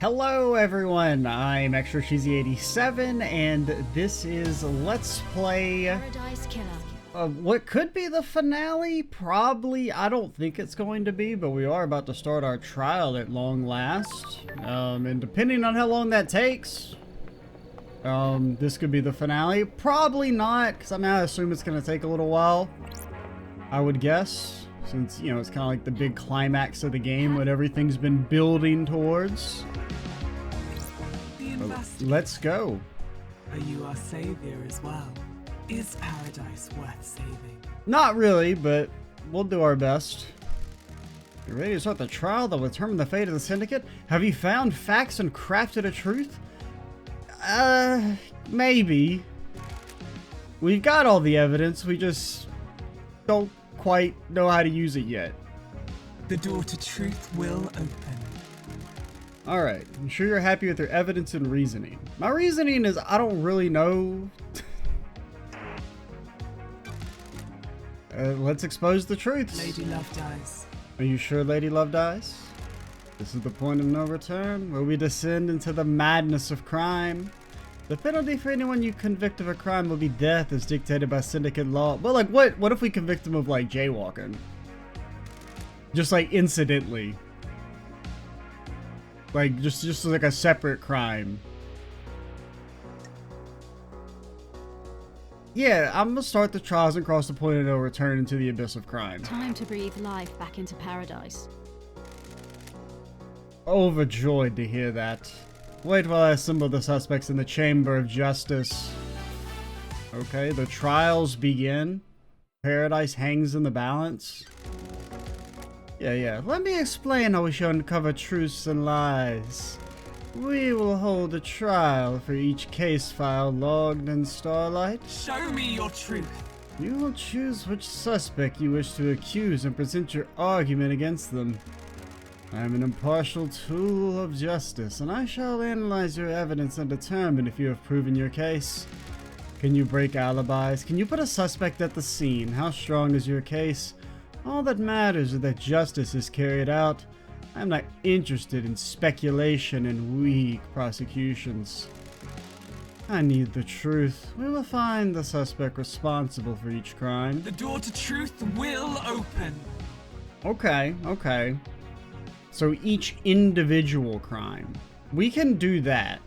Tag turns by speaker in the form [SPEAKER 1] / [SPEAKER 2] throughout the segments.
[SPEAKER 1] Hello everyone, I'm Extra Cheesy 87 and this is Let's Play
[SPEAKER 2] Paradise Killer.
[SPEAKER 1] what could be the finale? Probably. I don't think it's going to be, but we are about to start our trial at long last. And depending on how long that takes, this could be the finale. Probably not, because I mean, I assume it's going to take a little while, I would guess. Since, you know, it's kind of like the big climax of the game, what everything's been building towards. Let's go.
[SPEAKER 3] Are you our savior as well? Is paradise worth saving?
[SPEAKER 1] Not really, but we'll do our best. You ready to start the trial that will determine the fate of the Syndicate? Have you found facts and crafted a truth? Maybe. We've got all the evidence, we just don't quite know how to use it yet.
[SPEAKER 3] The door to truth will open.
[SPEAKER 1] Alright, I'm sure you're happy with your evidence and reasoning. My reasoning is I don't really know. Let's expose the truths.
[SPEAKER 3] Lady Love dies.
[SPEAKER 1] Are you sure Lady Love dies? This is the point of no return, where we descend into the madness of crime. The penalty for anyone you convict of a crime will be death as dictated by syndicate law. Well, like, what if we convict them of, like, jaywalking? Just, like, incidentally. Like, just like a separate crime. Yeah, I'm gonna start the trials and cross the point of no return into the abyss of crime.
[SPEAKER 2] Time to breathe life back into paradise.
[SPEAKER 1] Overjoyed to hear that. Wait while I assemble the suspects in the Chamber of Justice. Okay, the trials begin. Paradise hangs in the balance. Yeah. Let me explain how we shall uncover truths and lies. We will hold a trial for each case file logged in Starlight.
[SPEAKER 3] Show me your truth.
[SPEAKER 1] You will choose which suspect you wish to accuse and present your argument against them. I am an impartial tool of justice, and I shall analyze your evidence and determine if you have proven your case. Can you break alibis? Can you put a suspect at the scene? How strong is your case? All that matters is that justice is carried out. I'm not interested in speculation and weak prosecutions. I need the truth. We will find the suspect responsible for each crime.
[SPEAKER 3] The door to truth will open.
[SPEAKER 1] Okay. So each individual crime. We can do that.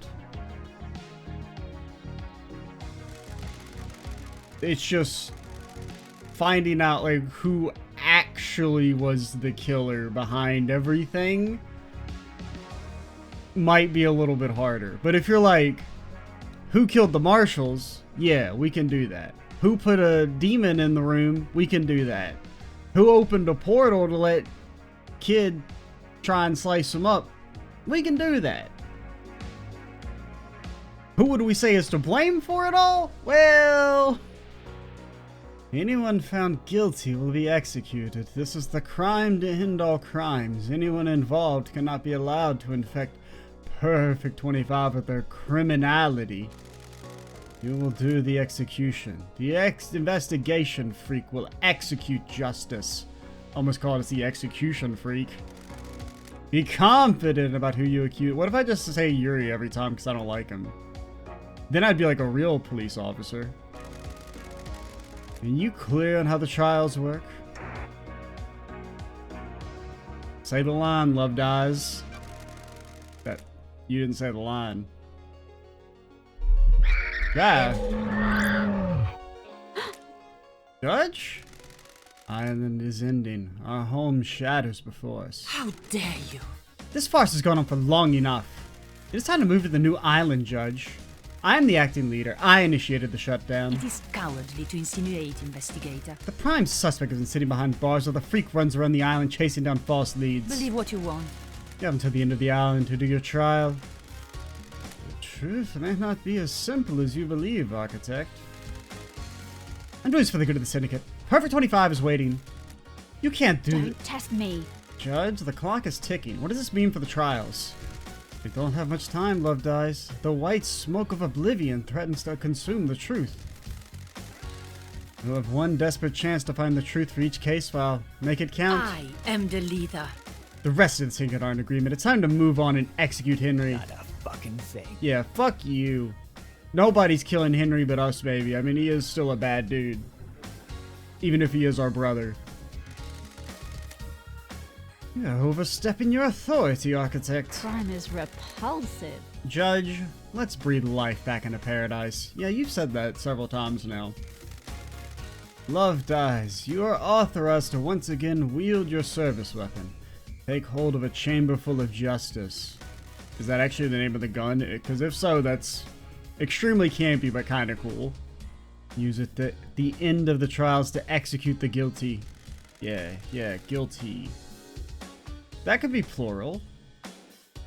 [SPEAKER 1] It's just finding out, like, who actually was the killer behind everything might be a little bit harder. But if you're like, who killed the marshals? Yeah, we can do that. Who put a demon in the room? We can do that. Who opened a portal to let kid try and slice him up? We can do that. Who would we say is to blame for it all? Well, anyone found guilty will be executed. This is the crime to end all crimes. Anyone involved cannot be allowed to infect Perfect 25 with their criminality. You will do the execution. The investigation freak will execute justice. Almost called us the execution freak. Be confident about who you accuse. What if I just say Yuri every time because I don't like him? Then I'd be like a real police officer. Are you clear on how the trials work? Say the line, Love dies. That you didn't say the line. Yeah. Judge? Island is ending. Our home shatters before us.
[SPEAKER 4] How dare you?
[SPEAKER 1] This farce has gone on for long enough. It is time to move to the new island, Judge. I am the acting leader. I initiated the shutdown.
[SPEAKER 4] It is cowardly to insinuate, investigator.
[SPEAKER 1] The prime suspect has been sitting behind bars while the freak runs around the island chasing down false leads.
[SPEAKER 4] Believe what you want.
[SPEAKER 1] You have until the end of the island to do your trial. The truth may not be as simple as you believe, Architect. I'm doing this for the good of the Syndicate. Perfect 25 is waiting. You can't do it.
[SPEAKER 2] Don't test me.
[SPEAKER 1] Judge, the clock is ticking. What does this mean for the trials? We don't have much time, Love dies. The white smoke of oblivion threatens to consume the truth. We'll have one desperate chance to find the truth for each case file. Make it count.
[SPEAKER 4] I am the leader.
[SPEAKER 1] The rest of the Syndicate are in agreement. It's time to move on and execute Henry.
[SPEAKER 5] Not a fucking thing.
[SPEAKER 1] Yeah, fuck you. Nobody's killing Henry but us, baby. I mean, he is still a bad dude. Even if he is our brother. You're overstepping your authority, Architect.
[SPEAKER 2] Crime is repulsive.
[SPEAKER 1] Judge, let's breathe life back into paradise. Yeah, you've said that several times now. Love dies. You are authorized to once again wield your service weapon. Take hold of a chamber full of justice. Is that actually the name of the gun? Because if so, that's extremely campy but kind of cool. Use it at the end of the trials to execute the guilty. Yeah, guilty. That could be plural.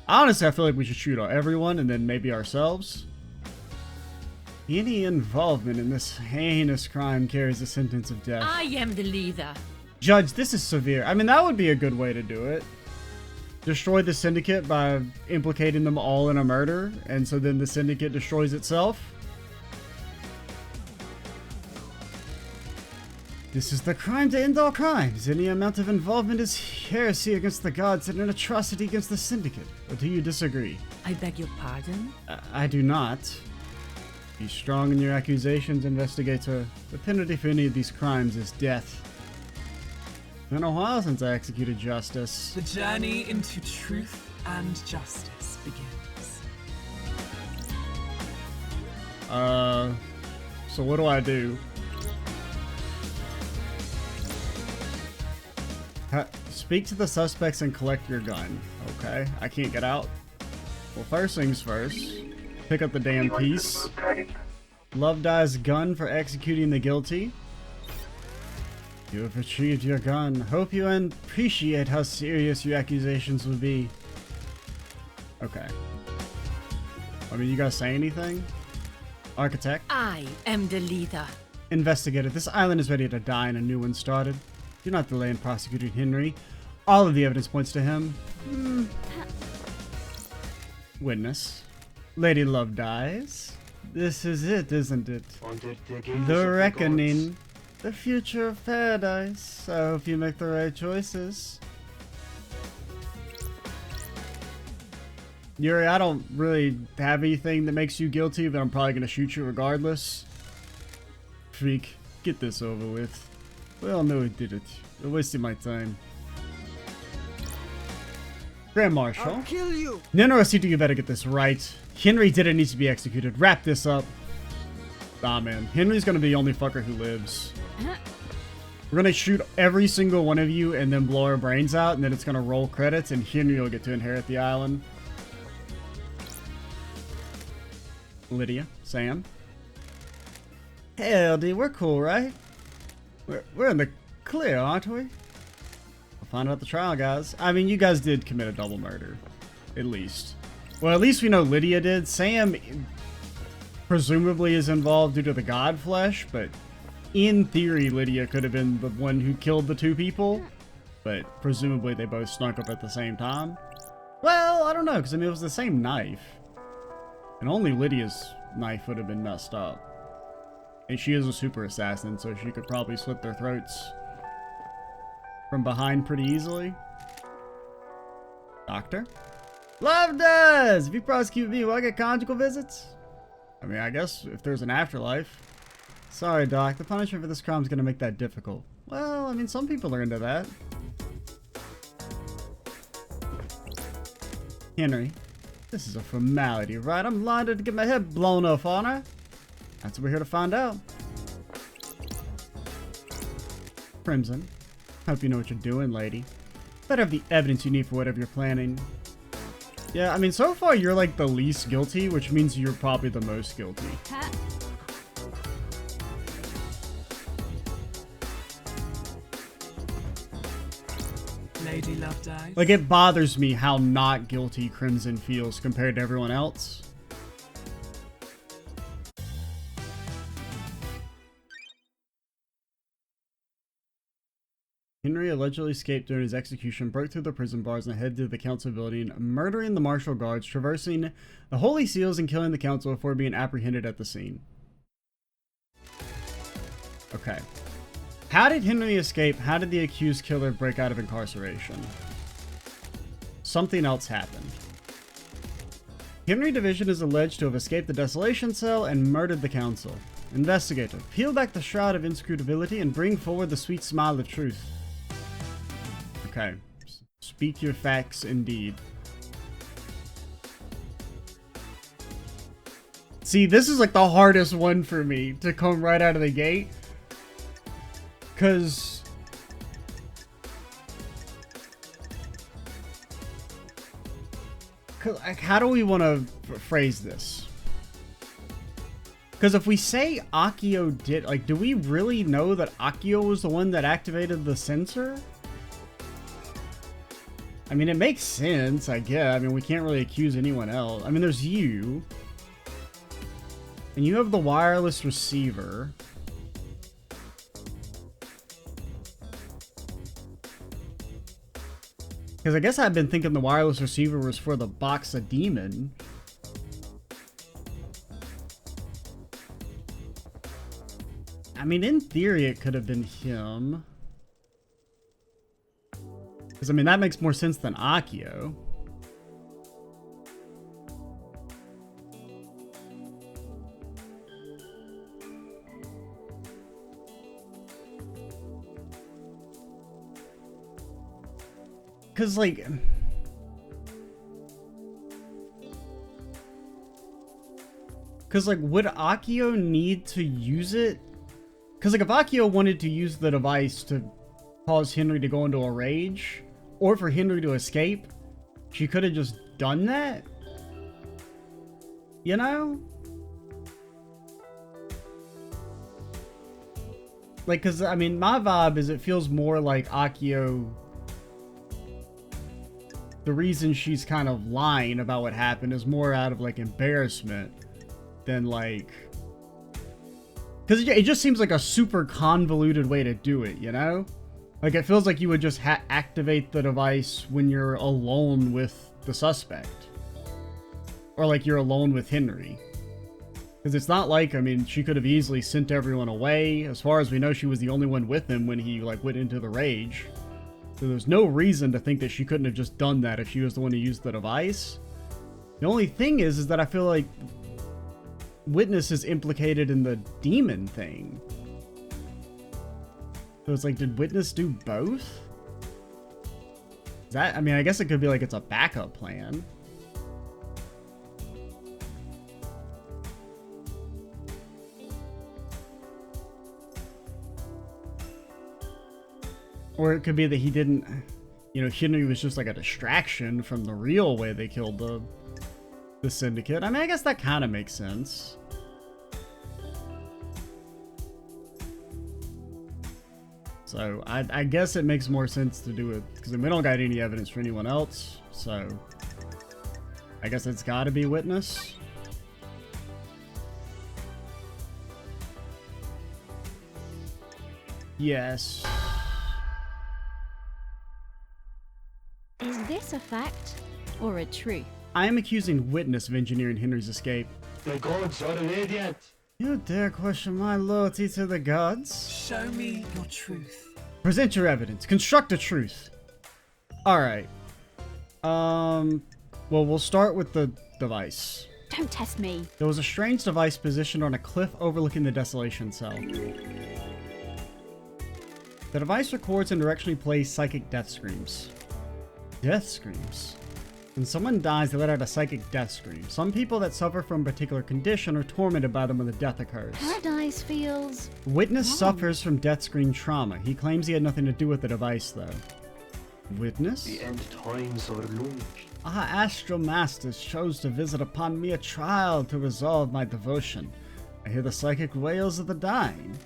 [SPEAKER 1] Honestly, I feel like we should shoot everyone and then maybe ourselves. Any involvement in this heinous crime carries a sentence of death.
[SPEAKER 4] I am the leader.
[SPEAKER 1] Judge, this is severe. I mean, that would be a good way to do it. Destroy the Syndicate by implicating them all in a murder, and so then the Syndicate destroys itself. This is the crime to end all crimes. Any amount of involvement is heresy against the gods and an atrocity against the Syndicate. Or do you disagree?
[SPEAKER 4] I beg your pardon?
[SPEAKER 1] I do not. Be strong in your accusations, investigator. The penalty for any of these crimes is death. It's been a while since I executed justice.
[SPEAKER 3] The journey into truth and justice begins.
[SPEAKER 1] So what do I do? Speak to the suspects and collect your gun. Okay, I can't get out. Well, first things first. Pick up the damn piece. Love dies gun for executing the guilty. You have retrieved your gun. Hope you appreciate how serious your accusations will be. Okay. I mean, you guys say anything? Architect?
[SPEAKER 4] I am the leader.
[SPEAKER 1] Investigator, this island is ready to die and a new one started. Do not delay in prosecuting Henry. All of the evidence points to him. Witness. Lady Love dies. This is it, isn't it? The reckoning. The future of paradise. I hope you make the right choices. Yuri, I don't really have anything that makes you guilty, but I'm probably going to shoot you regardless. Freak, get this over with. We all know he did it. You're wasting my time. Grand Marshal.
[SPEAKER 5] I'll kill you.
[SPEAKER 1] Nenora, you better get this right. Henry didn't need to be executed. Wrap this up. Nah, man. Henry's gonna be the only fucker who lives. We're gonna shoot every single one of you and then blow our brains out, and then it's gonna roll credits, and Henry will get to inherit the island. Lydia, Sam. Hell, dude, we're cool, right? We're in the clear, aren't we? We'll find out at the trial, guys. I mean, you guys did commit a double murder. At least. Well, at least we know Lydia did. Sam presumably is involved due to the god flesh, but in theory, Lydia could have been the one who killed the two people. But presumably they both snuck up at the same time. Well, I don't know, because I mean, it was the same knife. And only Lydia's knife would have been messed up. And she is a super assassin, so she could probably slit their throats from behind pretty easily. Doctor? Love does! If you prosecute me, will I get conjugal visits? I mean, I guess if there's an afterlife. Sorry, Doc. The punishment for this crime is going to make that difficult. Well, I mean, some people are into that. Henry. This is a formality, right? I'm lined up to get my head blown off, aren't I? That's what we're here to find out. Crimson. Hope you know what you're doing, lady. Better have the evidence you need for whatever you're planning. Yeah, I mean, so far you're like the least guilty, which means you're probably the most guilty.
[SPEAKER 3] Lady Love dies.
[SPEAKER 1] Like, it bothers me how not guilty Crimson feels compared to everyone else. Henry allegedly escaped during his execution, broke through the prison bars, and headed to the council building, murdering the martial guards, traversing the holy seals, and killing the council before being apprehended at the scene. Okay. How did Henry escape? How did the accused killer break out of incarceration? something else happened. Henry Division is alleged to have escaped the Desolation Cell and murdered the Council. Investigator, peel back the shroud of inscrutability and bring forward the sweet smile of truth. Okay. Speak your facts indeed. See, this is like the hardest one for me to come right out of the gate. Because... like, how do we want to phrase this? Because if we say Akio did... like, do we really know that Akio was the one that activated the sensor? I mean, it makes sense, I guess. I mean, we can't really accuse anyone else. I mean, there's you. And you have the wireless receiver. Because I guess I've been thinking the wireless receiver was for the box of demon. I mean, in theory, it could have been him. Because, I mean, that makes more sense than Akio. Because, like... because, like, would Akio need to use it? Because, like, if Akio wanted to use the device to cause Henry to go into a rage, or for Henry to escape, she could have just done that? You know? Like, because, I mean, my vibe is it feels more like Akio... the reason she's kind of lying about what happened is more out of, like, embarrassment than, like... because it just seems like a super convoluted way to do it, you know? Like, it feels like you would just activate the device when you're alone with the suspect. Or, like, you're alone with Henry. Because it's not like, I mean, she could have easily sent everyone away. As far as we know, she was the only one with him when he, like, went into the rage. So there's no reason to think that she couldn't have just done that if she was the one who used the device. The only thing is that I feel like Witness is implicated in the demon thing. So it's like, did Witness do both? Is that, I mean, I guess it could be like it's a backup plan. Or it could be that he didn't, you know, Henry was just like a distraction from the real way they killed the syndicate. I mean, I guess that kind of makes sense. So, I guess it makes more sense to do it, because we don't got any evidence for anyone else, so I guess it's gotta be Witness. Yes.
[SPEAKER 2] Is this a fact or a truth?
[SPEAKER 1] I am accusing Witness of engineering Henry's escape.
[SPEAKER 5] The gods are radiant.
[SPEAKER 1] You dare question my loyalty to the gods?
[SPEAKER 3] Show me your truth.
[SPEAKER 1] Present your evidence. Construct a truth. Alright. Well, we'll start with the device.
[SPEAKER 2] Don't test me.
[SPEAKER 1] There was a strange device positioned on a cliff overlooking the Desolation Cell. The device records and directionally plays psychic death screams. Death screams? When someone dies, they let out a psychic death scream. Some people that suffer from a particular condition are tormented by them when the death occurs.
[SPEAKER 2] Paradise feels...
[SPEAKER 1] Witness
[SPEAKER 2] wrong.
[SPEAKER 1] suffers from death screen trauma. He claims he had nothing to do with the device, though. Witness?
[SPEAKER 5] The end times are looming.
[SPEAKER 1] Our astral masters chose to visit upon me a trial to resolve my devotion. I hear the psychic wails of the dying.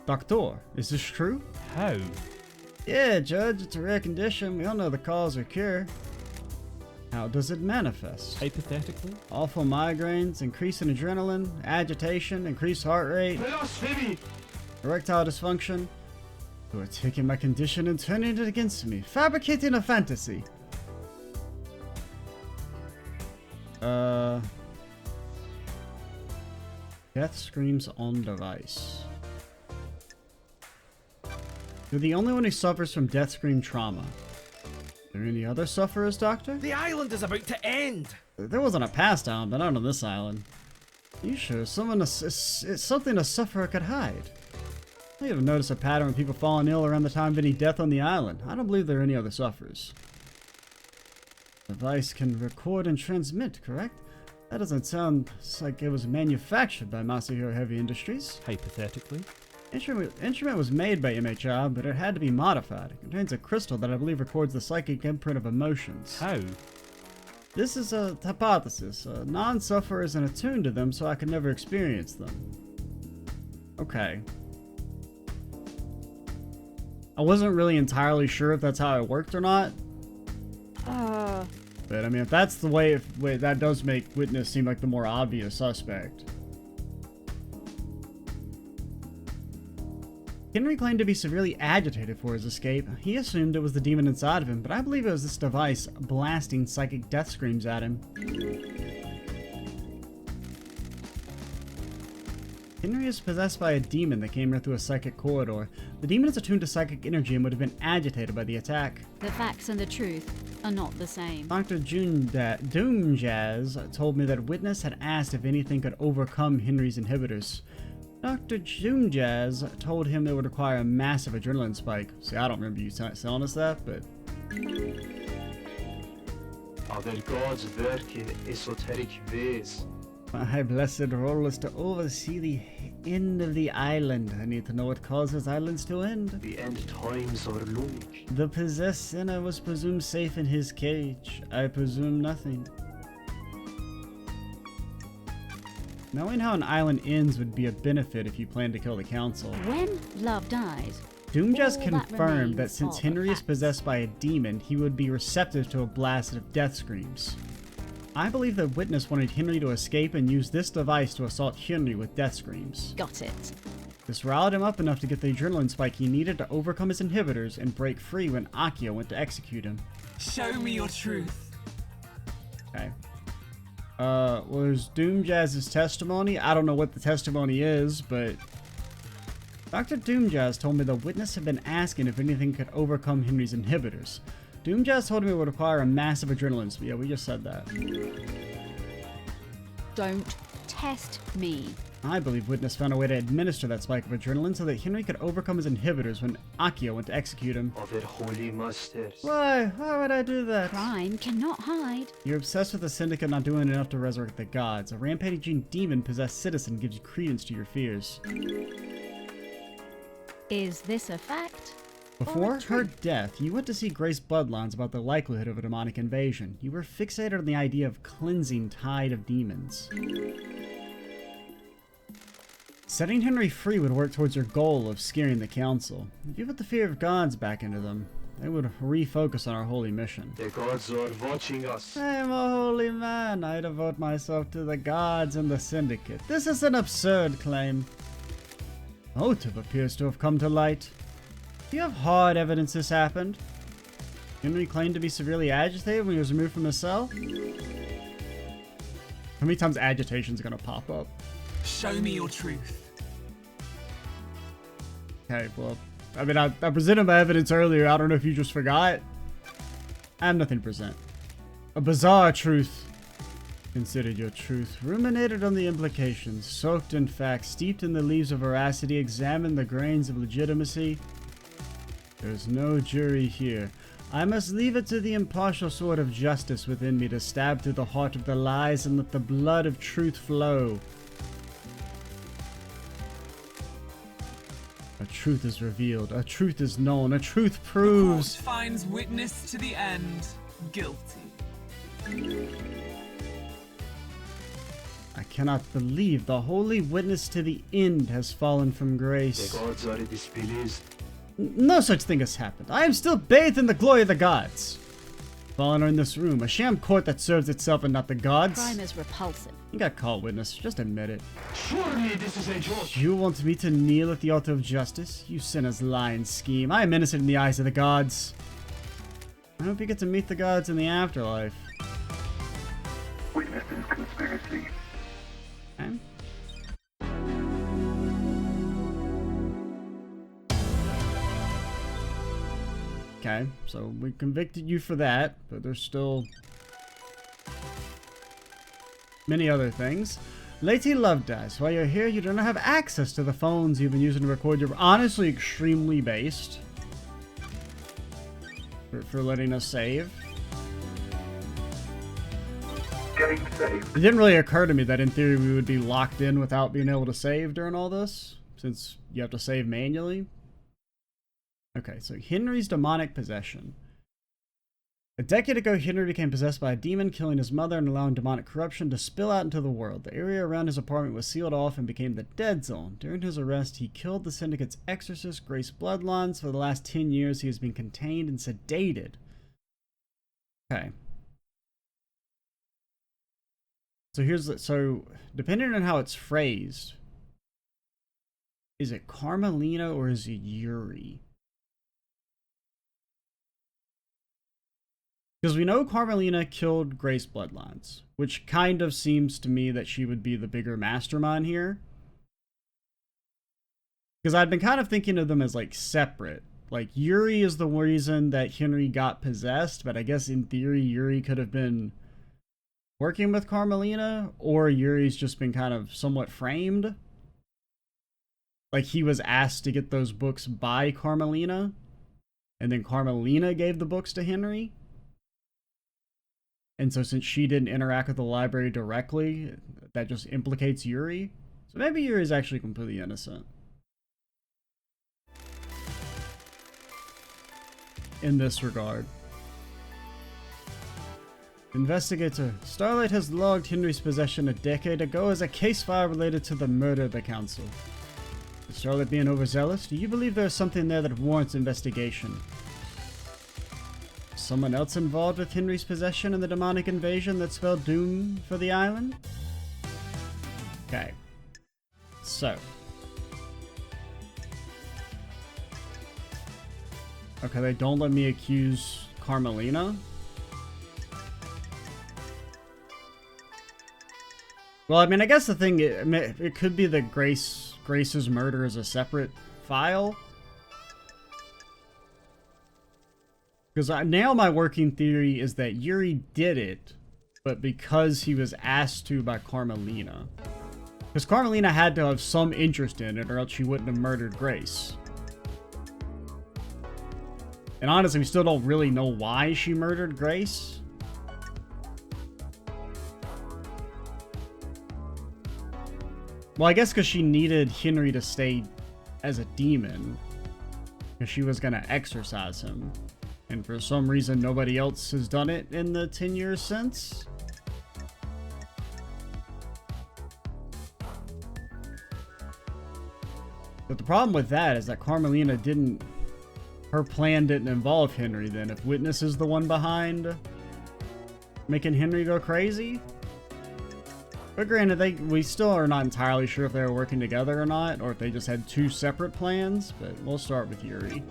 [SPEAKER 1] Doctor, is this true?
[SPEAKER 6] How?
[SPEAKER 1] Yeah, Judge, it's a rare condition. We don't know the cause or cure. How does it manifest?
[SPEAKER 6] Hypothetically?
[SPEAKER 1] Awful migraines, increase in adrenaline, agitation, increased heart rate,
[SPEAKER 5] Blasphemy!
[SPEAKER 1] erectile dysfunction. You are taking my condition and turning it against me, fabricating a fantasy. Death screams on device. You're the only one who suffers from death scream trauma. there any other sufferers, Doctor?
[SPEAKER 6] The island is about to end!
[SPEAKER 1] There wasn't a past island, but not on this island. You sure it's something a sufferer could hide? I have noticed a pattern of people falling ill around the time of any death on the island. I don't believe there are any other sufferers. The device can record and transmit, correct? That doesn't sound like it was manufactured by Masahiro Heavy Industries.
[SPEAKER 7] Hypothetically.
[SPEAKER 1] Instrument was made by MHI, but it had to be modified. It contains a crystal that I believe records the psychic imprint of emotions.
[SPEAKER 7] How?
[SPEAKER 1] This is a hypothesis. Non-sufferers and attuned to them, so I could never experience them. Okay. I wasn't really entirely sure if that's how it worked or not. But I mean, if that's the way, that does make Witness seem like the more obvious suspect. Henry claimed to be severely agitated for his escape. He assumed it was the demon inside of him, but I believe it was this device blasting psychic death screams at him. Henry is possessed by a demon that came here through a psychic corridor. The demon is attuned to psychic energy and would have been agitated by the attack.
[SPEAKER 2] The facts and the truth are not the same.
[SPEAKER 1] Dr. Doomjazz told me that Witness had asked if anything could overcome Henry's inhibitors. Dr. Doomjazz told him it would require a massive adrenaline spike. See, I don't remember you telling us that, but...
[SPEAKER 5] Are their gods work in esoteric ways?
[SPEAKER 1] My blessed role is to oversee the end of the island. I need to know what causes islands to end.
[SPEAKER 5] The end times are looming.
[SPEAKER 1] The possessed sinner was presumed safe in his cage. I presume nothing. Knowing how an island ends would be a benefit if you plan to kill the council.
[SPEAKER 2] When love dies,
[SPEAKER 1] Doomjazz
[SPEAKER 2] all that
[SPEAKER 1] confirmed that
[SPEAKER 2] remains
[SPEAKER 1] since
[SPEAKER 2] are the
[SPEAKER 1] Henry is
[SPEAKER 2] facts.
[SPEAKER 1] possessed by a demon, he would be receptive to a blast of death screams. I believe that Witness wanted Henry to escape and use this device to assault Henry with death screams.
[SPEAKER 2] got it.
[SPEAKER 1] This riled him up enough to get the adrenaline spike he needed to overcome his inhibitors and break free when Akio went to execute him.
[SPEAKER 3] Show me your truth.
[SPEAKER 1] Okay. Well, there's Doomjazz's testimony. I don't know what the testimony is, but Dr. Doomjazz told me the Witness had been asking if anything could overcome Henry's inhibitors. Doomjazz told me it would require a massive adrenaline spike. Yeah, we just said that.
[SPEAKER 2] Don't test me.
[SPEAKER 1] I believe Witness found a way to administer that spike of adrenaline so that Henry could overcome his inhibitors when Akio went to execute him.
[SPEAKER 5] Of their holy masters.
[SPEAKER 1] Why? Why would I do that?
[SPEAKER 2] Crime cannot hide.
[SPEAKER 1] You're obsessed with the Syndicate not doing enough to resurrect the gods. A rampaging demon-possessed citizen gives you credence to your fears.
[SPEAKER 2] Is this a fact?
[SPEAKER 1] Before her death, you went to see Grace Bloodlines about the likelihood of a demonic invasion. You were fixated on the idea of cleansing tide of demons. Setting Henry free would work towards your goal of scaring the council. If you put the fear of gods back into them, they would refocus on our holy mission.
[SPEAKER 5] The gods are watching us.
[SPEAKER 1] I am a holy man. I devote myself to the gods and the Syndicate. This is an absurd claim. Motive appears to have come to light. Do you have hard evidence this happened? Henry claimed to be severely agitated when he was removed from his cell? How many times agitation's gonna pop up?
[SPEAKER 3] Show me your truth.
[SPEAKER 1] Okay, well, I mean, I presented my evidence earlier. I don't know if you just forgot. I have nothing to present. A bizarre truth. Considered your truth. Ruminated on the implications. Soaked in facts. Steeped in the leaves of veracity. Examined the grains of legitimacy. There's no jury here. I must leave it to the impartial sword of justice within me to stab through the heart of the lies and let the blood of truth flow. A truth is revealed. A truth is known. A truth
[SPEAKER 3] The
[SPEAKER 1] proves.
[SPEAKER 3] court finds Witness to the end guilty.
[SPEAKER 1] I cannot believe the holy Witness to the end has fallen from grace.
[SPEAKER 5] The gods are displeased.
[SPEAKER 1] No such thing has happened. I am still bathed in the glory of the gods. Fallen are in this room, a sham court that serves itself and not the gods.
[SPEAKER 2] Crime is repulsive.
[SPEAKER 1] You got caught, Witness. Just admit it.
[SPEAKER 5] Surely this is a joke.
[SPEAKER 1] You want me to kneel at the altar of justice? You sinner's lie and scheme. I am innocent in the eyes of the gods. I hope you get to meet the gods in the afterlife.
[SPEAKER 8] Witnesses conspiracy.
[SPEAKER 1] Okay. Okay, so we convicted you for that, but there's still many other things. Lady Lovedash, while you're here, you do not have access to the phones you've been using to record your... Honestly, extremely based. For letting us save.
[SPEAKER 5] Getting saved.
[SPEAKER 1] It didn't really occur to me that in theory we would be locked in without being able to save during all this, since you have to save manually. Okay, so Henry's demonic possession. A decade ago, Henry became possessed by a demon, killing his mother and allowing demonic corruption to spill out into the world. The area around his apartment was sealed off and became the dead zone. During his arrest, he killed the Syndicate's exorcist, Grace Bloodlines. For the last 10 years, he has been contained and sedated. Okay. So depending on how it's phrased, is it Carmelina or is it Yuri? Because we know Carmelina killed Grace Bloodlines, which kind of seems to me that she would be the bigger mastermind here. Because I'd been kind of thinking of them as like separate. Like Yuri is the reason that Henry got possessed, but I guess in theory Yuri could have been working with Carmelina, or Yuri's just been kind of somewhat framed. Like he was asked to get those books by Carmelina, and then Carmelina gave the books to Henry. And so since she didn't interact with the library directly, that just implicates Yuri. So maybe Yuri's actually completely innocent in this regard. Investigator, Starlight has logged Henry's possession a decade ago as a case file related to the murder of the council. Is Starlight being overzealous? Do you believe there's something there that warrants investigation? Someone else involved with Henry's possession and the demonic invasion that spelled doom for the island? Okay. So. Okay, they don't let me accuse Carmelina. Well, I mean, I guess the thing, it could be that Grace's murder is a separate file. Because now my working theory is that Yuri did it, but because he was asked to by Carmelina. Because Carmelina had to have some interest in it, or else she wouldn't have murdered Grace. And honestly, we still don't really know why she murdered Grace. Well, I guess because she needed Henry to stay as a demon. Because she was going to exorcise him. And for some reason, nobody else has done it in the 10 years since. But the problem with that is that Carmelina didn't... Her plan didn't involve Henry then. If Witness is the one behind making Henry go crazy. But granted, we still are not entirely sure if they were working together or not. Or if they just had two separate plans. But we'll start with Yuri.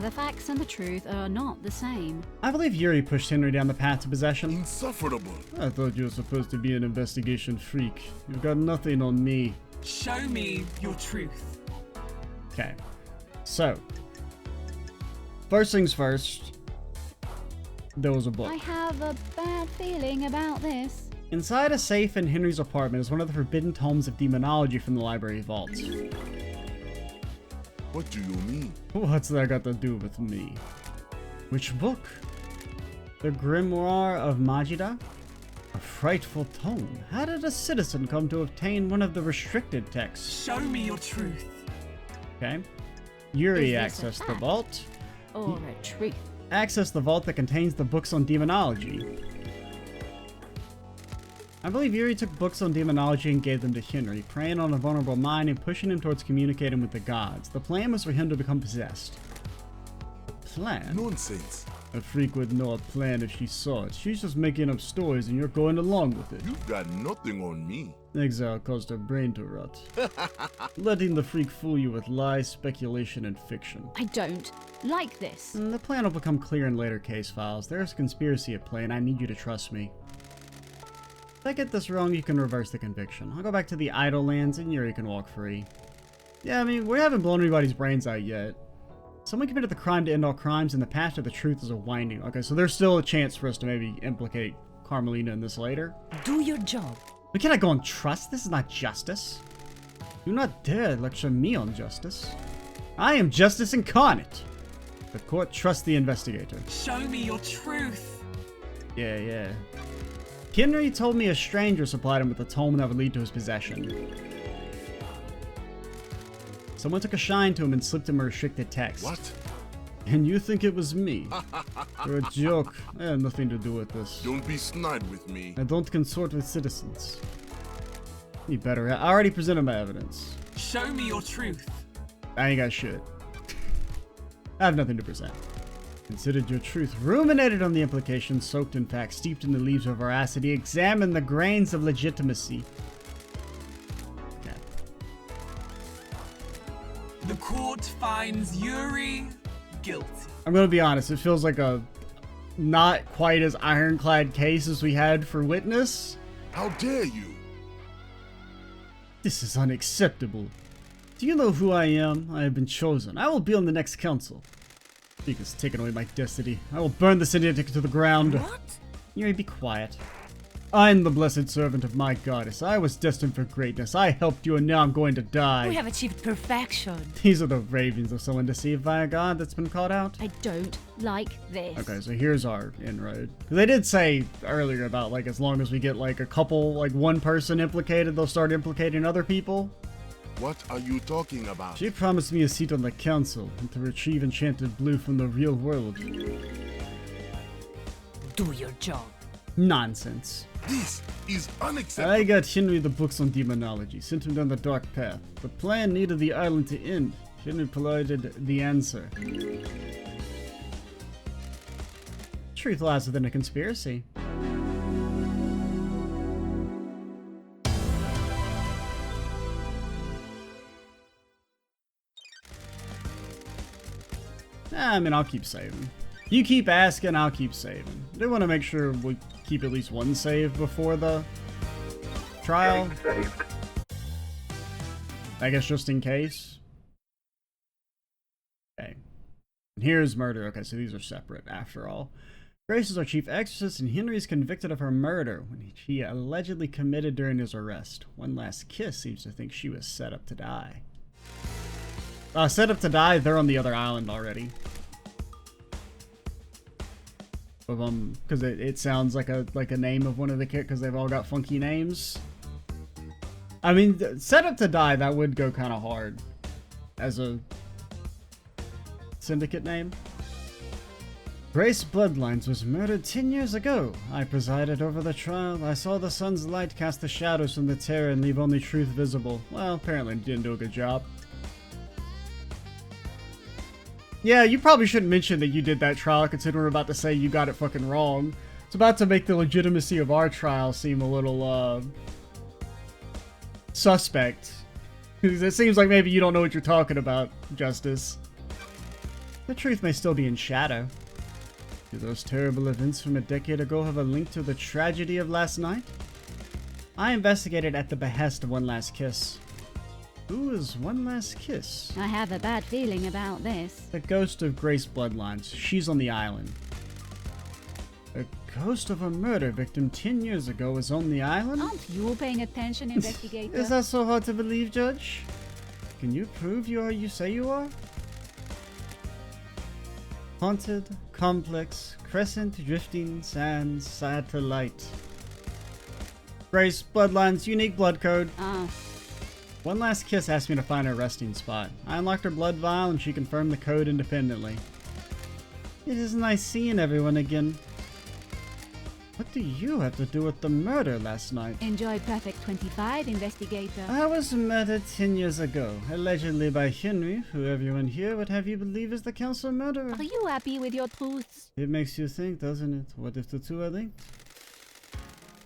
[SPEAKER 2] The facts and the truth are not the same.
[SPEAKER 1] I believe Yuri pushed Henry down the path to possession.
[SPEAKER 7] Insufferable.
[SPEAKER 1] I thought you were supposed to be an investigation freak. You've got nothing on me.
[SPEAKER 3] Show me your truth.
[SPEAKER 1] Okay. So. First things first. There was a book.
[SPEAKER 2] I have a bad feeling about this.
[SPEAKER 1] Inside a safe in Henry's apartment is one of the forbidden tomes of demonology from the library vaults.
[SPEAKER 7] What do you mean?
[SPEAKER 1] What's that got to do with me? Which book? The Grimoire of Majida? A frightful tome. How did a citizen come to obtain one of the restricted texts?
[SPEAKER 3] Show me your truth.
[SPEAKER 1] Okay. Yuri
[SPEAKER 2] Is this a
[SPEAKER 1] accessed the
[SPEAKER 2] fact?
[SPEAKER 1] vault.
[SPEAKER 2] Or a truth.
[SPEAKER 1] Access the vault that contains the books on demonology. I believe Yuri took books on demonology and gave them to Henry, preying on a vulnerable mind and pushing him towards communicating with the gods. The plan was for him to become possessed. The plan?
[SPEAKER 7] Nonsense.
[SPEAKER 1] A freak would know a plan if she saw it. She's just making up stories and you're going along with it.
[SPEAKER 7] You've got nothing on me.
[SPEAKER 1] Exile caused her brain to rot. Letting the freak fool you with lies, speculation, and fiction.
[SPEAKER 2] I don't like this.
[SPEAKER 1] The plan will become clear in later case files. There's a conspiracy at play and I need you to trust me. If I get this wrong, you can reverse the conviction. I'll go back to the Idle Lands and Yuri can walk free. Yeah, I mean, we haven't blown anybody's brains out yet. Someone committed the crime to end all crimes, and the path to the truth is a winding. Okay, so there's still a chance for us to maybe implicate Carmelina in this later.
[SPEAKER 4] Do your job.
[SPEAKER 1] But can I go on trust? This is not justice. Do not dare lecture me on justice. I am justice incarnate. The court trusts the investigator.
[SPEAKER 3] Show me your truth.
[SPEAKER 1] Yeah. Henry told me a stranger supplied him with a tome that would lead to his possession. Someone took a shine to him and slipped him a restricted text.
[SPEAKER 7] What?
[SPEAKER 1] And you think it was me? You're a joke. I had nothing to do with this.
[SPEAKER 7] Don't be snide with me.
[SPEAKER 1] I don't consort with citizens. You better. I already presented my evidence.
[SPEAKER 3] Show me your truth.
[SPEAKER 1] I ain't got shit. I have nothing to present. Considered your truth, ruminated on the implications, soaked in facts, steeped in the leaves of veracity, examined the grains of legitimacy. Yeah.
[SPEAKER 3] The court finds Yuri guilty.
[SPEAKER 1] I'm gonna be honest, it feels like a not quite as ironclad case as we had for Witness.
[SPEAKER 7] How dare you?
[SPEAKER 1] This is unacceptable. Do you know who I am? I have been chosen. I will be on the next council. He has taken away my destiny. I will burn the syndicate to the ground.
[SPEAKER 4] What?
[SPEAKER 1] Yuri, be quiet. I'm the blessed servant of my goddess. I was destined for greatness. I helped you and now I'm going to die.
[SPEAKER 4] We have achieved perfection.
[SPEAKER 1] These are the ravings of someone deceived by a god that's been called out.
[SPEAKER 2] I don't like this.
[SPEAKER 1] Okay, so here's our inroad. They did say earlier about, like, as long as we get, like, a couple, like, one person implicated, they'll start implicating other people.
[SPEAKER 7] What are you talking about?
[SPEAKER 1] She promised me a seat on the council and to retrieve enchanted blue from the real world.
[SPEAKER 4] Do your job.
[SPEAKER 7] This
[SPEAKER 1] Nonsense.
[SPEAKER 7] is unacceptable.
[SPEAKER 1] I got Henry the books on demonology, sent him down the dark path. The plan needed the island to end. Henry provided the answer. Truth lies within a conspiracy. I mean, I'll keep saving. You keep asking, I'll keep saving. They want to make sure we keep at least one save before the trial. I guess just in case. Okay. And here's murder. Okay, so these are separate after all. Grace is our chief exorcist, and Henry is convicted of her murder when she allegedly committed during his arrest. One Last Kiss seems to think she was set up to die. Set up to die, they're on the other island already. Because it sounds like a name of one of the kids, because they've all got funky names. I mean, Set Up to Die, that would go kind of hard as a syndicate name. Grace Bloodlines was murdered 10 years ago. I presided over the trial. I saw the sun's light cast the shadows from the terror and leave only truth visible. Well, apparently didn't do a good job. Yeah, you probably shouldn't mention that you did that trial, considering we're about to say you got it fucking wrong. It's about to make the legitimacy of our trial seem a little, suspect. It seems like maybe you don't know what you're talking about, Justice. The truth may still be in shadow. Do those terrible events from a decade ago have a link to the tragedy of last night? I investigated at the behest of One Last Kiss. Who is One Last Kiss?
[SPEAKER 2] I have a bad feeling about this.
[SPEAKER 1] The ghost of Grace Bloodlines. She's on the island. A ghost of a murder victim 10 years ago is on the island?
[SPEAKER 2] Aren't you paying attention, investigator?
[SPEAKER 1] Is that so hard to believe, Judge? Can you prove you are you say you are? Haunted, complex, crescent, drifting, sand, satellite. Grace Bloodlines, unique blood code.
[SPEAKER 2] Ah,
[SPEAKER 1] One Last Kiss asked me to find her resting spot. I unlocked her blood vial and she confirmed the code independently. It is nice seeing everyone again. What do you have to do with the murder last night?
[SPEAKER 2] enjoy Perfect 25, investigator.
[SPEAKER 1] I was murdered 10 years ago, allegedly by Henry, who everyone here would have you believe is the council murderer.
[SPEAKER 2] Are you happy with your truths?
[SPEAKER 1] It makes you think, doesn't it? What if the two are linked?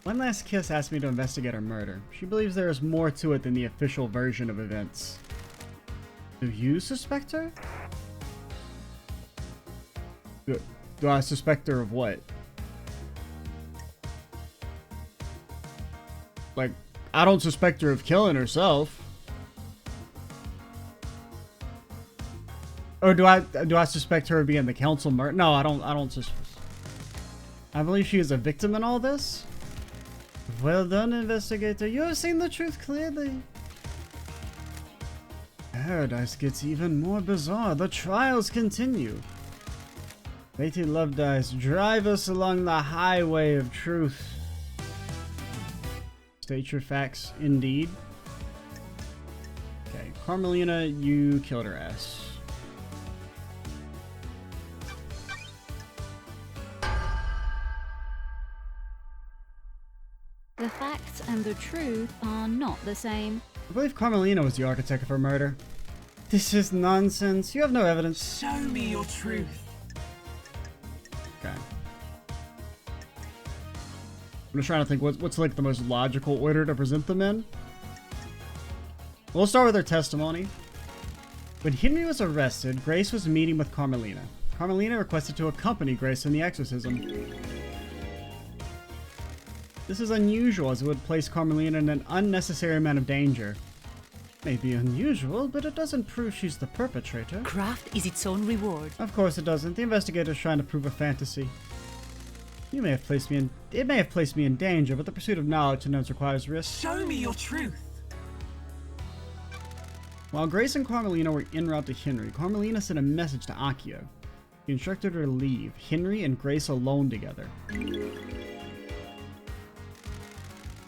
[SPEAKER 1] One Last Kiss asked me to investigate her murder. She believes there is more to it than the official version of events. Do you suspect her? Do I suspect her of what? Like, I don't suspect her of killing herself. Or do I suspect her of being the council murder? No, I don't suspect. I believe she is a victim in all this. Well done, investigator. You have seen the truth clearly. Paradise gets even more bizarre. The trials continue. Lady Lovedyes, drive us along the highway of truth. State your facts, indeed. Okay, Carmelina, you killed her ass.
[SPEAKER 2] The facts and the truth are not the same.
[SPEAKER 1] I believe Carmelina was the architect of her murder. This is nonsense. You have no evidence.
[SPEAKER 3] Show me your truth.
[SPEAKER 1] Okay. I'm just trying to think what's like the most logical order to present them in. We'll start with her testimony. When Henry was arrested, Grace was meeting with Carmelina. Carmelina requested to accompany Grace in the exorcism. This is unusual, as it would place Carmelina in an unnecessary amount of danger. May be unusual, but it doesn't prove she's the perpetrator.
[SPEAKER 4] Craft is its own reward.
[SPEAKER 1] Of course it doesn't. The investigator's trying to prove a fantasy. It may have placed me in danger, but the pursuit of knowledge sometimes requires risk.
[SPEAKER 3] Show me your truth.
[SPEAKER 1] While Grace and Carmelina were en route to Henry, Carmelina sent a message to Accio. He instructed her to leave Henry and Grace alone together.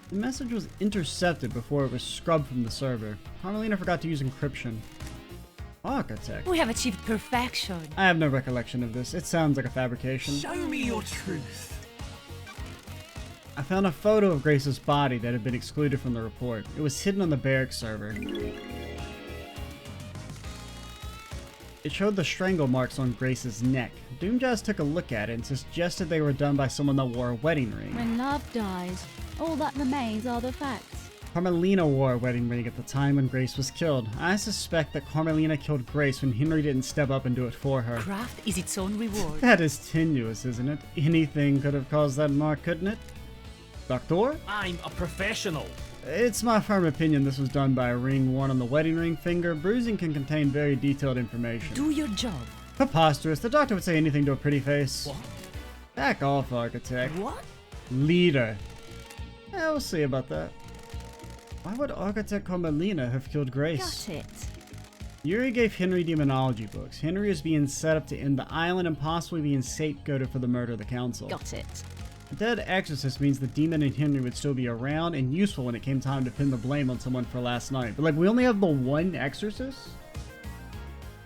[SPEAKER 1] The message was intercepted before it was scrubbed from the server. Carmelina forgot to use encryption. Architect?
[SPEAKER 4] We have achieved perfection.
[SPEAKER 1] I have no recollection of this. It sounds like a fabrication.
[SPEAKER 3] Show me your truth.
[SPEAKER 1] I found a photo of Grace's body that had been excluded from the report. It was hidden on the barracks server. It showed the strangle marks on Grace's neck. Doomjazz took a look at it and suggested they were done by someone that wore a wedding ring.
[SPEAKER 2] When love dies, all that remains are the facts.
[SPEAKER 1] Carmelina wore a wedding ring at the time when Grace was killed. I suspect that Carmelina killed Grace when Henry didn't step up and do it for her.
[SPEAKER 4] Craft is its own reward.
[SPEAKER 1] That is tenuous, isn't it? Anything could have caused that mark, couldn't it? Doctor?
[SPEAKER 6] I'm a professional.
[SPEAKER 1] It's my firm opinion this was done by a ring worn on the wedding ring finger. Bruising can contain very detailed information.
[SPEAKER 4] Do your job.
[SPEAKER 1] Preposterous. The doctor would say anything to a pretty face.
[SPEAKER 6] What?
[SPEAKER 1] Back off, architect.
[SPEAKER 4] What?
[SPEAKER 1] Leader. Yeah, we'll see about that. Why would Architect Carmelina have killed Grace?
[SPEAKER 2] Got it.
[SPEAKER 1] Yuri gave Henry demonology books. Henry is being set up to end the island and possibly being scapegoated for the murder of the council.
[SPEAKER 2] Got it.
[SPEAKER 1] A dead exorcist means the demon and Henry would still be around and useful when it came time to pin the blame on someone for last night. But like, we only have the one exorcist?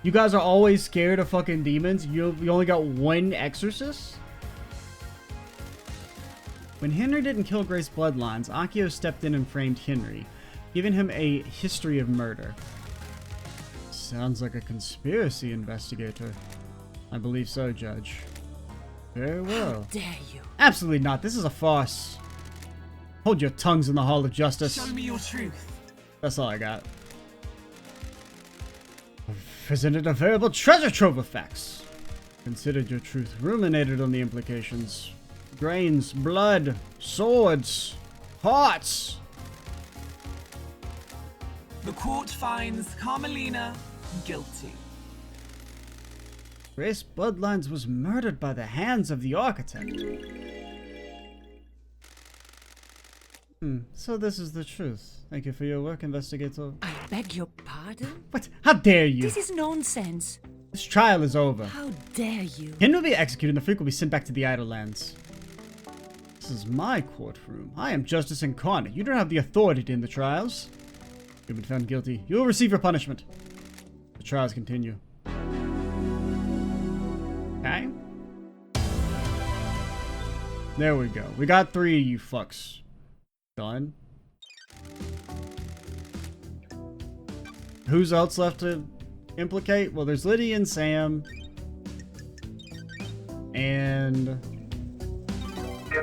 [SPEAKER 1] You guys are always scared of fucking demons? You only got one exorcist? When Henry didn't kill Grace bloodlines, Accio stepped in and framed Henry, giving him a history of murder. Sounds like a conspiracy, investigator. I believe so, Judge. Very well.
[SPEAKER 4] How dare you?
[SPEAKER 1] Absolutely not. This is a farce. Hold your tongues in the Hall of Justice.
[SPEAKER 3] Show me your truth.
[SPEAKER 1] That's all I got. I've presented a veritable treasure trove of facts. Considered your truth, ruminated on the implications. Grains, blood, swords, hearts.
[SPEAKER 3] The court finds Carmelina guilty.
[SPEAKER 1] Grace Bloodlines was murdered by the hands of the architect. So this is the truth. Thank you for your work, investigator.
[SPEAKER 4] I beg your pardon?
[SPEAKER 1] What? How dare you?
[SPEAKER 4] This is nonsense.
[SPEAKER 1] This trial is over.
[SPEAKER 4] How dare you?
[SPEAKER 1] Henry will be executed and the freak will be sent back to the Idle Lands. This is my courtroom. I am justice incarnate. You don't have the authority to end the trials. You've been found guilty. You will receive your punishment. The trials continue. Okay. There we go. We got 3 of you fucks. Done. Who's else left to implicate? Well, there's Liddy and Sam. And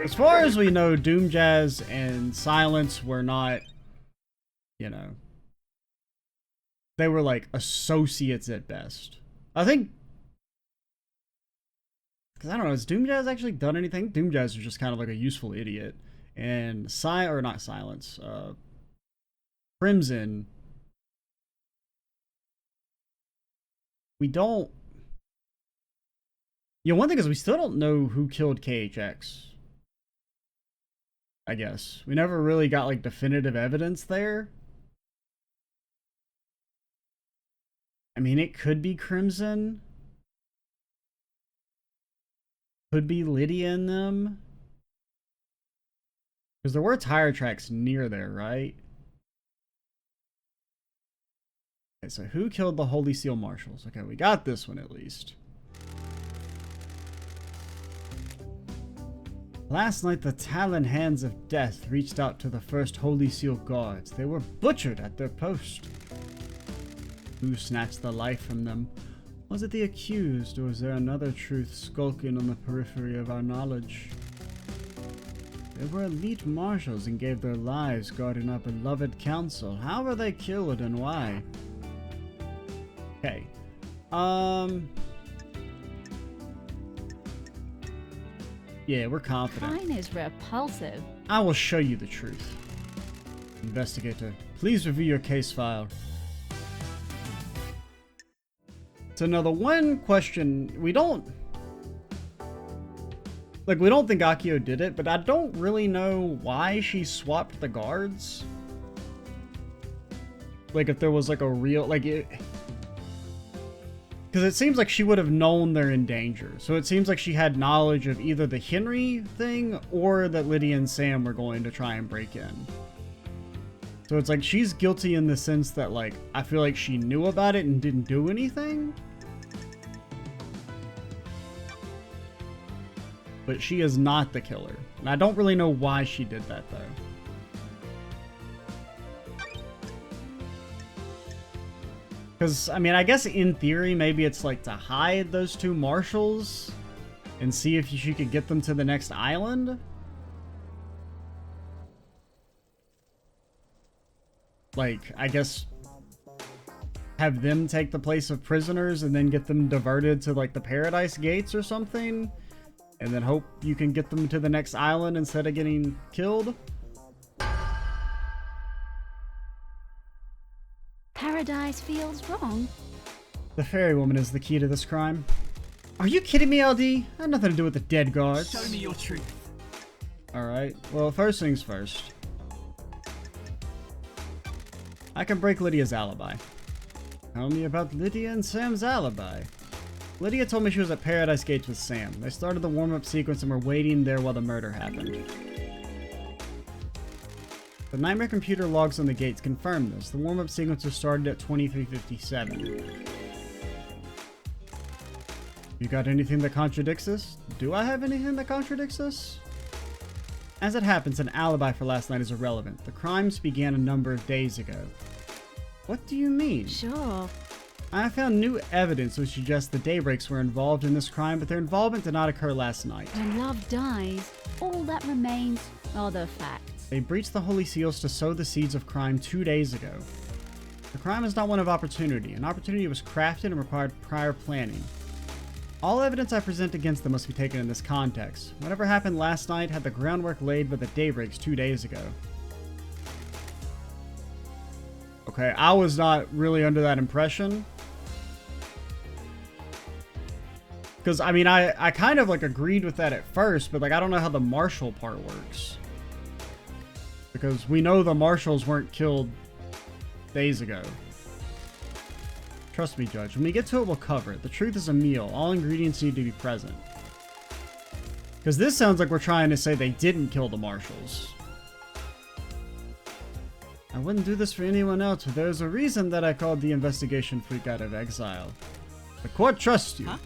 [SPEAKER 1] as far as we know, Doomjazz and Silence were not, you know, they were like associates at best. I think, because I don't know, has Doomjazz actually done anything? Doomjazz is just kind of like a useful idiot. And Crimson. We don't. Yeah, one thing is we still don't know who killed KHX. I guess. We never really got like definitive evidence there. I mean, it could be Crimson. Could be Lydia and them. Because there were tire tracks near there, right? Okay, so who killed the Holy Seal Marshals? Okay, we got this one at least. Last night, the Talon Hands of Death reached out to the first Holy Seal guards. They were butchered at their post. Who snatched the life from them? Was it the accused, or was there another truth skulking on the periphery of our knowledge? They were elite marshals and gave their lives guarding our beloved council. How were they killed and why? Okay. Yeah, we're confident.
[SPEAKER 2] Mine is repulsive.
[SPEAKER 1] I will show you the truth. Investigator, please review your case file. So now the one question, we don't think Akio did it, but I don't really know why she swapped the guards. Like if there was like a real, like it, because it seems like she would have known they're in danger. So it seems like she had knowledge of either the Henry thing or that Lydia and Sam were going to try and break in. So it's like she's guilty in the sense that like, I feel like she knew about it and didn't do anything. But she is not the killer. And I don't really know why she did that though. Because, I mean, I guess in theory, maybe it's like to hide those two marshals and see if she could get them to the next island. Like, I guess have them take the place of prisoners and then get them diverted to like the Paradise Gates or something. And then hope you can get them to the next island instead of getting killed.
[SPEAKER 2] Paradise feels wrong.
[SPEAKER 1] The fairy woman is the key to this crime. Are you kidding me, LD? I had nothing to do with the dead guards.
[SPEAKER 3] Show me your truth.
[SPEAKER 1] Alright, well, first things first. I can break Lydia's alibi. Tell me about Lydia and Sam's alibi. Lydia told me she was at Paradise Gates with Sam. They started the warm-up sequence and were waiting there while the murder happened. The Nightmare computer logs on the gates confirm this. The warm-up sequence was started at 23:57. You got anything that contradicts this? Do I have anything that contradicts this? As it happens, an alibi for last night is irrelevant. The crimes began a number of days ago. What do you mean?
[SPEAKER 2] Sure.
[SPEAKER 1] I found new evidence which suggests the Daybreaks were involved in this crime, but their involvement did not occur last night.
[SPEAKER 2] When love dies, all that remains are the facts.
[SPEAKER 1] They breached the Holy Seals to sow the seeds of crime 2 days ago. The crime is not one of opportunity. An opportunity was crafted and required prior planning. All evidence I present against them must be taken in this context. Whatever happened last night had the groundwork laid by the Daybreaks 2 days ago. Okay, I was not really under that impression. Because, I mean, I kind of, like, agreed with that at first, but, like, I don't know how the Marshal part works. Because we know the Marshals weren't killed days ago. Trust me, Judge. When we get to it, we'll cover it. The truth is a meal. All ingredients need to be present. Because this sounds like we're trying to say they didn't kill the Marshals. I wouldn't do this for anyone else, but there's a reason that I called the investigation freak out of exile. The court trusts you.
[SPEAKER 3] Huh?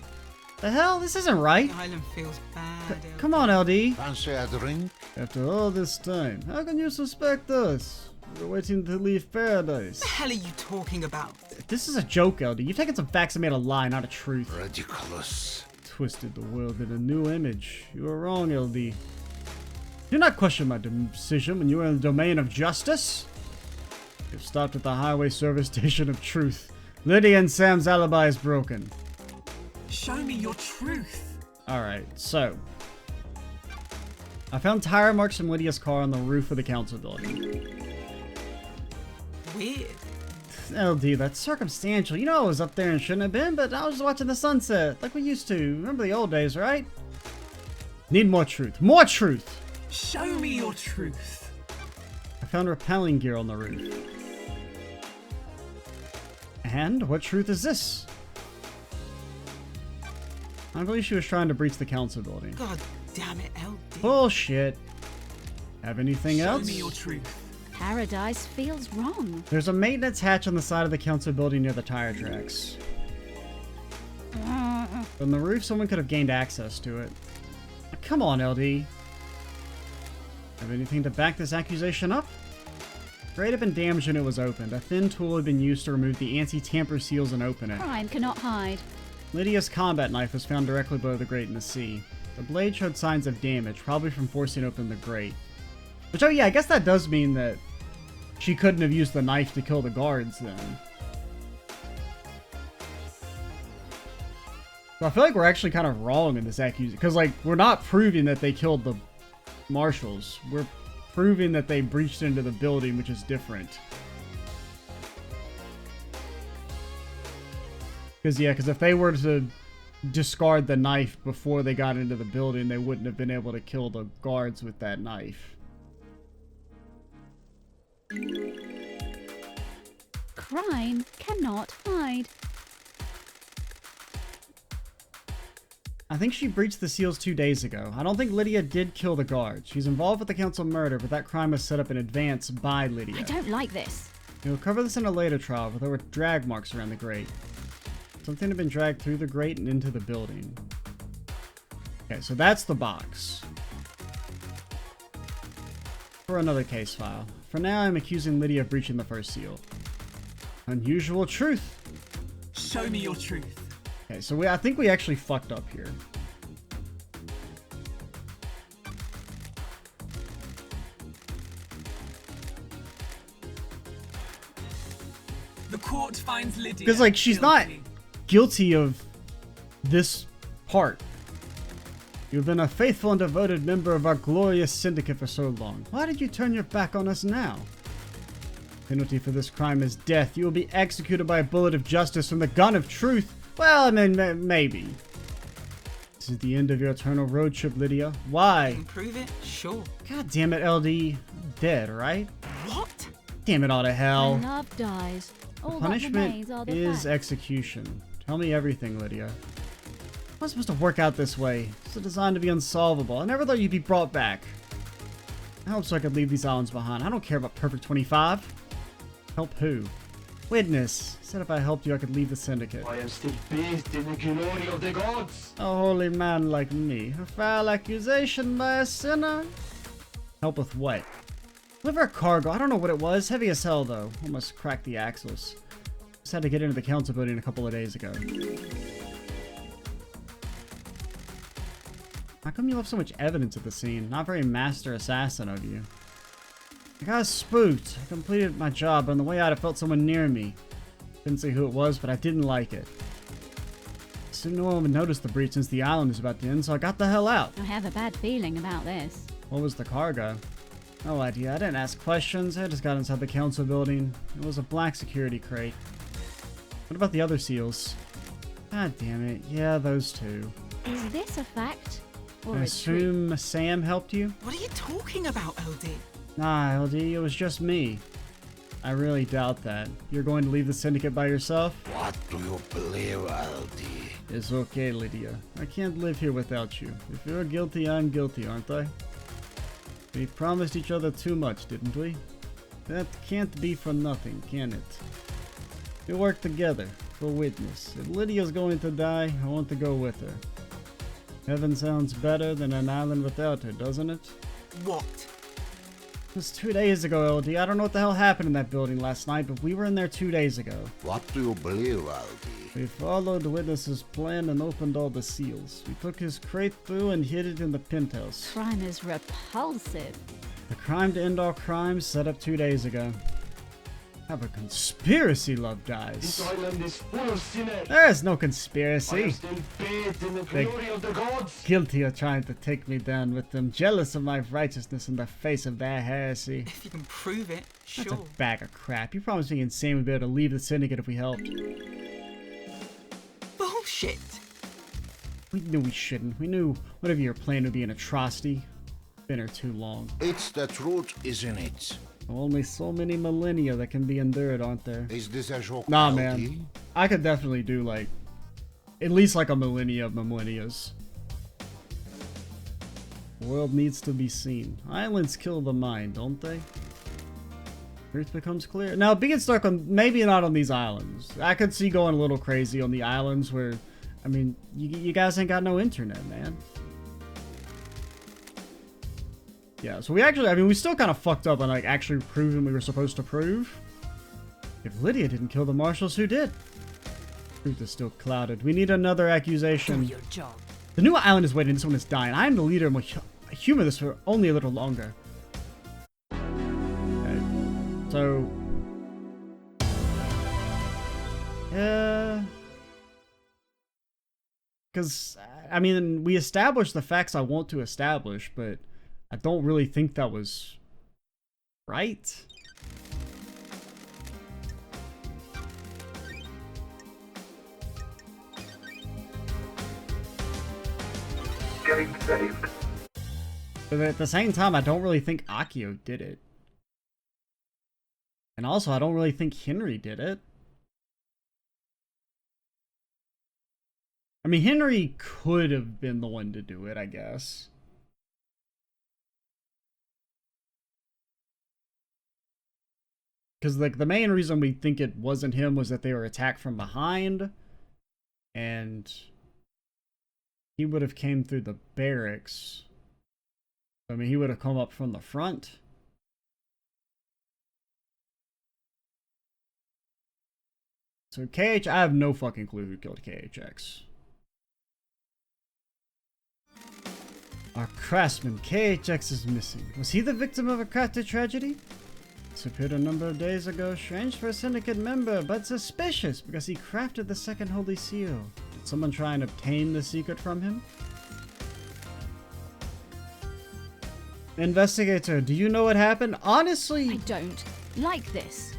[SPEAKER 1] The hell? This isn't right.
[SPEAKER 3] The island feels bad.
[SPEAKER 1] Come on, LD.
[SPEAKER 7] Fancy a drink?
[SPEAKER 1] After all this time, how can you suspect us? We're waiting to leave paradise.
[SPEAKER 3] What the hell are you talking about?
[SPEAKER 1] This is a joke, LD. You've taken some facts and made a lie, not a truth.
[SPEAKER 7] Ridiculous.
[SPEAKER 1] Twisted the world in a new image. You are wrong, LD. Do not question my decision when you are in the domain of justice. You've stopped at the highway service station of truth. Lydia and Sam's alibi is broken.
[SPEAKER 3] Show me your truth.
[SPEAKER 1] Alright, so. I found tire marks from Lydia's car on the roof of the council building.
[SPEAKER 3] Weird.
[SPEAKER 1] LD, that's circumstantial. You know I was up there and shouldn't have been, but I was just watching the sunset, like we used to. Remember the old days, right? Need more truth. More truth!
[SPEAKER 3] Show me your truth.
[SPEAKER 1] I found repelling gear on the roof. And what truth is this? I believe she was trying to breach the council building.
[SPEAKER 3] God damn it, LD.
[SPEAKER 1] Bullshit. Have anything else?
[SPEAKER 3] Show me your truth.
[SPEAKER 2] Paradise feels wrong.
[SPEAKER 1] There's a maintenance hatch on the side of the council building near the tire tracks. From the roof, someone could have gained access to it. Come on, LD. Have anything to back this accusation up? The grate had been damaged when it was opened. A thin tool had been used to remove the anti-tamper seals and open it.
[SPEAKER 2] Crime cannot hide.
[SPEAKER 1] Lydia's combat knife was found directly below the grate in the sea. The blade showed signs of damage, probably from forcing open the grate. Which, oh yeah, I guess that does mean that she couldn't have used the knife to kill the guards then. So I feel like we're actually kind of wrong in this accusation. Because, like, we're not proving that they killed the marshals. We're proving that they breached into the building, which is different. Because if they were to discard the knife before they got into the building, they wouldn't have been able to kill the guards with that knife.
[SPEAKER 2] Crime cannot hide.
[SPEAKER 1] I think she breached the seals 2 days ago. I don't think Lydia did kill the guards. She's involved with the council murder, but that crime was set up in advance by Lydia.
[SPEAKER 2] I don't like this.
[SPEAKER 1] We'll cover this in a later trial, but there were drag marks around the grate. Something had been dragged through the grate and into the building. Okay, so that's the box. For another case file. For now, I'm accusing Lydia of breaching the first seal. Unusual truth.
[SPEAKER 3] Show me your truth.
[SPEAKER 1] Okay, so I think we actually fucked up here.
[SPEAKER 3] The court finds Lydia
[SPEAKER 1] Because, like, she's not
[SPEAKER 3] guilty.
[SPEAKER 1] guilty of this part. You've been a faithful and devoted member of our glorious syndicate for so long. Why did you turn your back on us now? Penalty for this crime is death. You will be executed by a bullet of justice from the gun of truth. Well, I mean, maybe. This is the end of your eternal road trip, Lydia. Why?
[SPEAKER 3] Improve it? Sure.
[SPEAKER 1] God damn it, LD. I'm dead, right?
[SPEAKER 3] What?
[SPEAKER 1] Damn it all to hell.
[SPEAKER 2] When love dies, all that
[SPEAKER 1] Punishment
[SPEAKER 2] remains are the
[SPEAKER 1] is
[SPEAKER 2] facts.
[SPEAKER 1] execution. Tell me everything, Lydia. It wasn't supposed to work out this way. It's designed to be unsolvable. I never thought you'd be brought back. I hope so I could leave these islands behind. I don't care about Perfect 25. Help who? Witness. Said if I helped you, I could leave the syndicate.
[SPEAKER 5] I am still bathed in the glory of the gods.
[SPEAKER 1] A holy man like me. A foul accusation by a sinner. Help with what? Deliver a cargo. I don't know what it was. Heavy as hell, though. Almost cracked the axles. Just had to get into the council building a couple of days ago. How come you left so much evidence at the scene? Not very master assassin of you. I got spooked. I completed my job, but on the way out I felt someone near me. Couldn't say who it was, but I didn't like it. Assumed no one would notice the breach since the island is about to end, so I got the hell out.
[SPEAKER 2] I have a bad feeling about this.
[SPEAKER 1] What was the cargo? No idea. I didn't ask questions. I just got inside the council building. It was a black security crate. What about the other seals? God damn it. Yeah, those two.
[SPEAKER 2] Is this a fact or
[SPEAKER 1] I
[SPEAKER 2] a truth?
[SPEAKER 1] assume Sam helped you?
[SPEAKER 3] What are you talking about, LD?
[SPEAKER 1] Nah, LD, it was just me. I really doubt that. You're going to leave the syndicate by yourself?
[SPEAKER 7] What do you believe, LD?
[SPEAKER 1] It's okay, Lydia. I can't live here without you. If you're guilty, I'm guilty, aren't I? We promised each other too much, didn't we? That can't be for nothing, can it? We work together, for witness. If Lydia's going to die, I want to go with her. Heaven sounds better than an island without her, doesn't it?
[SPEAKER 3] What?
[SPEAKER 1] It was 2 days ago, LD. I don't know what the hell happened in that building last night, but we were in there 2 days ago.
[SPEAKER 7] What do you believe, LD?
[SPEAKER 1] We followed the witness's plan and opened all the seals. We took his crate through and hid it in the penthouse.
[SPEAKER 2] Crime is repulsive.
[SPEAKER 1] The crime to end all crimes set up 2 days ago. Have a conspiracy, love
[SPEAKER 5] This
[SPEAKER 1] dies.
[SPEAKER 5] island is full of sinners.
[SPEAKER 1] There is no
[SPEAKER 5] I
[SPEAKER 1] conspiracy.
[SPEAKER 5] am still bathed in the
[SPEAKER 1] They-
[SPEAKER 5] glory of the gods.
[SPEAKER 1] Guilty of trying to take me down with them, jealous of my righteousness in the face of their heresy.
[SPEAKER 8] If you can prove it,
[SPEAKER 1] That's
[SPEAKER 8] sure.
[SPEAKER 1] a bag of crap. You promised me insane we'd be able to leave the syndicate if we helped.
[SPEAKER 8] Bullshit.
[SPEAKER 1] We knew we shouldn't. We knew whatever your plan would be an atrocity. Been here too long.
[SPEAKER 7] It's the truth, isn't it?
[SPEAKER 1] Only so many millennia that can be endured, aren't there?
[SPEAKER 7] Is this a joke?
[SPEAKER 1] Nah,
[SPEAKER 7] Aldi?
[SPEAKER 1] man. I could definitely do, like, at least like a millennia of millennias. World needs to be seen. Islands kill the mind, don't they? Truth becomes clear. Now, being stuck on, maybe not on these islands. I could see going a little crazy on the islands where, I mean, you guys ain't got no internet, man. Yeah, so we actually, I mean, we still kind of fucked up on, like, actually proving we were supposed to prove. If Lydia didn't kill the marshals, who did? Truth is still clouded. We need another
[SPEAKER 4] Do
[SPEAKER 1] accusation.
[SPEAKER 4] your job.
[SPEAKER 1] The new island is waiting. This one is dying. I am the leader and will humor this for only a little longer. Okay. So... Because, I mean, we established the facts I want to establish, but I don't really think that was right.
[SPEAKER 5] Getting saved.
[SPEAKER 1] But at the same time, I don't really think Akio did it. And also, I don't really think Henry did it. I mean, Henry could have been the one to do it, I guess. Because, like, the main reason we think it wasn't him was that they were attacked from behind. And he would have came through the barracks. I mean, he would have come up from the front. So KH, I have no fucking clue who killed KHX. Our craftsman, KHX, is missing. Was he the victim of a crafted tragedy? Disappeared a number of days ago. Strange for a syndicate member, but suspicious because he crafted the second holy seal. Did someone try and obtain the secret from him? Investigator, do you know what happened? Honestly,
[SPEAKER 2] I don't like this.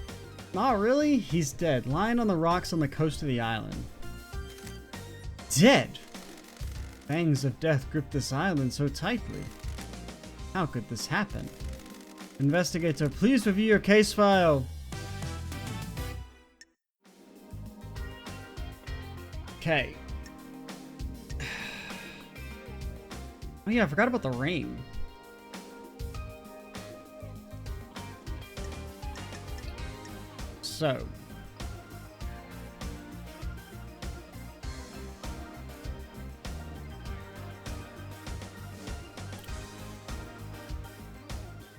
[SPEAKER 1] not really. He's dead, lying on the rocks on the coast of the island. Dead? Fangs of death grip this island so tightly. How could this happen? Investigator, please review your case file. Okay. Oh yeah, I forgot about the ring. So.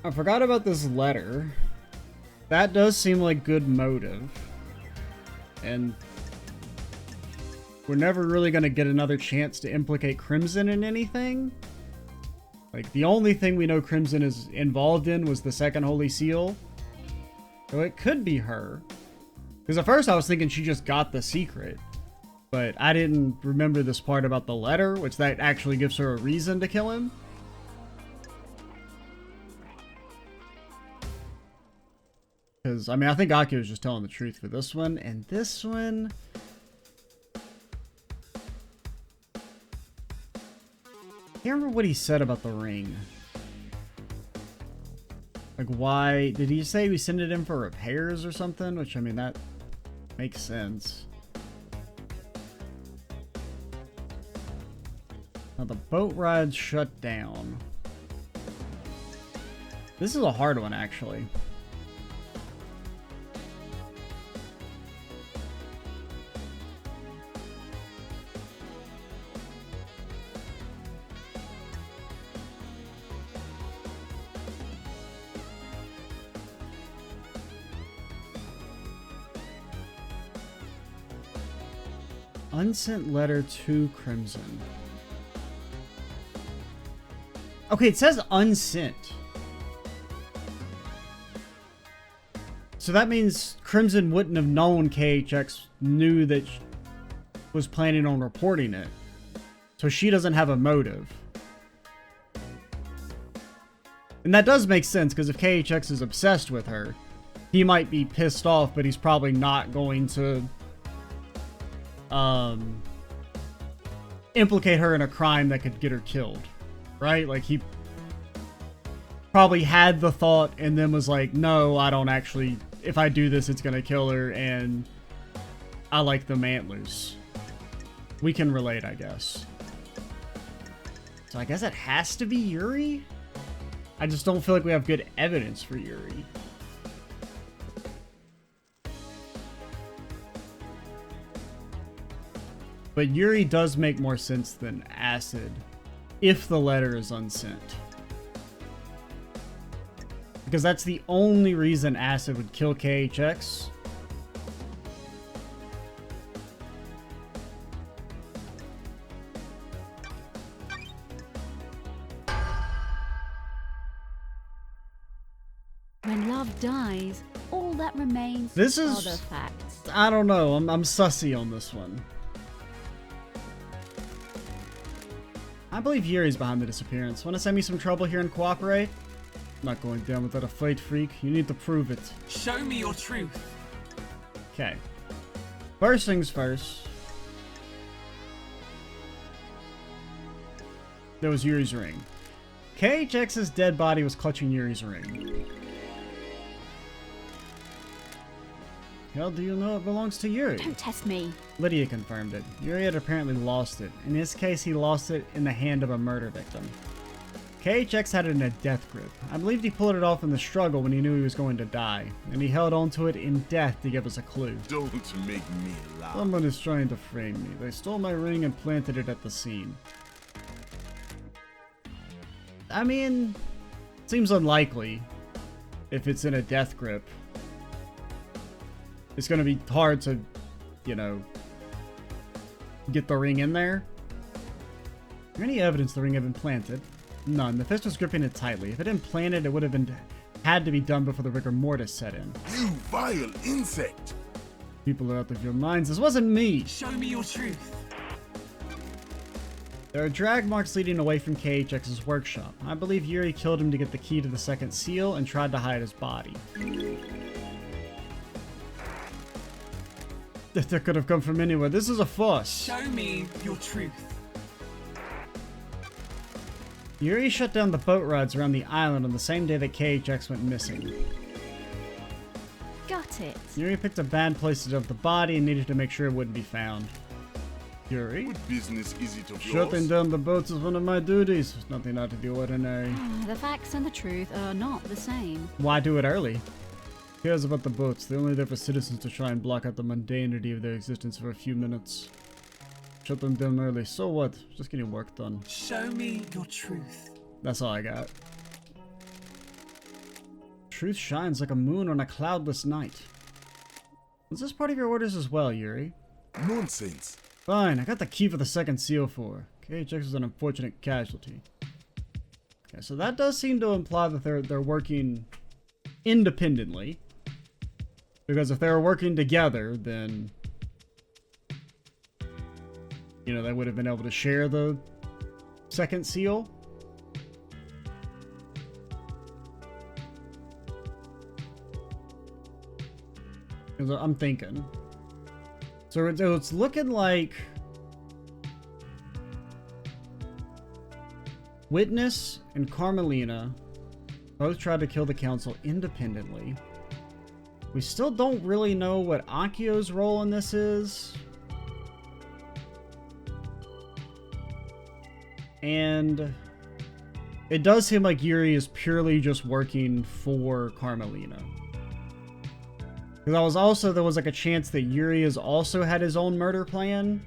[SPEAKER 1] I forgot about this letter. That does seem like good motive. And we're never really going to get another chance to implicate Crimson in anything. Like, the only thing we know Crimson is involved in was the second Holy Seal. So it could be her. Because at first I was thinking she just got the secret. But I didn't remember this part about the letter, which that actually gives her a reason to kill him. Because, I mean, I think Akio was just telling the truth for this one. And this one... I can't remember what he said about the ring. Like, why... Did he say we send it in for repairs or something? Which, I mean, that makes sense. Now, the boat ride's shut down. This is a hard one, actually. Unsent letter to Crimson. Okay, it says unsent. So that means Crimson wouldn't have known KHX knew that was planning on reporting it. So she doesn't have a motive. And that does make sense, because if KHX is obsessed with her, he might be pissed off, but he's probably not going to implicate her in a crime that could get her killed. Right? Like, he probably had the thought and then was like, no, I don't actually, if I do this, it's gonna kill her, and I like them antlers. We can relate, I guess. So I guess it has to be Yuri? I just don't feel like we have good evidence for Yuri. But Yuri does make more sense than Acid if the letter is unsent. Because that's the only reason Acid would kill KHX.
[SPEAKER 2] When love dies, all that remains
[SPEAKER 1] This
[SPEAKER 2] are
[SPEAKER 1] is-
[SPEAKER 2] the facts.
[SPEAKER 1] I don't know. I'm sussy on this one. I believe Yuri's behind the disappearance. Want to send me some trouble here and cooperate? I'm not going down without a fight, freak. You need to prove it.
[SPEAKER 3] Show me your truth.
[SPEAKER 1] Okay. First things first. There was Yuri's ring. KHX's dead body was clutching Yuri's ring. How do you know it belongs to Yuri?
[SPEAKER 2] Don't test me.
[SPEAKER 1] Lydia confirmed it. Yuri had apparently lost it. In this case, he lost it in the hand of a murder victim. KHX had it in a death grip. I believed he pulled it off in the struggle when he knew he was going to die, and he held onto it in death to give us a clue.
[SPEAKER 7] Don't make me laugh.
[SPEAKER 1] Someone is trying to frame me. They stole my ring and planted it at the scene. I mean, seems unlikely if it's in a death grip. It's going to be hard to, you know, get the ring in there. Is there any evidence the ring had been planted? None. The fist was gripping it tightly. If it had been planted, it would have had to be done before the rigor mortis set in.
[SPEAKER 7] You vile insect!
[SPEAKER 1] People are out of your minds. This wasn't me.
[SPEAKER 3] Show me your truth.
[SPEAKER 1] There are drag marks leading away from KHX's workshop. I believe Yuri killed him to get the key to the second seal and tried to hide his body. That could have come from anywhere. This is a fuss.
[SPEAKER 3] Show me your truth.
[SPEAKER 1] Yuri shut down the boat rides around the island on the same day that KHX went missing.
[SPEAKER 2] Got it.
[SPEAKER 1] Yuri picked a bad place to dump the body and needed to make sure it wouldn't be found. Yuri?
[SPEAKER 7] What business is it of
[SPEAKER 1] Shutting
[SPEAKER 7] yours?
[SPEAKER 1] down the boats is one of my duties. It's nothing out of the ordinary.
[SPEAKER 2] The facts and the truth are not the same.
[SPEAKER 1] Why do it early? Who cares about the boats? They're only there for citizens to try and block out the mundanity of their existence for a few minutes. Shut them down early. So what? Just getting work done.
[SPEAKER 3] Show me your truth.
[SPEAKER 1] That's all I got. Truth shines like a moon on a cloudless night. Was this part of your orders as well, Yuri?
[SPEAKER 7] Nonsense.
[SPEAKER 1] Fine, I got the key for the second seal for. KHX is an unfortunate casualty. Okay, so that does seem to imply that they're working independently. Because if they were working together, then you know, they would have been able to share the second seal. I'm thinking. So it's looking like Witness and Carmelina both tried to kill the council independently. We still don't really know what Akio's role in this is. And it does seem like Yuri is purely just working for Carmelina. Because there was like a chance that Yuri has also had his own murder plan.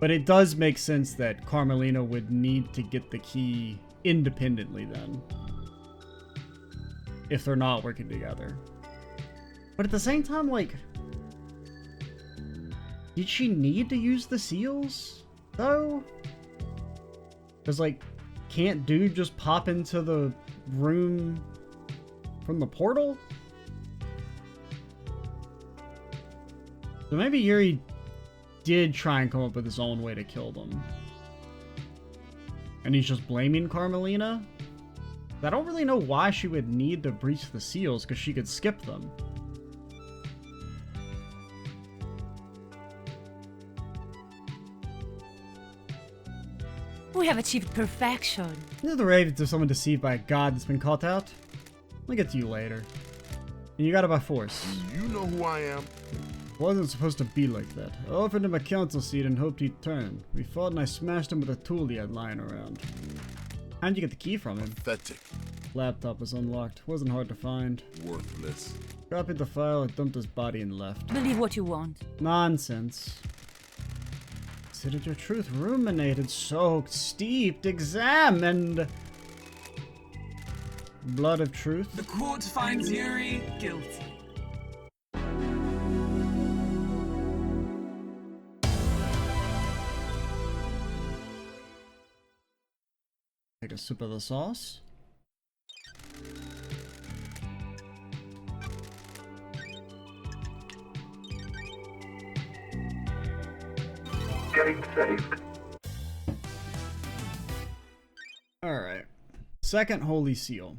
[SPEAKER 1] But it does make sense that Carmelina would need to get the key independently then. If they're not working together. But at the same time, like, did she need to use the seals, though? Because, like, can't dude just pop into the room from the portal? So maybe Yuri did try and come up with his own way to kill them. And he's just blaming Carmelina? I don't really know why she would need to breach the seals, because she could skip them.
[SPEAKER 4] We have achieved perfection.
[SPEAKER 1] Near the ravens of someone deceived by a god that's been caught out. I'll get to you later. And you got it by force.
[SPEAKER 7] You know who I am?
[SPEAKER 1] Wasn't supposed to be like that. I offered him a council seat and hoped he'd turn. We fought and I smashed him with a tool he had lying around. How'd you get the key from him?
[SPEAKER 7] Pathetic.
[SPEAKER 1] Laptop was unlocked. Wasn't hard to find.
[SPEAKER 7] Worthless.
[SPEAKER 1] Copied the file, dumped his body and left.
[SPEAKER 4] Believe what you want.
[SPEAKER 1] Nonsense. Considered your truth, ruminated, soaked, steeped, examined. Blood of truth.
[SPEAKER 3] The court finds Yuri guilty.
[SPEAKER 1] Take a sip of the sauce.
[SPEAKER 5] Getting saved.
[SPEAKER 1] Alright. Second Holy Seal.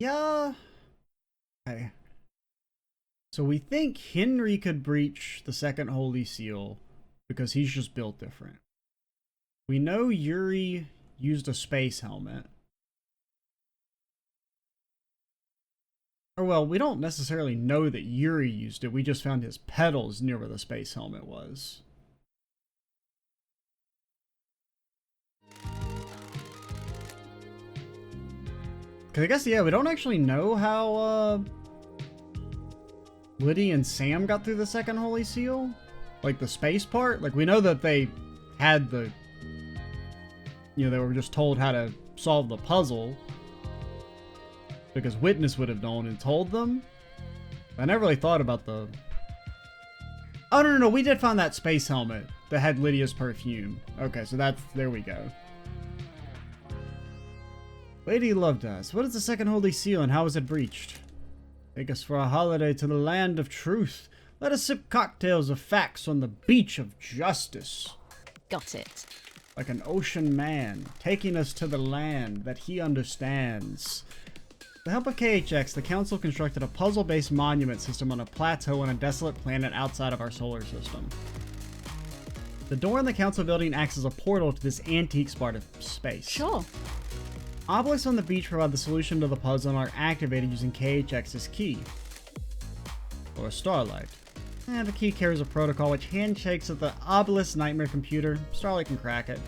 [SPEAKER 1] Yeah. Okay. So we think Henry could breach the second Holy Seal because he's just built different. We know Yuri used a space helmet. Or well, we don't necessarily know that Yuri used it. We just found his pedals near where the space helmet was. Cause I guess, yeah, we don't actually know how, Liddy and Sam got through the second Holy Seal. Like, the space part. Like, we know that they had the... You know, they were just told how to solve the puzzle. Because Witness would have known and told them. I never really thought about the... Oh, no, we did find that space helmet that had Lydia's perfume. Okay, so that's... There we go. Lady loved us. What is the second Holy Seal and how was it breached? Take us for a holiday to the land of truth. Let us sip cocktails of facts on the beach of justice.
[SPEAKER 2] Got it.
[SPEAKER 1] Like an ocean man, taking us to the land that he understands. With the help of KHX, the Council constructed a puzzle-based monument system on a plateau on a desolate planet outside of our solar system. The door in the Council building acts as a portal to this antique part of space.
[SPEAKER 2] Sure.
[SPEAKER 1] Obelisks on the beach provide the solution to the puzzle and are activated using KHX's key. Or Starlight. The key carries a protocol which handshakes at the Obelisk Nightmare computer. Starlight can crack it.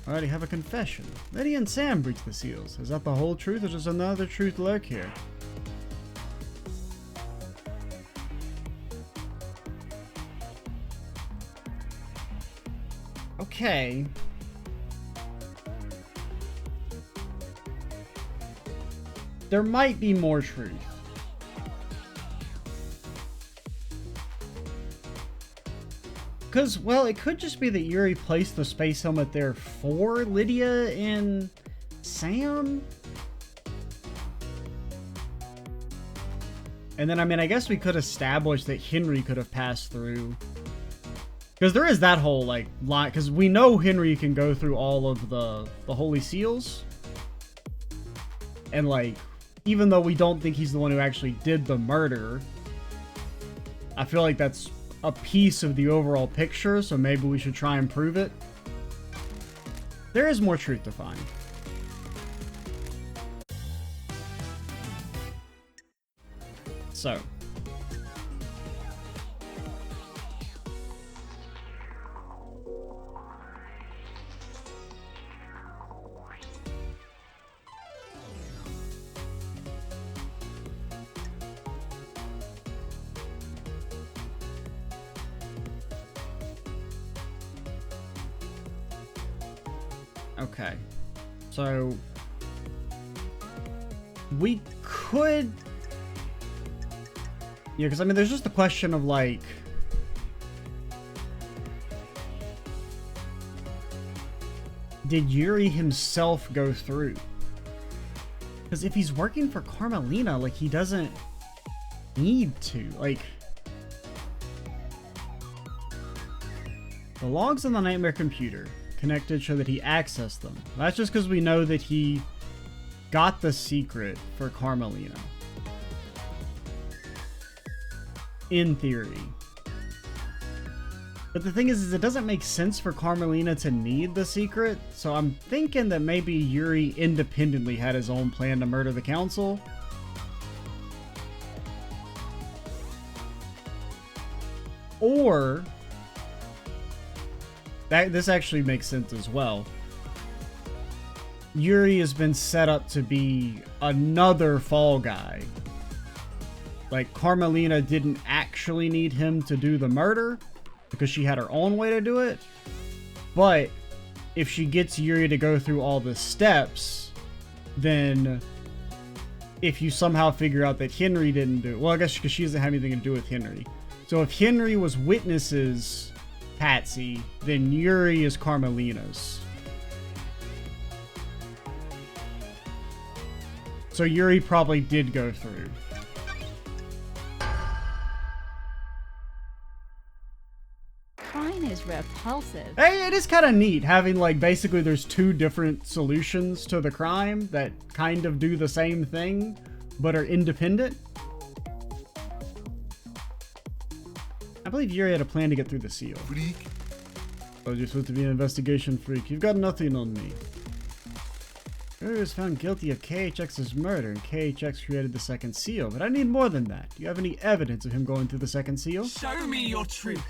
[SPEAKER 1] I already have a confession. Liddy and Sam breached the seals. Is that the whole truth or does another truth lurk here? Okay. There might be more truth. Because, well, it could just be that Yuri placed the space helmet there for Lydia and Sam? And then, I mean, I guess we could establish that Henry could have passed through. Because there is that whole, like, line. Because we know Henry can go through all of the Holy Seals. And, like, even though we don't think he's the one who actually did the murder, I feel like that's a piece of the overall picture, so maybe we should try and prove it. There is more truth to find. So. Okay, so we could Yeah, because I mean, there's just the question of like, did Yuri himself go through? Because if he's working for Carmelina, like, he doesn't need to. Like, the logs on the Nightmare computer connected show that he accessed them. That's just because we know that he got the secret for Carmelina. In theory. But the thing is it doesn't make sense for Carmelina to need the secret, so I'm thinking that maybe Yuri independently had his own plan to murder the council. Or this actually makes sense as well. Yuri has been set up to be another fall guy. Like, Carmelina didn't actually need him to do the murder because she had her own way to do it. But if she gets Yuri to go through all the steps, then if you somehow figure out that Henry didn't do it, well, I guess because she doesn't have anything to do with Henry. So if Henry was witnesses Patsy, then Yuri is Carmelina's. So Yuri probably did go through.
[SPEAKER 2] Crime is repulsive.
[SPEAKER 1] Hey, it is kind of neat having, like, basically there's two different solutions to the crime that kind of do the same thing, but are independent. I believe Yuri had a plan to get through the seal.
[SPEAKER 7] Freak.
[SPEAKER 1] Oh, you're supposed to be an investigation freak. You've got nothing on me. Yuri was found guilty of KHX's murder, and KHX created the second seal, but I need more than that. Do you have any evidence of him going through the second seal?
[SPEAKER 3] Show me your truth.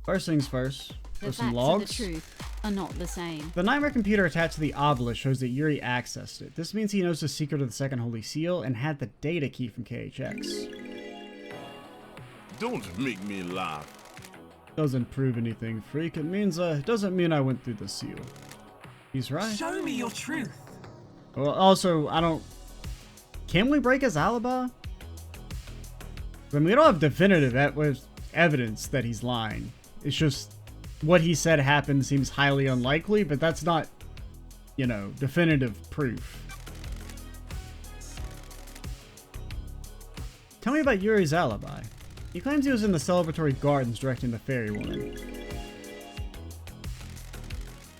[SPEAKER 1] First things first.
[SPEAKER 2] The
[SPEAKER 1] There's
[SPEAKER 2] facts
[SPEAKER 1] some
[SPEAKER 2] and
[SPEAKER 1] logs.
[SPEAKER 2] the truth are not the same.
[SPEAKER 1] The Nightmare computer attached to the obelisk shows that Yuri accessed it. This means he knows the secret of the second holy seal and had the data key from KHX.
[SPEAKER 7] Don't make me laugh.
[SPEAKER 1] Doesn't prove anything, freak. It means, doesn't mean I went through the seal. He's right.
[SPEAKER 3] Show me your truth.
[SPEAKER 1] Well, also, can we break his alibi? I mean, we don't have definitive evidence that he's lying. It's just what he said happened seems highly unlikely, but that's not, definitive proof. Tell me about Yuri's alibi. He claims he was in the celebratory gardens directing the fairy woman.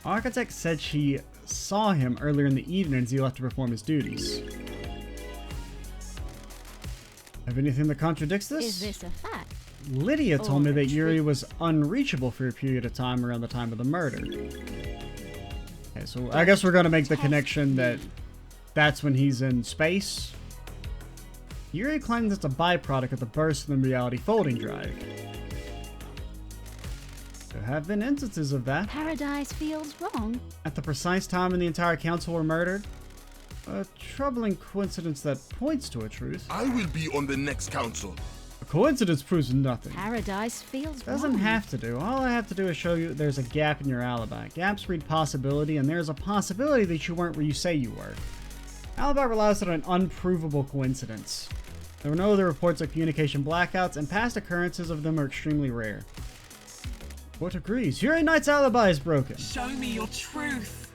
[SPEAKER 1] Architect said she saw him earlier in the evening as he left to perform his duties. Have anything that contradicts this?
[SPEAKER 2] Is this a fact?
[SPEAKER 1] Lydia told me
[SPEAKER 2] Or a
[SPEAKER 1] that Yuri
[SPEAKER 2] truth?
[SPEAKER 1] was unreachable for a period of time around the time of the murder. Okay, so I guess we're going to make the connection that that's when he's in space. Yuri claims it's a byproduct of the burst in the reality folding drive. There have been instances of that.
[SPEAKER 2] Paradise feels wrong.
[SPEAKER 1] At the precise time when the entire council were murdered. A troubling coincidence that points to a truth.
[SPEAKER 7] I will be on the next council.
[SPEAKER 1] A coincidence proves nothing.
[SPEAKER 2] Paradise feels
[SPEAKER 1] Doesn't
[SPEAKER 2] wrong.
[SPEAKER 1] have to do. All I have to do is show you there's a gap in your alibi. Gaps breed possibility, and there's a possibility that you weren't where you say you were. Alibi relies on an unprovable coincidence. There were no other reports of communication blackouts, and past occurrences of them are extremely rare. What agrees? Yuri Knight's alibi is broken.
[SPEAKER 3] Show me your truth.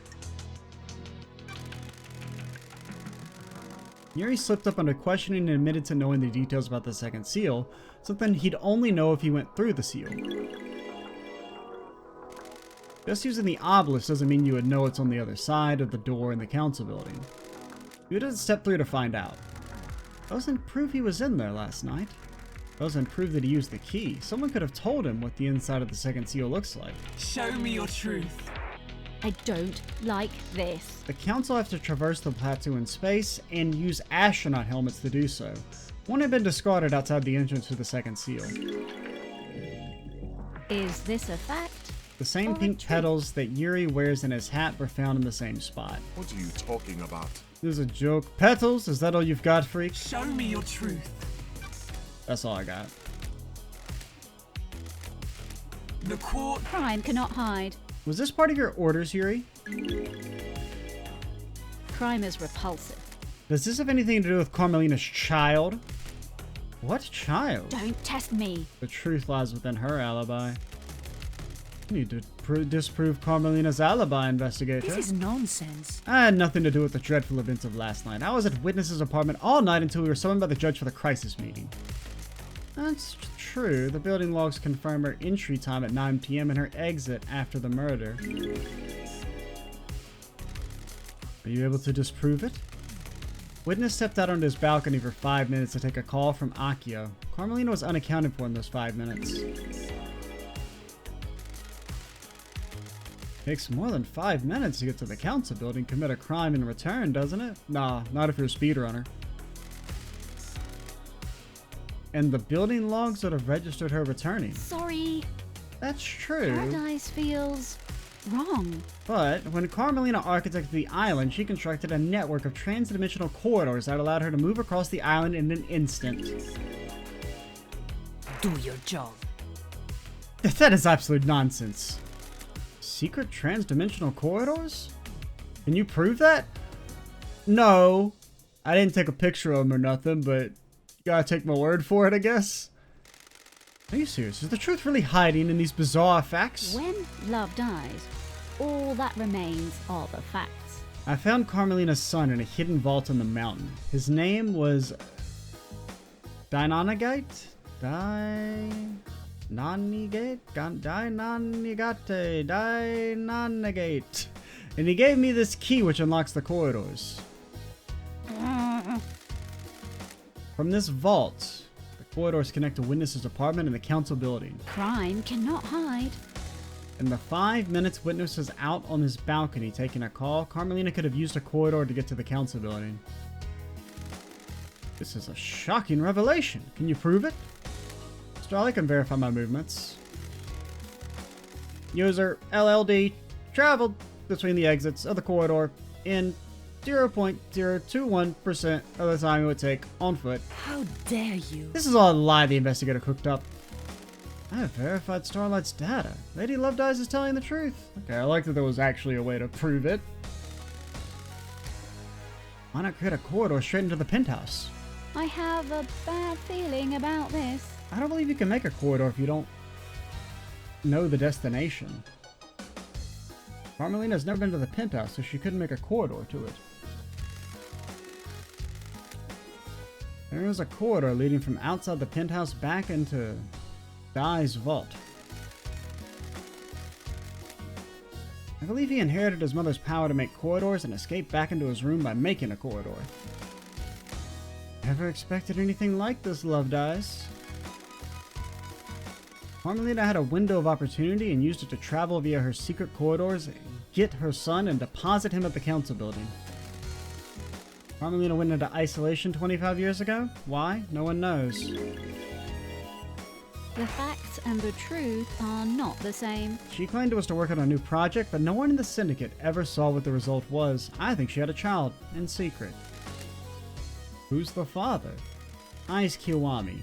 [SPEAKER 1] Yuri slipped up under questioning and admitted to knowing the details about the second seal, something he'd only know if he went through the seal. Just using the obelisk doesn't mean you would know it's on the other side of the door in the council building. You would have to step through to find out. Doesn't prove he was in there last night. Doesn't prove that he used the key. Someone could have told him what the inside of the second seal looks like.
[SPEAKER 3] Show me your truth.
[SPEAKER 2] I don't like this.
[SPEAKER 1] The council have to traverse the plateau in space and use astronaut helmets to do so. One had been discarded outside the entrance to the second seal.
[SPEAKER 2] Is this a fact?
[SPEAKER 1] The same
[SPEAKER 2] Or a
[SPEAKER 1] pink
[SPEAKER 2] truth?
[SPEAKER 1] petals that Yuri wears in his hat were found in the same spot.
[SPEAKER 7] What are you talking about?
[SPEAKER 1] This is a joke. Petals? Is that all you've got, freak?
[SPEAKER 3] Show me your truth.
[SPEAKER 1] That's all I got.
[SPEAKER 3] The court.
[SPEAKER 2] Crime cannot hide.
[SPEAKER 1] Was this part of your orders, Yuri?
[SPEAKER 2] Crime is repulsive.
[SPEAKER 1] Does this have anything to do with Carmelina's child? What child?
[SPEAKER 2] Don't test me.
[SPEAKER 1] The truth lies within her alibi. You need to disprove Carmelina's alibi, investigator.
[SPEAKER 4] This is nonsense.
[SPEAKER 1] I had nothing to do with the dreadful events of last night. I was at Witness's apartment all night until we were summoned by the judge for the crisis meeting. That's true. The building logs confirm her entry time at 9 p.m. and her exit after the murder. Are you able to disprove it? Witness stepped out on his balcony for 5 minutes to take a call from Akio. Carmelina was unaccounted for in those 5 minutes. Takes more than 5 minutes to get to the council building, commit a crime, and return, doesn't it? Nah, not if you're a speedrunner. And the building logs would have registered her returning.
[SPEAKER 2] Sorry,
[SPEAKER 1] That's true.
[SPEAKER 2] Paradise feels wrong.
[SPEAKER 1] But when Carmelina architected the island, she constructed a network of trans-dimensional corridors that allowed her to move across the island in an instant.
[SPEAKER 4] Do your job.
[SPEAKER 1] That is absolute nonsense. Secret trans-dimensional corridors? Can you prove that? No. I didn't take a picture of them or nothing, but you gotta take my word for it, I guess. Are you serious? Is the truth really hiding in these bizarre facts?
[SPEAKER 2] When love dies, all that remains are the facts.
[SPEAKER 1] I found Carmelina's son in a hidden vault in the mountain. His name was Deinonigate? Deinonigate. And he gave me this key which unlocks the corridors. From this vault, the corridors connect to Witness's apartment and the council building.
[SPEAKER 2] Crime cannot hide.
[SPEAKER 1] In the 5 minutes Witness was out on his balcony taking a call, Carmelina could have used a corridor to get to the council building. This is a shocking revelation. Can you prove it? Starlight can verify my movements. User LLD traveled between the exits of the corridor in 0.021% of the time it would take on foot.
[SPEAKER 4] How dare you?
[SPEAKER 1] This is all a lie the investigator cooked up. I have verified Starlight's data. Lady Loved Eyes is telling the truth. Okay, I like that there was actually a way to prove it. Why not create a corridor straight into the penthouse?
[SPEAKER 2] I have a bad feeling about this.
[SPEAKER 1] I don't believe you can make a corridor if you don't know the destination. Carmelina's never been to the penthouse, so she couldn't make a corridor to it. There is a corridor leading from outside the penthouse back into Dai's vault. I believe he inherited his mother's power to make corridors and escaped back into his room by making a corridor. Never expected anything like this, Loved Eyes. Carmelina had a window of opportunity and used it to travel via her secret corridors, get her son, and deposit him at the council building. Carmelina went into isolation 25 years ago? Why? No one knows.
[SPEAKER 2] The facts and the truth are not the same.
[SPEAKER 1] She claimed it was to work on a new project, but no one in the syndicate ever saw what the result was. I think she had a child, in secret. Who's the father? Ais Kiwami.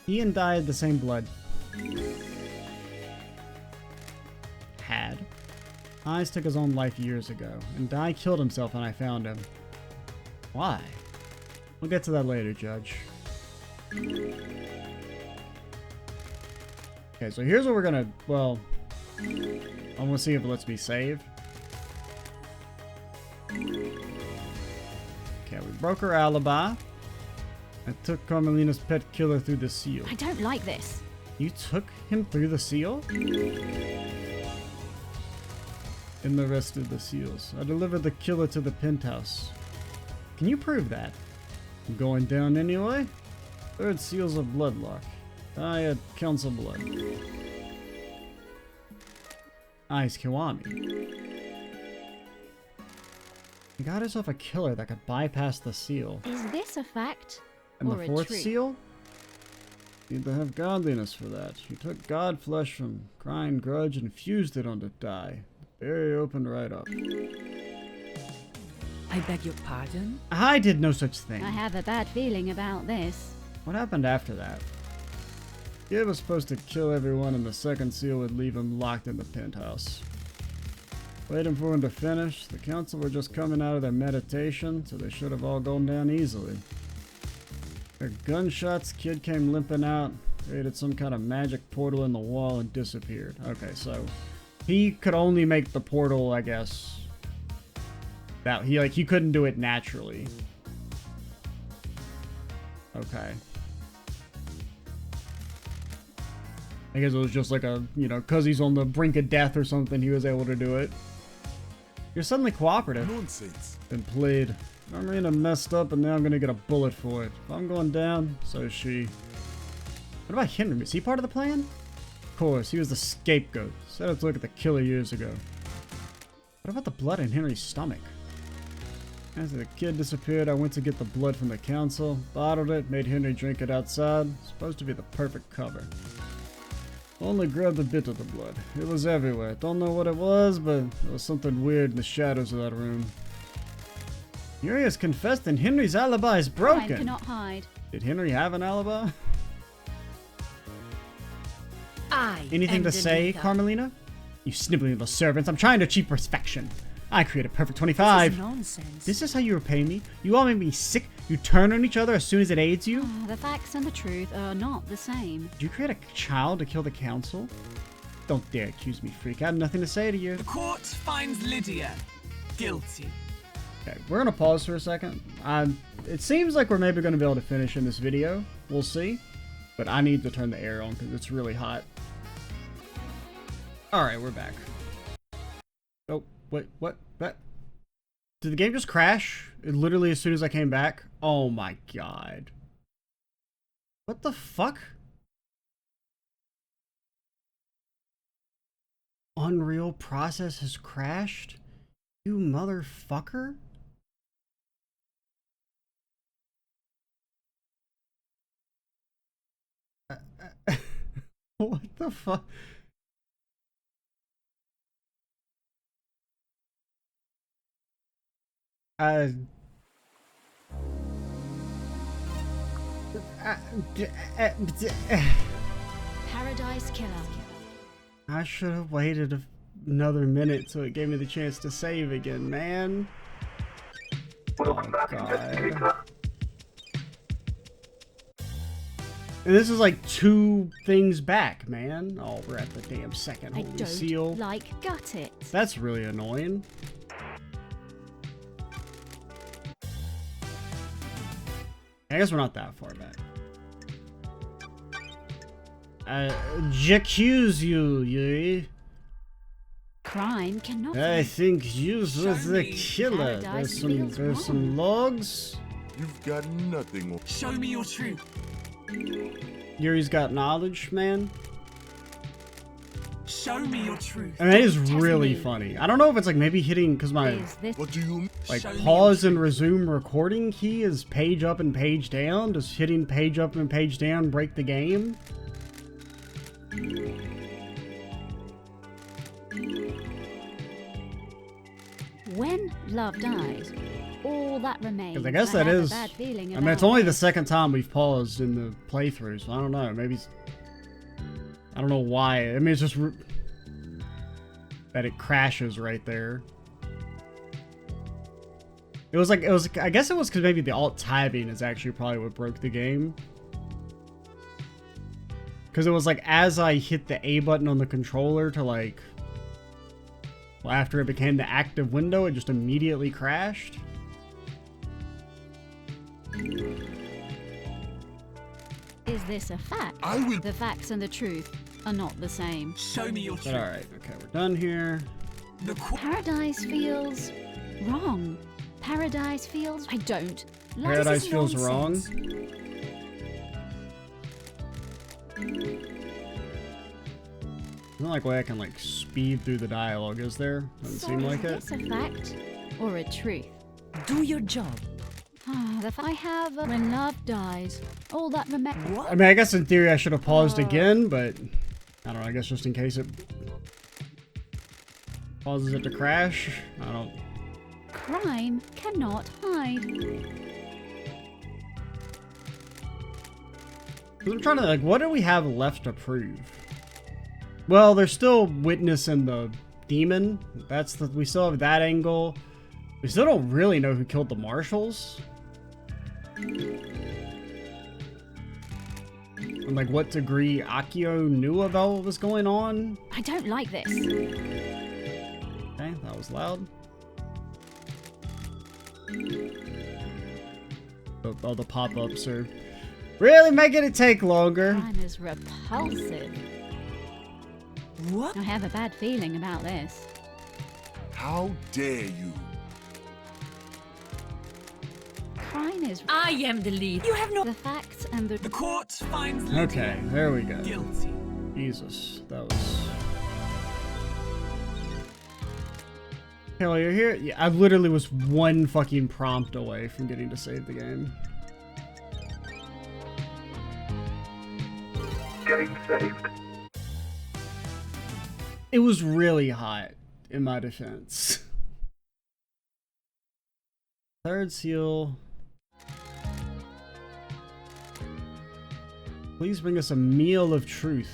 [SPEAKER 1] He and Dai had the same blood. Had. Ais took his own life years ago, and Dai killed himself when I found him. Why? We'll get to that later, Judge. Okay, so here's what we're gonna, well, I want to see if it lets me save. Okay, we broke her alibi. I took Carmelina's pet killer through the seal.
[SPEAKER 2] I don't like this.
[SPEAKER 1] You took him through the seal? And the rest of the seals. I delivered the killer to the penthouse. Can you prove that? I'm going down anyway. Third seal's a bloodlock. I had council blood. Ais Kiwami. You got herself a killer that could bypass the seal.
[SPEAKER 2] Is this a fact
[SPEAKER 1] And
[SPEAKER 2] or
[SPEAKER 1] the
[SPEAKER 2] a
[SPEAKER 1] fourth
[SPEAKER 2] truth?
[SPEAKER 1] seal? Need to have godliness for that. She took god flesh from crying grudge and fused it onto Dai. The barrier opened right up.
[SPEAKER 4] I beg your pardon?
[SPEAKER 1] I did no such thing.
[SPEAKER 2] I have a bad feeling about this.
[SPEAKER 1] What happened after that? Gib was supposed to kill everyone and the second seal would leave him locked in the penthouse. Waiting for him to finish, the council were just coming out of their meditation, so they should have all gone down easily. There are gunshots. Kid came limping out. Created some kind of magic portal in the wall and disappeared. Okay, so he could only make the portal, I guess. That he couldn't do it naturally. Okay. I guess it was just like a, you know, because he's on the brink of death or something, he was able to do it. You're suddenly cooperative.
[SPEAKER 7] Nonsense.
[SPEAKER 1] Been played. Marina messed up and now I'm gonna get a bullet for it. If I'm going down, so is she. What about Henry? Is he part of the plan? Of course, he was the scapegoat. Set up to look at the killer years ago. What about the blood in Henry's stomach? As the kid disappeared, I went to get the blood from the council, bottled it, made Henry drink it outside. Supposed to be the perfect cover. Only grabbed a bit of the blood. It was everywhere. Don't know what it was, but there was something weird in the shadows of that room. Yuri has confessed and Henry's alibi is
[SPEAKER 2] Crime
[SPEAKER 1] broken.
[SPEAKER 2] cannot hide.
[SPEAKER 1] Did Henry have an alibi?
[SPEAKER 4] I
[SPEAKER 1] Anything
[SPEAKER 4] am
[SPEAKER 1] to
[SPEAKER 4] the
[SPEAKER 1] say,
[SPEAKER 4] leader.
[SPEAKER 1] Carmelina? You sniveling little servants. I'm trying to achieve perfection. I created a perfect
[SPEAKER 4] This
[SPEAKER 1] 25.
[SPEAKER 4] is nonsense.
[SPEAKER 1] This is how you repay me? You all make me sick. You turn on each other as soon as it aids you?
[SPEAKER 2] The facts and the truth are not the same.
[SPEAKER 1] Did you create a child to kill the council? Don't dare accuse me, freak. I have nothing to say to you.
[SPEAKER 3] The court finds Lydia guilty.
[SPEAKER 1] Okay, we're gonna pause for a second. It seems like we're maybe gonna be able to finish in this video. We'll see. But I need to turn the air on because it's really hot. Alright, we're back. Oh, wait, what? Did the game just crash? Literally as soon as I came back? Oh my god. What the fuck? Unreal process has crashed? You motherfucker? What the fuck?
[SPEAKER 2] Paradise Killer.
[SPEAKER 1] I should have waited another minute so it gave me the chance to save again, man. Oh god. And this is like 2 things back, man. Oh, we're at the damn second
[SPEAKER 2] I
[SPEAKER 1] holy
[SPEAKER 2] don't
[SPEAKER 1] seal.
[SPEAKER 2] like gut it.
[SPEAKER 1] That's really annoying. I guess we're not that far back. J'accuse you, Yuri.
[SPEAKER 2] Crime cannot
[SPEAKER 1] I
[SPEAKER 2] be.
[SPEAKER 1] think you were the
[SPEAKER 3] me.
[SPEAKER 1] killer.
[SPEAKER 2] Paradise
[SPEAKER 1] There's
[SPEAKER 2] feels
[SPEAKER 1] some logs.
[SPEAKER 7] You've got nothing.
[SPEAKER 3] Show me your truth.
[SPEAKER 1] Yuri's got knowledge, man.
[SPEAKER 3] Show me your truth.
[SPEAKER 1] I mean, it is
[SPEAKER 2] Test
[SPEAKER 1] really
[SPEAKER 2] me.
[SPEAKER 1] funny. I don't know if it's like maybe hitting because my
[SPEAKER 2] Is this
[SPEAKER 7] What do you mean?
[SPEAKER 1] like
[SPEAKER 3] Show me
[SPEAKER 1] pause
[SPEAKER 3] your
[SPEAKER 1] and resume recording key is page up and page down. Does hitting page up and page down break the game?
[SPEAKER 2] when love dies? All that remains.
[SPEAKER 1] Because I guess
[SPEAKER 2] I
[SPEAKER 1] that
[SPEAKER 2] have a
[SPEAKER 1] is.
[SPEAKER 2] bad feeling
[SPEAKER 1] I mean, it's
[SPEAKER 2] about
[SPEAKER 1] only the
[SPEAKER 2] this.
[SPEAKER 1] second time we've paused in the playthrough, so I don't know. Maybe. I don't know why. I mean, it's just that it crashes right there. It was. I guess it was because maybe the alt tabbing is actually probably what broke the game. Because it was like as I hit the A button on the controller to like. Well, after it became the active window, it just immediately crashed.
[SPEAKER 2] Is this a fact?
[SPEAKER 7] I will.
[SPEAKER 2] The facts and the truth are not the same.
[SPEAKER 3] Show me your
[SPEAKER 1] But
[SPEAKER 3] truth.
[SPEAKER 1] alright, okay, we're done here.
[SPEAKER 3] The court.
[SPEAKER 2] Paradise feels wrong. Paradise feels. I don't. Like
[SPEAKER 1] Paradise
[SPEAKER 3] This is
[SPEAKER 1] feels wrong.
[SPEAKER 3] nonsense.
[SPEAKER 1] Isn't like way I can like speed through the dialogue, is there? Doesn't seem like it.
[SPEAKER 2] Is this a fact or a truth?
[SPEAKER 4] Do your job.
[SPEAKER 2] The I have when love dies. All that remains.
[SPEAKER 1] I mean, I guess in theory I should have paused again, but I don't know, I guess just in case it pauses it to crash. I don't.
[SPEAKER 2] Crime cannot hide.
[SPEAKER 1] 'Cause I'm trying to like, what do we have left to prove? Well, there's still Witness and the demon. We still have that angle. We still don't really know who killed the marshals. and like what degree Akio knew about what was going on.
[SPEAKER 2] I don't like this.
[SPEAKER 1] Okay, that was loud. Oh, the pop-ups are really making it take longer.
[SPEAKER 2] Crime is repulsive.
[SPEAKER 4] What?
[SPEAKER 2] I have a bad feeling about this.
[SPEAKER 7] How dare you?
[SPEAKER 2] Crime is
[SPEAKER 4] I am the lead. You have no.
[SPEAKER 2] the facts and
[SPEAKER 3] The
[SPEAKER 2] the
[SPEAKER 3] court finds Lydia
[SPEAKER 1] Okay, there we go.
[SPEAKER 3] guilty.
[SPEAKER 1] Jesus, that was... Okay, while you're here, yeah, I literally was one fucking prompt away from getting to save the game.
[SPEAKER 5] Getting saved.
[SPEAKER 1] It was really hot, in my defense. Third seal. Please bring us a meal of truth.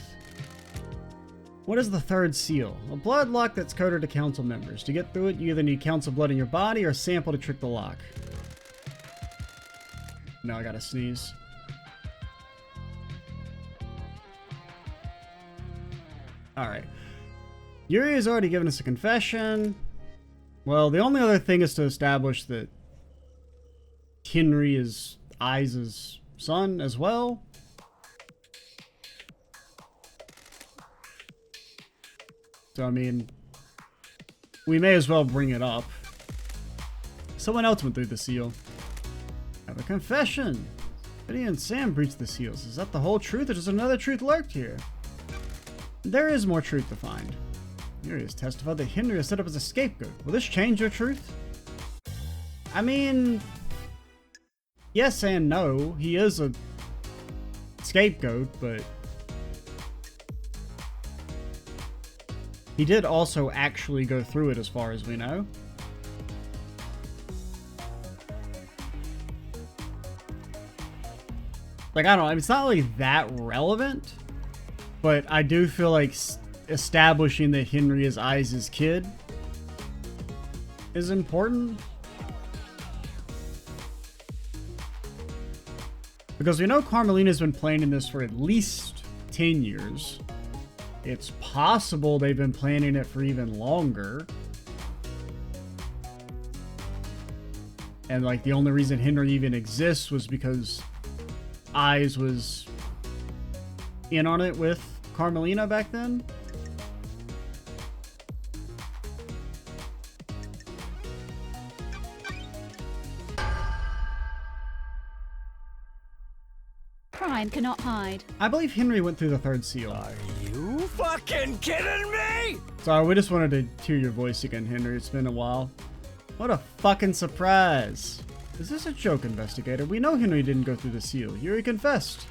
[SPEAKER 1] What is the third seal? A blood lock that's coded to council members. To get through it, you either need council blood in your body or a sample to trick the lock. Now I gotta sneeze. Alright. Yuri has already given us a confession. Well, the only other thing is to establish that Henry is Aiza's son as well. So, I mean, we may as well bring it up. Someone else went through the seal. I have a confession. Biddy and Sam breached the seals. Is that the whole truth, or does another truth lurk here? There is more truth to find. Yuri has testified that Henry is set up as a scapegoat. Will this change your truth? I mean, yes and no. He is a scapegoat, but he did also actually go through it as far as we know. Like, I don't know, it's not really that relevant, but I do feel like establishing that Henry is Aiza's kid is important. Because we know Carmelina's been planning this for at least 10 years. It's possible they've been planning it for even longer. And like the only reason Henry even exists was because Aiz was in on it with Carmelina back then.
[SPEAKER 2] crime cannot hide.
[SPEAKER 1] I believe Henry went through the third seal.
[SPEAKER 6] Are you fucking kidding me?
[SPEAKER 1] Sorry, we just wanted to hear your voice again, Henry. It's been a while. What a fucking surprise. Is this a joke, investigator? We know Henry didn't go through the seal. Yuri confessed.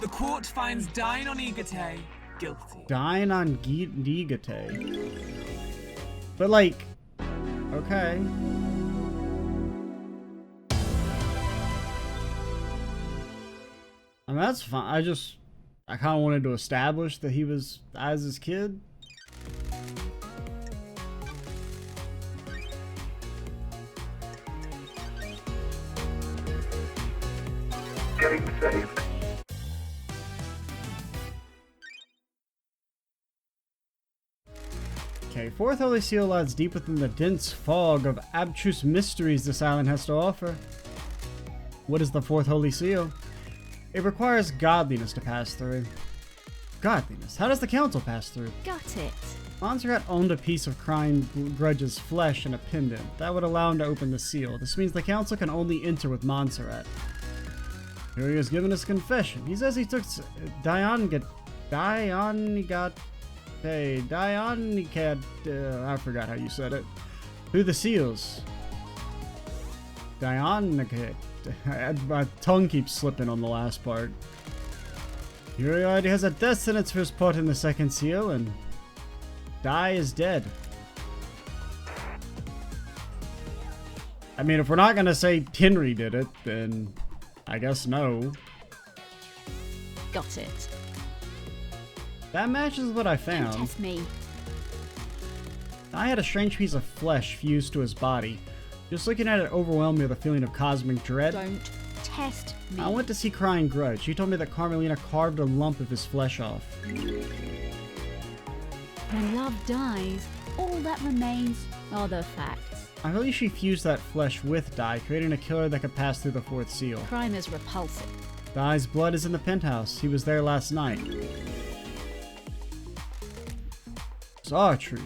[SPEAKER 3] The court finds Dine on Igate guilty.
[SPEAKER 1] Dine on Nigate. But like, okay. I mean, that's fine. I kind of wanted to establish that he was Aiz's kid.
[SPEAKER 5] Getting saved.
[SPEAKER 1] Okay, Fourth Holy Seal lies deep within the dense fog of abstruse mysteries this island has to offer. What is the Fourth Holy Seal? It requires godliness to pass through. Godliness? How does the council pass through?
[SPEAKER 2] Got it.
[SPEAKER 1] Montserrat owned a piece of Crime Grudge's flesh and a pendant. That would allow him to open the seal. This means the council can only enter with Montserrat. Here he has given us confession. He says he took Dionicat, I forgot how you said it, through the seals. Dionicat. My tongue keeps slipping on the last part. Yuri already has a death sentence for his part in the second seal, and Dai is dead. I mean, if we're not gonna say Henry did it, then I guess no.
[SPEAKER 2] Got it.
[SPEAKER 1] That matches what I
[SPEAKER 2] Don't
[SPEAKER 1] found.
[SPEAKER 2] test me.
[SPEAKER 1] I had a strange piece of flesh fused to his body. Just looking at it overwhelmed me with a feeling of cosmic dread.
[SPEAKER 2] Don't test me.
[SPEAKER 1] I went to see Crying Grudge. She told me that Carmelina carved a lump of his flesh off.
[SPEAKER 2] When love dies, all that remains are the facts.
[SPEAKER 1] I believe she fused that flesh with Dai, creating a killer that could pass through the fourth seal.
[SPEAKER 2] Crime is repulsive.
[SPEAKER 1] Dai's blood is in the penthouse. He was there last night. Saw our truth.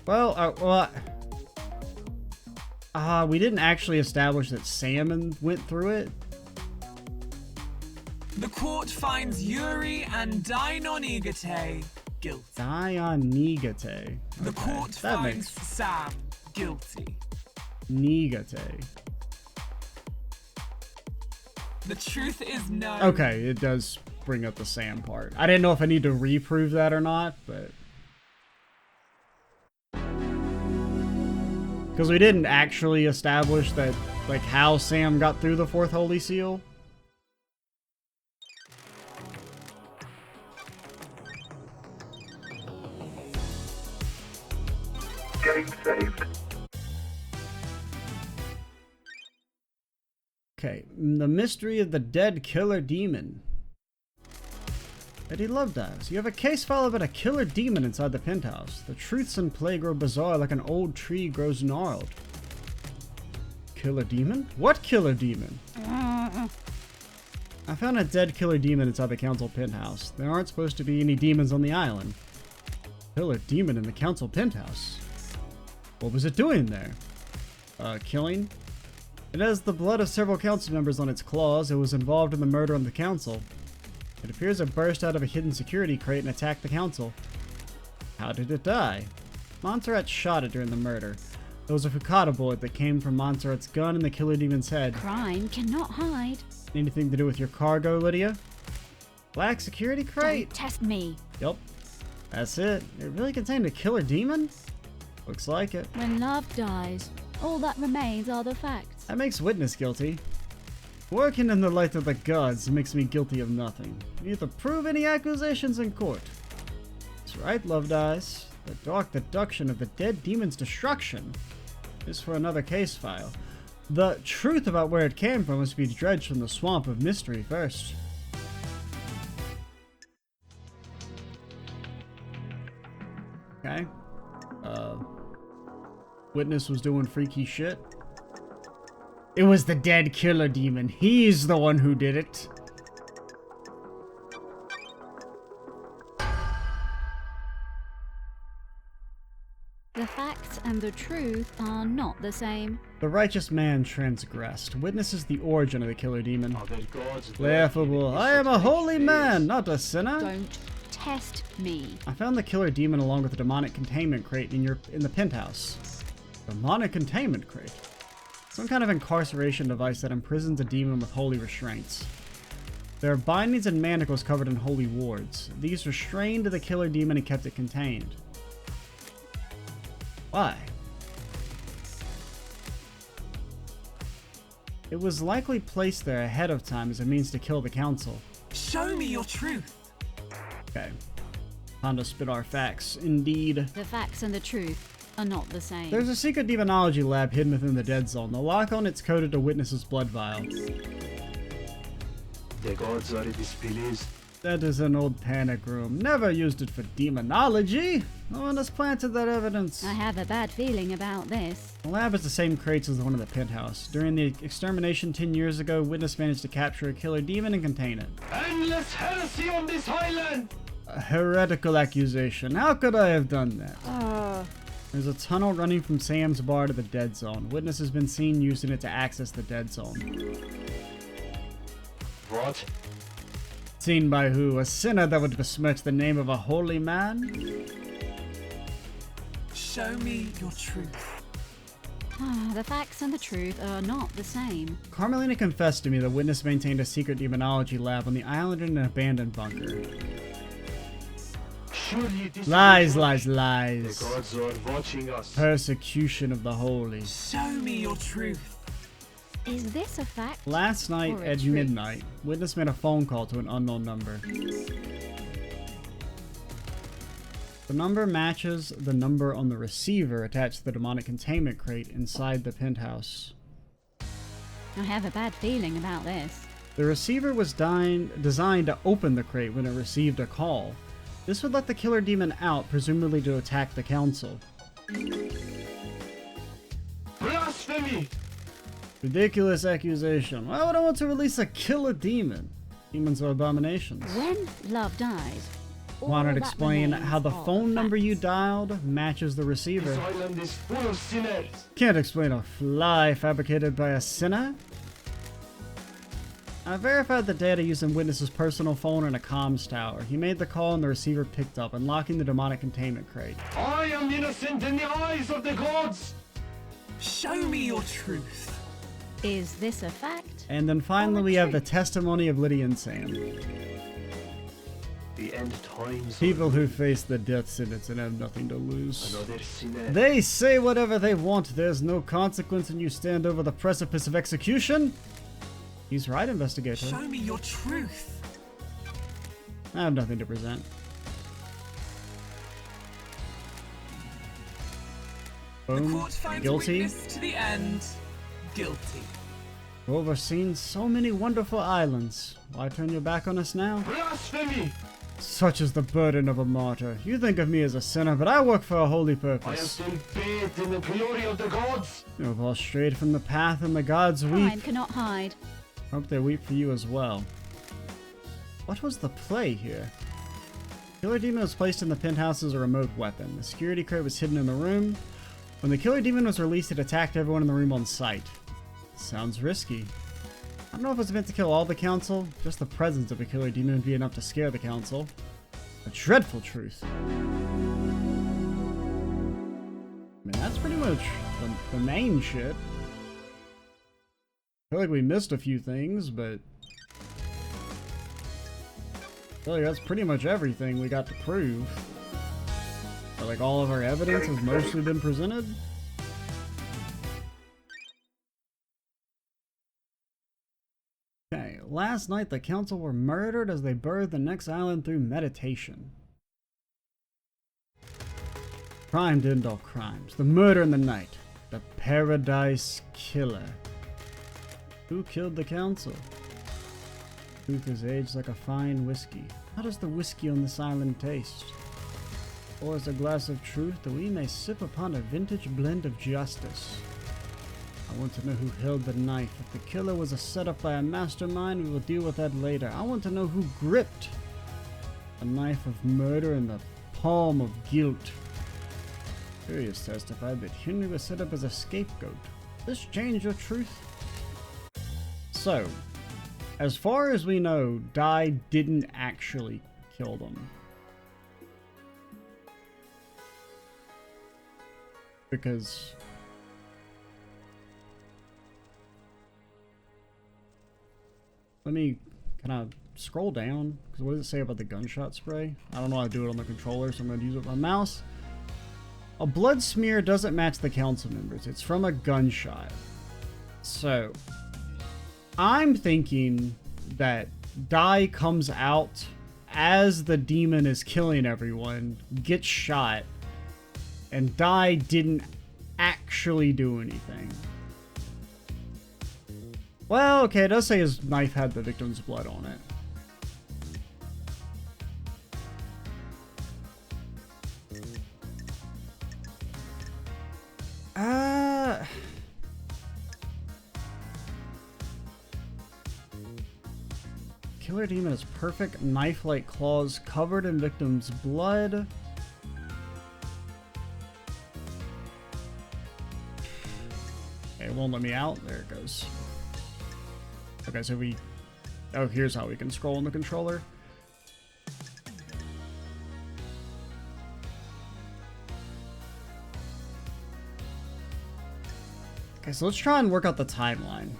[SPEAKER 1] Well, we didn't actually establish that Sam went through it.
[SPEAKER 3] The court finds Yuri and Dainonigate guilty.
[SPEAKER 1] Dainonigate.
[SPEAKER 3] The court
[SPEAKER 1] that
[SPEAKER 3] finds
[SPEAKER 1] makes
[SPEAKER 3] Sam guilty.
[SPEAKER 1] Nigate.
[SPEAKER 3] The truth is known.
[SPEAKER 1] Okay, it does bring up the Sam part. I didn't know if I need to reprove that or not, but... Because we didn't actually establish that, like, how Sam got through the fourth holy seal.
[SPEAKER 5] Getting saved.
[SPEAKER 1] Okay, the mystery of the dead killer demon. Eddie Lovedives, you have a case file about a killer demon inside the penthouse. The truths in play grow bizarre like an old tree grows gnarled. Killer demon? What killer demon? I found a dead killer demon inside the council penthouse. There aren't supposed to be any demons on the island. Killer demon in the council penthouse? What was it doing there? Killing? It has the blood of several council members on its claws. It was involved in the murder on the council. It appears it burst out of a hidden security crate and attacked the council. How did it die? Montserrat shot it during the murder. There was a Fukata bullet that came from Montserrat's gun in the killer demon's head.
[SPEAKER 2] Crime cannot hide.
[SPEAKER 1] Anything to do with your cargo, Lydia? Black security crate?
[SPEAKER 2] Don't test me.
[SPEAKER 1] Yep. That's it. It really contained a killer demon? Looks like it.
[SPEAKER 2] When love dies, all that remains are the facts.
[SPEAKER 1] That makes Witness guilty. Working in the light of the gods makes me guilty of nothing. You need to prove any accusations in court. That's right, Lovedyes. The dark deduction of the dead demon's destruction is for another case file. The truth about where it came from must be dredged from the swamp of mystery first. Okay. Witness was doing freaky shit. It was the dead killer demon. He's the one who did it.
[SPEAKER 2] The facts and the truth are not the same.
[SPEAKER 1] The righteous man transgressed. Witnesses the origin of the killer demon.
[SPEAKER 5] Are there gods
[SPEAKER 1] Laughable. I am a holy man, not a sinner.
[SPEAKER 2] Don't test me.
[SPEAKER 1] I found the killer demon along with the demonic containment crate in the penthouse. Demonic containment crate? Some kind of incarceration device that imprisons a demon with holy restraints. There are bindings and manacles covered in holy wards. These restrained the killer demon and kept it contained. Why? It was likely placed there ahead of time as a means to kill the council.
[SPEAKER 3] Show me your truth.
[SPEAKER 1] Okay. Time to spit our facts. Indeed.
[SPEAKER 2] The facts and the truth are not the same.
[SPEAKER 1] There's a secret demonology lab hidden within the dead zone. The lock on it's coded to Witness's blood vial.
[SPEAKER 5] The gods are displeased.
[SPEAKER 1] That is an old panic room. Never used it for demonology. No one has planted that evidence.
[SPEAKER 2] I have a bad feeling about this.
[SPEAKER 1] The lab is the same crates as the one in the penthouse. During the extermination 10 years ago, Witness managed to capture a killer demon and contain it.
[SPEAKER 5] Endless heresy on this island!
[SPEAKER 1] A heretical accusation. How could I have done that? There's a tunnel running from Sam's bar to the dead zone. Witness has been seen using it to access the dead zone.
[SPEAKER 5] What?
[SPEAKER 1] Seen by who? A sinner that would besmirch the name of a holy man?
[SPEAKER 3] Show me your truth.
[SPEAKER 2] The facts and the truth are not the same.
[SPEAKER 1] Carmelina confessed to me that Witness maintained a secret demonology lab on the island in an abandoned bunker.
[SPEAKER 5] Surely this
[SPEAKER 1] Lies,
[SPEAKER 5] is
[SPEAKER 1] lies,
[SPEAKER 5] The
[SPEAKER 1] lies.
[SPEAKER 5] gods are watching us.
[SPEAKER 1] Persecution of the holy.
[SPEAKER 3] Show me your truth.
[SPEAKER 2] Is this a fact?
[SPEAKER 1] Last night
[SPEAKER 2] Or a
[SPEAKER 1] at
[SPEAKER 2] truth?
[SPEAKER 1] midnight, Witness made a phone call to an unknown number. The number matches the number on the receiver attached to the demonic containment crate inside the penthouse.
[SPEAKER 2] I have a bad feeling about this.
[SPEAKER 1] The receiver was designed to open the crate when it received a call. This would let the killer demon out, presumably to attack the council.
[SPEAKER 5] Blasphemy!
[SPEAKER 1] Ridiculous accusation. Why would I want to release a killer demon? Demons are abominations.
[SPEAKER 2] When love dies, all
[SPEAKER 1] Wanted to
[SPEAKER 2] that
[SPEAKER 1] explain
[SPEAKER 2] remains
[SPEAKER 1] how the
[SPEAKER 2] are
[SPEAKER 1] phone number you
[SPEAKER 2] facts.
[SPEAKER 1] dialed matches the
[SPEAKER 5] This
[SPEAKER 1] receiver.
[SPEAKER 5] island is full of sinners.
[SPEAKER 1] Can't explain a fly fabricated by a sinner. I verified the data using Witness's personal phone and a comms tower. He made the call and the receiver picked up, unlocking the demonic containment crate.
[SPEAKER 5] I am innocent in the eyes of the gods.
[SPEAKER 3] Show me your truth.
[SPEAKER 2] Is this a fact?
[SPEAKER 1] And then finally we have the testimony of Lydia and Sam.
[SPEAKER 5] The end times.
[SPEAKER 1] People who face the death sentence and have nothing to lose.
[SPEAKER 5] Another sinner.
[SPEAKER 1] They say whatever they want, there's no consequence and you stand over the precipice of execution. He's right, investigator.
[SPEAKER 3] Show me your truth.
[SPEAKER 1] I have nothing to present.
[SPEAKER 3] The
[SPEAKER 1] Boom.
[SPEAKER 3] court finds
[SPEAKER 1] Guilty.
[SPEAKER 3] witness to the end. Guilty.
[SPEAKER 1] Overseen so many wonderful islands. Why turn your back on us now?
[SPEAKER 5] Blasphemy!
[SPEAKER 1] Such is the burden of a martyr. You think of me as a sinner, but I work for a holy
[SPEAKER 5] I am
[SPEAKER 1] purpose.
[SPEAKER 5] still bathed in the glory of the gods.
[SPEAKER 1] You have all strayed from the path and the gods weep.
[SPEAKER 2] Crime cannot hide.
[SPEAKER 1] Hope they weep for you as well. What was the play here? Killer Demon was placed in the penthouse as a remote weapon. The security crate was hidden in the room. When the Killer Demon was released, it attacked everyone in the room on sight. Sounds risky. I don't know if it's meant to kill all the council. Just the presence of a Killer Demon would be enough to scare the council. A dreadful truth. I mean, that's pretty much the main shit. I feel like we missed a few things, but I feel like that's pretty much everything we got to prove. But like all of our evidence has mostly been presented. Okay, last night the council were murdered as they birthed the next island through meditation. Crime to end all crimes. The murder in the night. The Paradise Killer. Who killed the council? Truth is aged like a fine whiskey. How does the whiskey on this island taste? Pour us a glass of truth that we may sip upon a vintage blend of justice. I want to know who held the knife. If the killer was a setup by a mastermind, we will deal with that later. I want to know who gripped a knife of murder in the palm of guilt. Curious testified that Henry was set up as a scapegoat. This change your truth? So, as far as we know, Dai didn't actually kill them. Because can I scroll down? Because what does it say about the gunshot spray? I don't know how to do it on the controller, so I'm going to use it with my mouse. A blood smear doesn't match the council members. It's from a gunshot. So, I'm thinking that Dai comes out as the demon is killing everyone, gets shot, and Dai didn't actually do anything. Well, okay, it does say his knife had the victim's blood on it. Killer Demon has perfect knife-like claws covered in victim's blood. Okay, it won't let me out. There it goes. Okay, so oh, here's how we can scroll on the controller. Okay, so let's try and work out the timeline.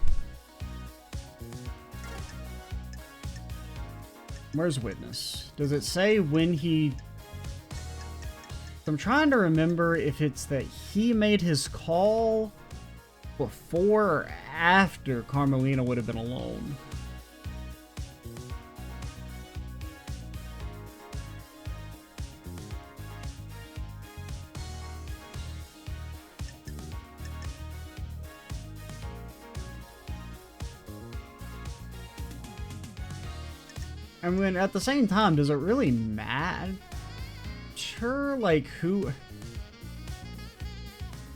[SPEAKER 1] Where's Witness? Does it say when he... I'm trying to remember if it's that he made his call before or after Carmelina would have been alone. I mean, at the same time, does it really matter? Like, who...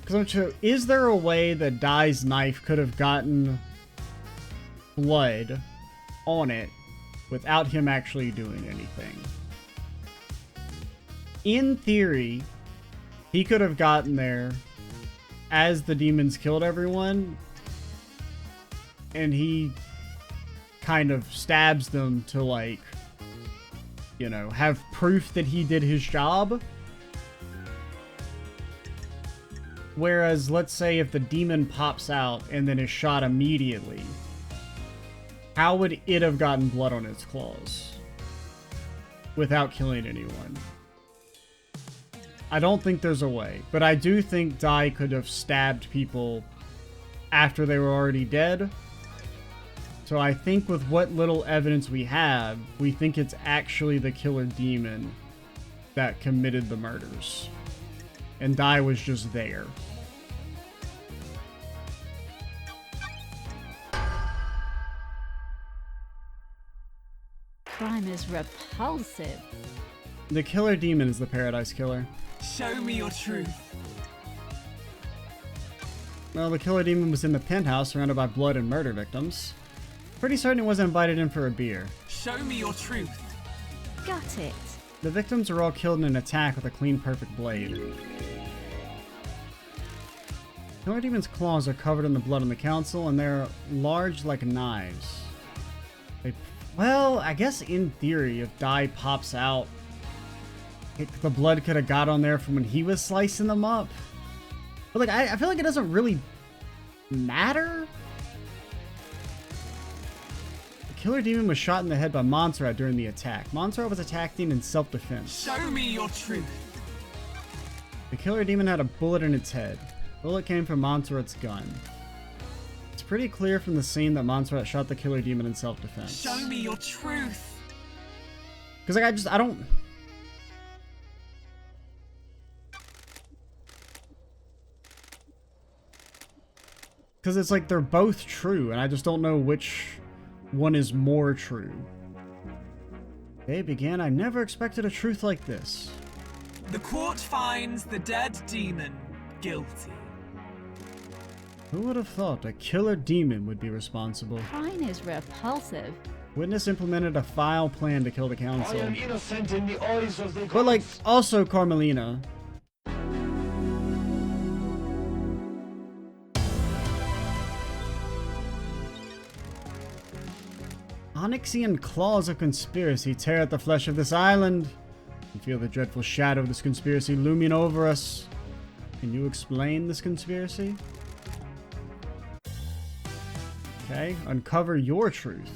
[SPEAKER 1] Because I'm sure, is there a way that Dai's knife could have gotten blood on it without him actually doing anything? In theory, he could have gotten there as the demons killed everyone, and he kind of stabs them to, like, you know, have proof that he did his job. Whereas, let's say if the demon pops out and then is shot immediately, how would it have gotten blood on its claws without killing anyone? I don't think there's a way, but I do think Dai could have stabbed people after they were already dead. So I think with what little evidence we have, we think it's actually the killer demon that committed the murders. And Dai was just there.
[SPEAKER 2] Crime is repulsive.
[SPEAKER 1] The killer demon is the Paradise Killer.
[SPEAKER 3] Show me your truth.
[SPEAKER 1] Well, the killer demon was in the penthouse surrounded by blood and murder victims. Pretty certain it wasn't invited in for a beer.
[SPEAKER 3] Show me your truth.
[SPEAKER 2] Got it.
[SPEAKER 1] The victims were all killed in an attack with a clean, perfect blade. Killer demon's claws are covered in the blood on the council, and they're large like knives. Well, I guess in theory, if Dai pops out, the blood could have got on there from when he was slicing them up. But like, I feel like it doesn't really matter. The killer demon was shot in the head by Montserrat during the attack. Montserrat was attacking in self-defense.
[SPEAKER 3] Show me your truth.
[SPEAKER 1] The killer demon had a bullet in its head. The bullet came from Montserrat's gun. It's pretty clear from the scene that Montserrat shot the killer demon in self-defense.
[SPEAKER 3] Show me your truth.
[SPEAKER 1] Because like, I don't... Because it's like they're both true, and I just don't know which one is more true. Day began, I never expected a truth like this.
[SPEAKER 3] The court finds the dead demon guilty.
[SPEAKER 1] Who would have thought a killer demon would be responsible?
[SPEAKER 2] Crime is repulsive.
[SPEAKER 1] Witness implemented a vile plan to kill the
[SPEAKER 5] I
[SPEAKER 1] council.
[SPEAKER 5] am innocent in the eyes of the gods.
[SPEAKER 1] But like, also Carmelina. Onyxian claws of conspiracy tear at the flesh of this island. You feel the dreadful shadow of this conspiracy looming over us. Can you explain this conspiracy? Okay, uncover your truth.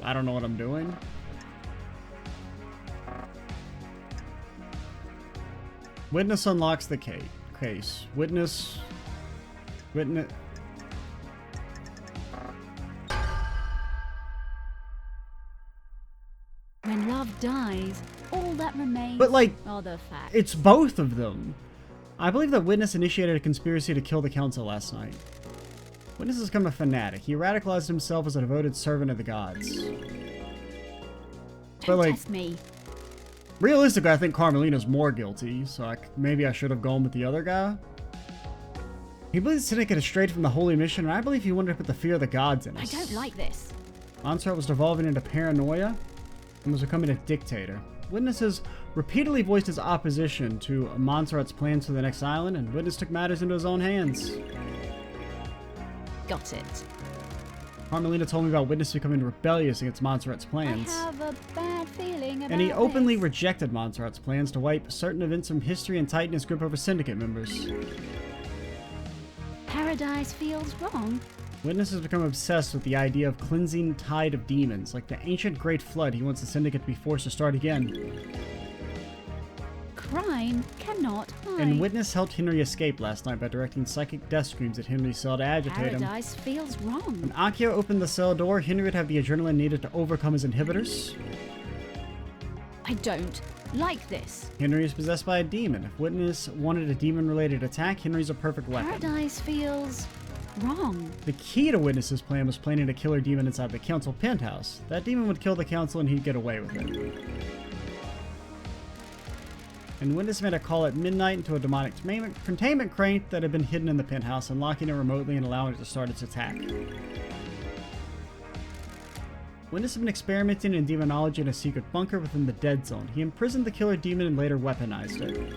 [SPEAKER 1] I don't know what I'm doing. Witness unlocks the case. Witness. When
[SPEAKER 2] love dies, all that remains
[SPEAKER 1] But, like,
[SPEAKER 2] are the facts.
[SPEAKER 1] it's both of them. I believe that Witness initiated a conspiracy to kill the council last night. Witness has become a fanatic. He radicalized himself as a devoted servant of the gods.
[SPEAKER 2] Don't
[SPEAKER 1] like,
[SPEAKER 2] test me.
[SPEAKER 1] realistically, I think Carmelina's more guilty, so maybe I should have gone with the other guy. He believes the syndicate is straight from the holy mission, and I believe he wanted to put the fear of the gods in
[SPEAKER 2] I
[SPEAKER 1] us.
[SPEAKER 2] don't like this.
[SPEAKER 1] Montserrat was devolving into paranoia and was becoming a dictator. Witnesses repeatedly voiced his opposition to Montserrat's plans for the next island, and Witness took matters into his own hands.
[SPEAKER 2] Got it.
[SPEAKER 1] Carmelina told me about Witness becoming rebellious against Montserrat's plans.
[SPEAKER 2] I have a bad feeling about
[SPEAKER 1] And he openly
[SPEAKER 2] this.
[SPEAKER 1] rejected Montserrat's plans to wipe certain events from history and tighten his grip over Syndicate members.
[SPEAKER 2] Paradise feels wrong.
[SPEAKER 1] Witness has become obsessed with the idea of cleansing tide of demons. Like the ancient Great Flood, he wants the Syndicate to be forced to start again.
[SPEAKER 2] Crime cannot hide.
[SPEAKER 1] And Witness helped Henry escape last night by directing psychic death screams at Henry's cell to agitate him.
[SPEAKER 2] Paradise feels wrong.
[SPEAKER 1] When Akio opened the cell door, Henry would have the adrenaline needed to overcome his inhibitors.
[SPEAKER 2] I don't like this.
[SPEAKER 1] Henry is possessed by a demon. If Witness wanted a demon-related attack, Henry's a perfect weapon.
[SPEAKER 2] Paradise feels wrong.
[SPEAKER 1] The key to Witness's plan was planting a killer demon inside the council penthouse. That demon would kill the council and he'd get away with it. And Witness made a call at midnight into a demonic containment crate that had been hidden in the penthouse, unlocking it remotely and allowing it to start its attack. Witness had been experimenting in demonology in a secret bunker within the Dead Zone. He imprisoned the killer demon and later weaponized it.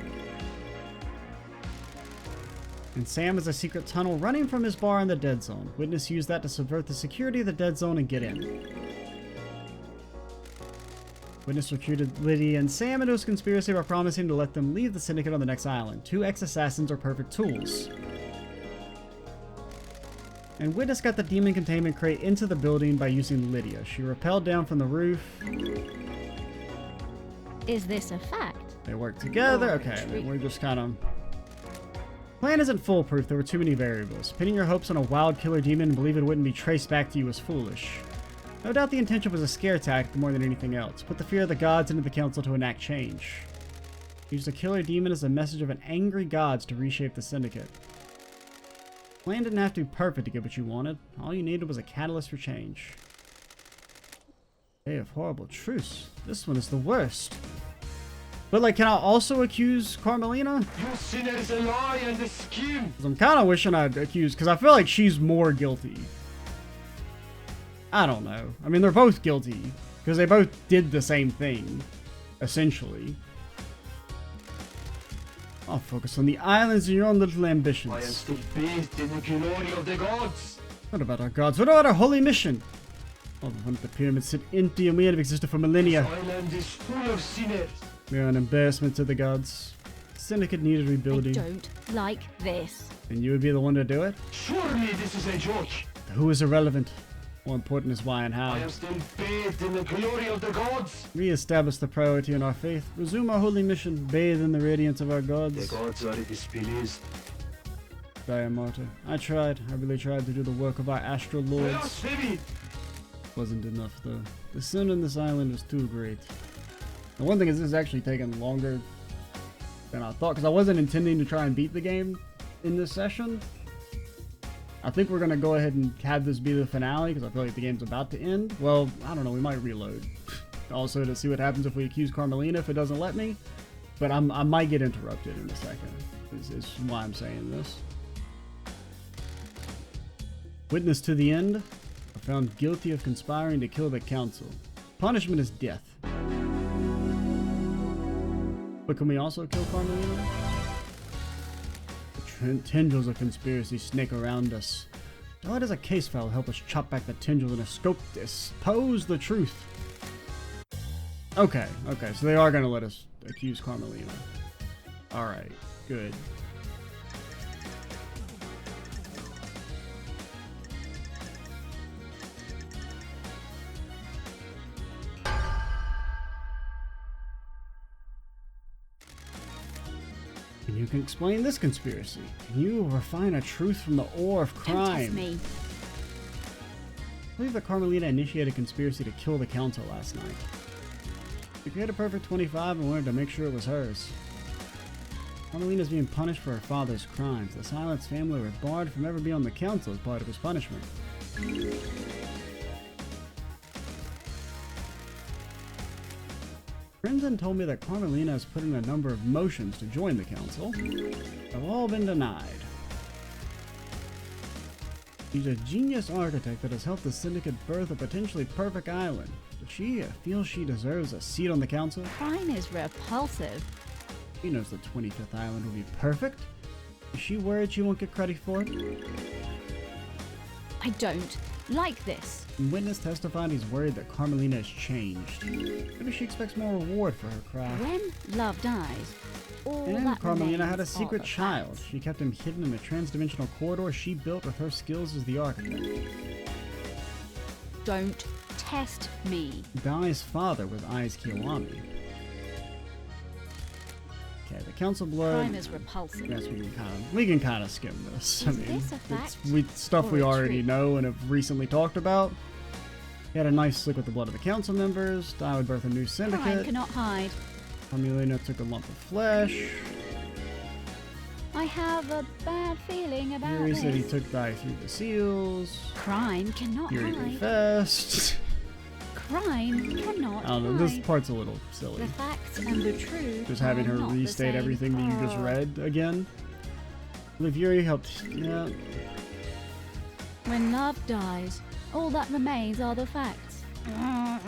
[SPEAKER 1] And Sam has a secret tunnel running from his bar in the Dead Zone. Witness used that to subvert the security of the Dead Zone and get in. Witness recruited Lydia and Sam into his conspiracy by promising to let them leave the Syndicate on the next island. 2 ex-assassins are perfect tools. And Witness got the demon containment crate into the building by using Lydia. She rappelled down from the roof.
[SPEAKER 2] Is this a fact?
[SPEAKER 1] They worked together. Okay, then we're just kind of... Plan isn't foolproof. There were too many variables. Pinning your hopes on a wild killer demon and believe it wouldn't be traced back to you was foolish. No doubt the intention was a scare tactic more than anything else. Put the fear of the gods into the council to enact change. Use the killer demon as a message of an angry gods to reshape the Syndicate. Plan didn't have to be perfect to get what you wanted. All you needed was a catalyst for change. Day of Horrible Truce. This one is the worst. But, like, can I also accuse Carmelina?
[SPEAKER 5] You sinners, a lie and a scheme!
[SPEAKER 1] 'Cause I'm kind of wishing I'd accuse, because I feel like she's more guilty. I don't know. I mean, they're both guilty, because they both did the same thing, essentially. I'll focus on the islands and your own little ambitions.
[SPEAKER 5] I am still bathed in the glory of the gods!
[SPEAKER 1] What about our gods? What about our holy mission? All the the pyramids sit empty and we have existed for millennia.
[SPEAKER 5] This island is full of sinners!
[SPEAKER 1] We are an embarrassment to the gods. Syndicate needed
[SPEAKER 2] I
[SPEAKER 1] rebuilding.
[SPEAKER 2] don't like this.
[SPEAKER 1] And you would be the one to do it?
[SPEAKER 5] Surely this is a joke!
[SPEAKER 1] The who is irrelevant. More important is why and how.
[SPEAKER 5] I am still bathed in the glory of the gods!
[SPEAKER 1] Re-establish the priority in our faith. Resume our holy mission. Bathe in the radiance of our
[SPEAKER 5] The
[SPEAKER 1] gods.
[SPEAKER 5] gods are displeased.
[SPEAKER 1] Die a martyr. I tried. I really tried to do the work of our astral lords.
[SPEAKER 5] Blasphemy!
[SPEAKER 1] Wasn't enough though. The sin on this island was too great. The one thing is, this is actually taking longer than I thought, because I wasn't intending to try and beat the game in this session. I think we're going to go ahead and have this be the finale, because I feel like the game's about to end. Well, I don't know, we might reload. Also to see what happens if we accuse Carmelina if it doesn't let me. But I might get interrupted in a second, is why I'm saying this. Witness to the end. Found guilty of conspiring to kill the council. Punishment is death. But can we also kill Carmelina? The tendrils of conspiracy snake around us. Why does a case file help us chop back the tendrils and expose the truth? Okay, so they are going to let us accuse Carmelina. Alright, good. You can explain this conspiracy. Can you refine a truth from the ore of
[SPEAKER 2] Don't test
[SPEAKER 1] crime?
[SPEAKER 2] me.
[SPEAKER 1] I believe that Carmelina initiated a conspiracy to kill the council last night. She created a perfect 25 and wanted to make sure it was hers. Carmelina is being punished for her father's crimes. The Silence family were barred from ever being on the council as part of his punishment. Crimson told me that Carmelina has put in a number of motions to join the council. Have all been denied. She's a genius architect that has helped the Syndicate birth a potentially perfect island. Does she feel she deserves a seat on the council?
[SPEAKER 2] Crime is repulsive.
[SPEAKER 1] She knows the 25th island will be perfect. Is she worried she won't get credit for it?
[SPEAKER 2] I don't like this.
[SPEAKER 1] Witness testified he's worried that Carmelina has changed. Maybe she expects more reward for her craft.
[SPEAKER 2] When love dies, all
[SPEAKER 1] And
[SPEAKER 2] that
[SPEAKER 1] Carmelina had a
[SPEAKER 2] remains are
[SPEAKER 1] secret
[SPEAKER 2] the
[SPEAKER 1] child.
[SPEAKER 2] facts.
[SPEAKER 1] She kept him hidden in a trans-dimensional corridor she built with her skills as the architect.
[SPEAKER 2] Don't test me.
[SPEAKER 1] Dai's father was Ai's Kiwami. Okay, the council blood.
[SPEAKER 2] Crime is repulsive.
[SPEAKER 1] Yes, we can kind of skim this.
[SPEAKER 2] Is this a fact
[SPEAKER 1] it's stuff
[SPEAKER 2] or
[SPEAKER 1] we
[SPEAKER 2] a
[SPEAKER 1] already
[SPEAKER 2] truth?
[SPEAKER 1] know and have recently talked about. He had a nice slick with the blood of the council members. Dai would birth a new
[SPEAKER 2] Crime
[SPEAKER 1] syndicate.
[SPEAKER 2] cannot hide.
[SPEAKER 1] Carmelina took a lump of flesh.
[SPEAKER 2] I have a bad feeling about
[SPEAKER 1] Yuri
[SPEAKER 2] this.
[SPEAKER 1] said he took Dai through the seals.
[SPEAKER 2] Crime cannot
[SPEAKER 1] Yuri
[SPEAKER 2] hide.
[SPEAKER 1] confessed.
[SPEAKER 2] Crime cannot
[SPEAKER 1] I don't know, this
[SPEAKER 2] hide.
[SPEAKER 1] part's a little silly.
[SPEAKER 2] The facts and the truth.
[SPEAKER 1] Just having
[SPEAKER 2] are
[SPEAKER 1] her
[SPEAKER 2] not the
[SPEAKER 1] restate
[SPEAKER 2] same.
[SPEAKER 1] everything that you just read again. If Yuri helped, yeah.
[SPEAKER 2] When love dies, all that remains are the facts.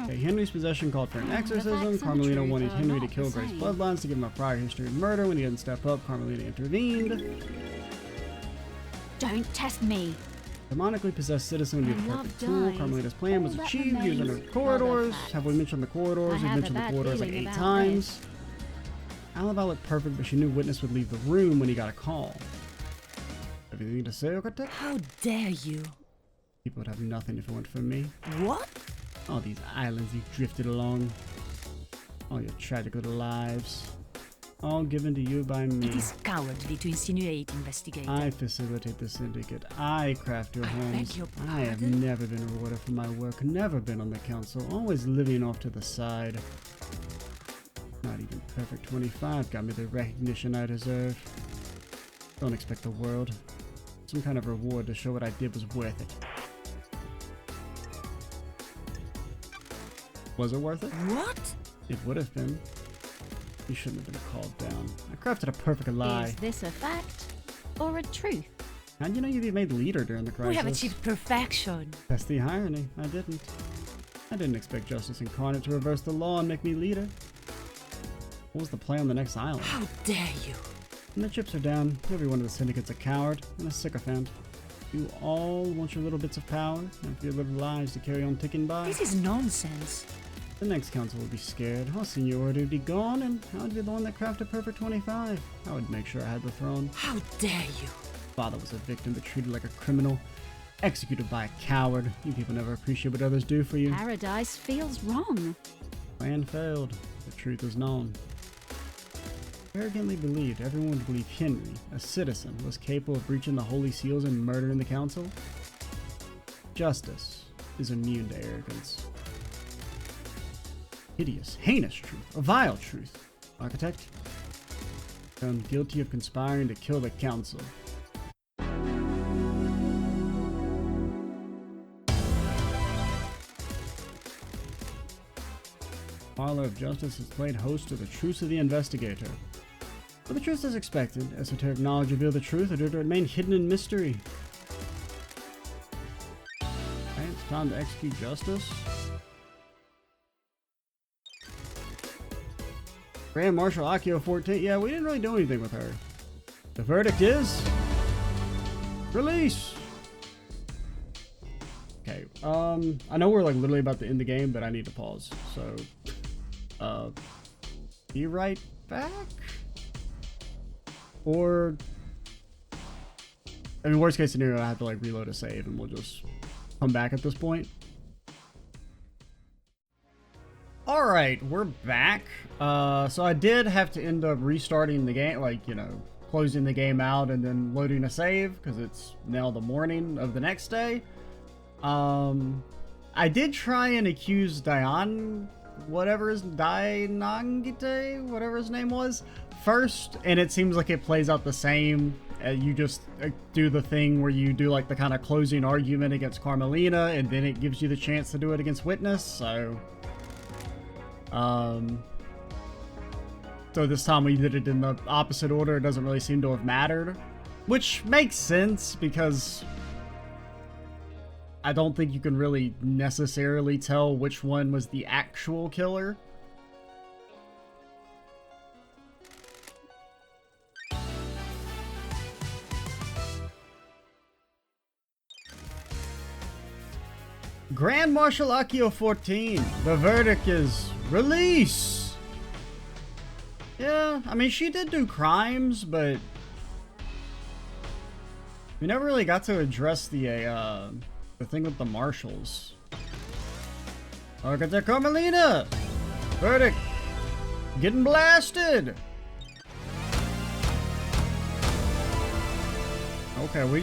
[SPEAKER 1] Okay, Henry's possession called for an
[SPEAKER 2] The
[SPEAKER 1] exorcism.
[SPEAKER 2] facts and the
[SPEAKER 1] Carmelina
[SPEAKER 2] truth
[SPEAKER 1] wanted
[SPEAKER 2] are
[SPEAKER 1] Henry to
[SPEAKER 2] not
[SPEAKER 1] kill
[SPEAKER 2] the
[SPEAKER 1] Grace
[SPEAKER 2] same.
[SPEAKER 1] bloodlines to give him a prior history of murder. When he didn't step up, Carmelina intervened.
[SPEAKER 2] Don't test me.
[SPEAKER 1] Demonically possessed citizen would be the
[SPEAKER 2] When
[SPEAKER 1] perfect
[SPEAKER 2] love
[SPEAKER 1] tool.
[SPEAKER 2] dies,
[SPEAKER 1] Carmelina's plan was
[SPEAKER 2] all that
[SPEAKER 1] achieved. He was in the
[SPEAKER 2] remains are
[SPEAKER 1] corridors.
[SPEAKER 2] the facts.
[SPEAKER 1] Have we mentioned the corridors?
[SPEAKER 2] I
[SPEAKER 1] We've
[SPEAKER 2] have a
[SPEAKER 1] mentioned the
[SPEAKER 2] bad
[SPEAKER 1] corridors like
[SPEAKER 2] feeling
[SPEAKER 1] 8
[SPEAKER 2] about
[SPEAKER 1] times. Alibi looked perfect, but she knew Witness would leave the room when he got a call. Everything to say, Okatek?
[SPEAKER 4] How dare you?
[SPEAKER 1] People would have nothing if it weren't for me.
[SPEAKER 4] What?
[SPEAKER 1] All these islands you drifted along. All your tragic little lives. All given to you by me.
[SPEAKER 4] It is cowardly to insinuate, investigator.
[SPEAKER 1] I facilitate the syndicate. I craft your
[SPEAKER 4] I
[SPEAKER 1] homes.
[SPEAKER 4] beg your
[SPEAKER 1] I have
[SPEAKER 4] pardon?
[SPEAKER 1] never been rewarded for my work, never been on the council, always living off to the side. Not even Perfect 25 got me the recognition I deserve. Don't expect the world. Some kind of reward to show what I did was worth it. Was it worth it?
[SPEAKER 4] What?
[SPEAKER 1] It would have been. You shouldn't have been called down. I crafted a perfect lie.
[SPEAKER 2] Is this a fact or a truth?
[SPEAKER 1] How'd you know you'd be made leader during the crisis?
[SPEAKER 4] We have achieved perfection.
[SPEAKER 1] That's the irony. I didn't. I didn't expect Justice Incarnate to reverse the law and make me leader. What was the play on the next island?
[SPEAKER 4] How dare you?
[SPEAKER 1] When the chips are down, every one of the syndicate's a coward and a sycophant. You all want your little bits of power and for your little lives to carry on ticking by.
[SPEAKER 4] This is nonsense.
[SPEAKER 1] The next council would be scared. Our seniority would be gone, and I would be the one that crafted Perfect 25. I would make sure I had the throne.
[SPEAKER 4] How dare you?
[SPEAKER 1] Father was a victim, but treated like a criminal. Executed by a coward. You people never appreciate what others do for you.
[SPEAKER 2] Paradise feels wrong.
[SPEAKER 1] Plan failed. The truth is known. Arrogantly believed everyone would believe Henry, a citizen, was capable of breaching the holy seals and murdering the council. Justice is immune to arrogance. Hideous, heinous truth, a vile truth. Architect, found guilty of conspiring to kill the council. Parlor of Justice has played host to the Truce of the Investigator. But the truth is expected. Esoteric knowledge reveal the truth, or did it remain hidden in mystery? Okay, it's time to execute justice. Grand Marshal Akio 14. Yeah, we didn't really do anything with her. The verdict is release. Okay, I know we're like literally about to end the game, but I need to pause. So, be right back. Or, I mean, worst case scenario, I have to like reload a save, and we'll just come back at this point. All right, we're back. So I did have to end up restarting the game, like, you know, closing the game out and then loading a save because it's now the morning of the next day. I did try and accuse Dainangite, whatever his name was, first, and it seems like it plays out the same. You just do the thing where you do like the kind of closing argument against Carmelina, and then it gives you the chance to do it against Witness. So this time we did it in the opposite order. It doesn't really seem to have mattered, which makes sense because I don't think you can really necessarily tell which one was the actual killer. Grand Marshal Akio 14. The verdict is release. Yeah, I mean, she did do crimes, but we never really got to address the thing with the marshals. Architect Carmelina! Verdict! Getting blasted! Okay, we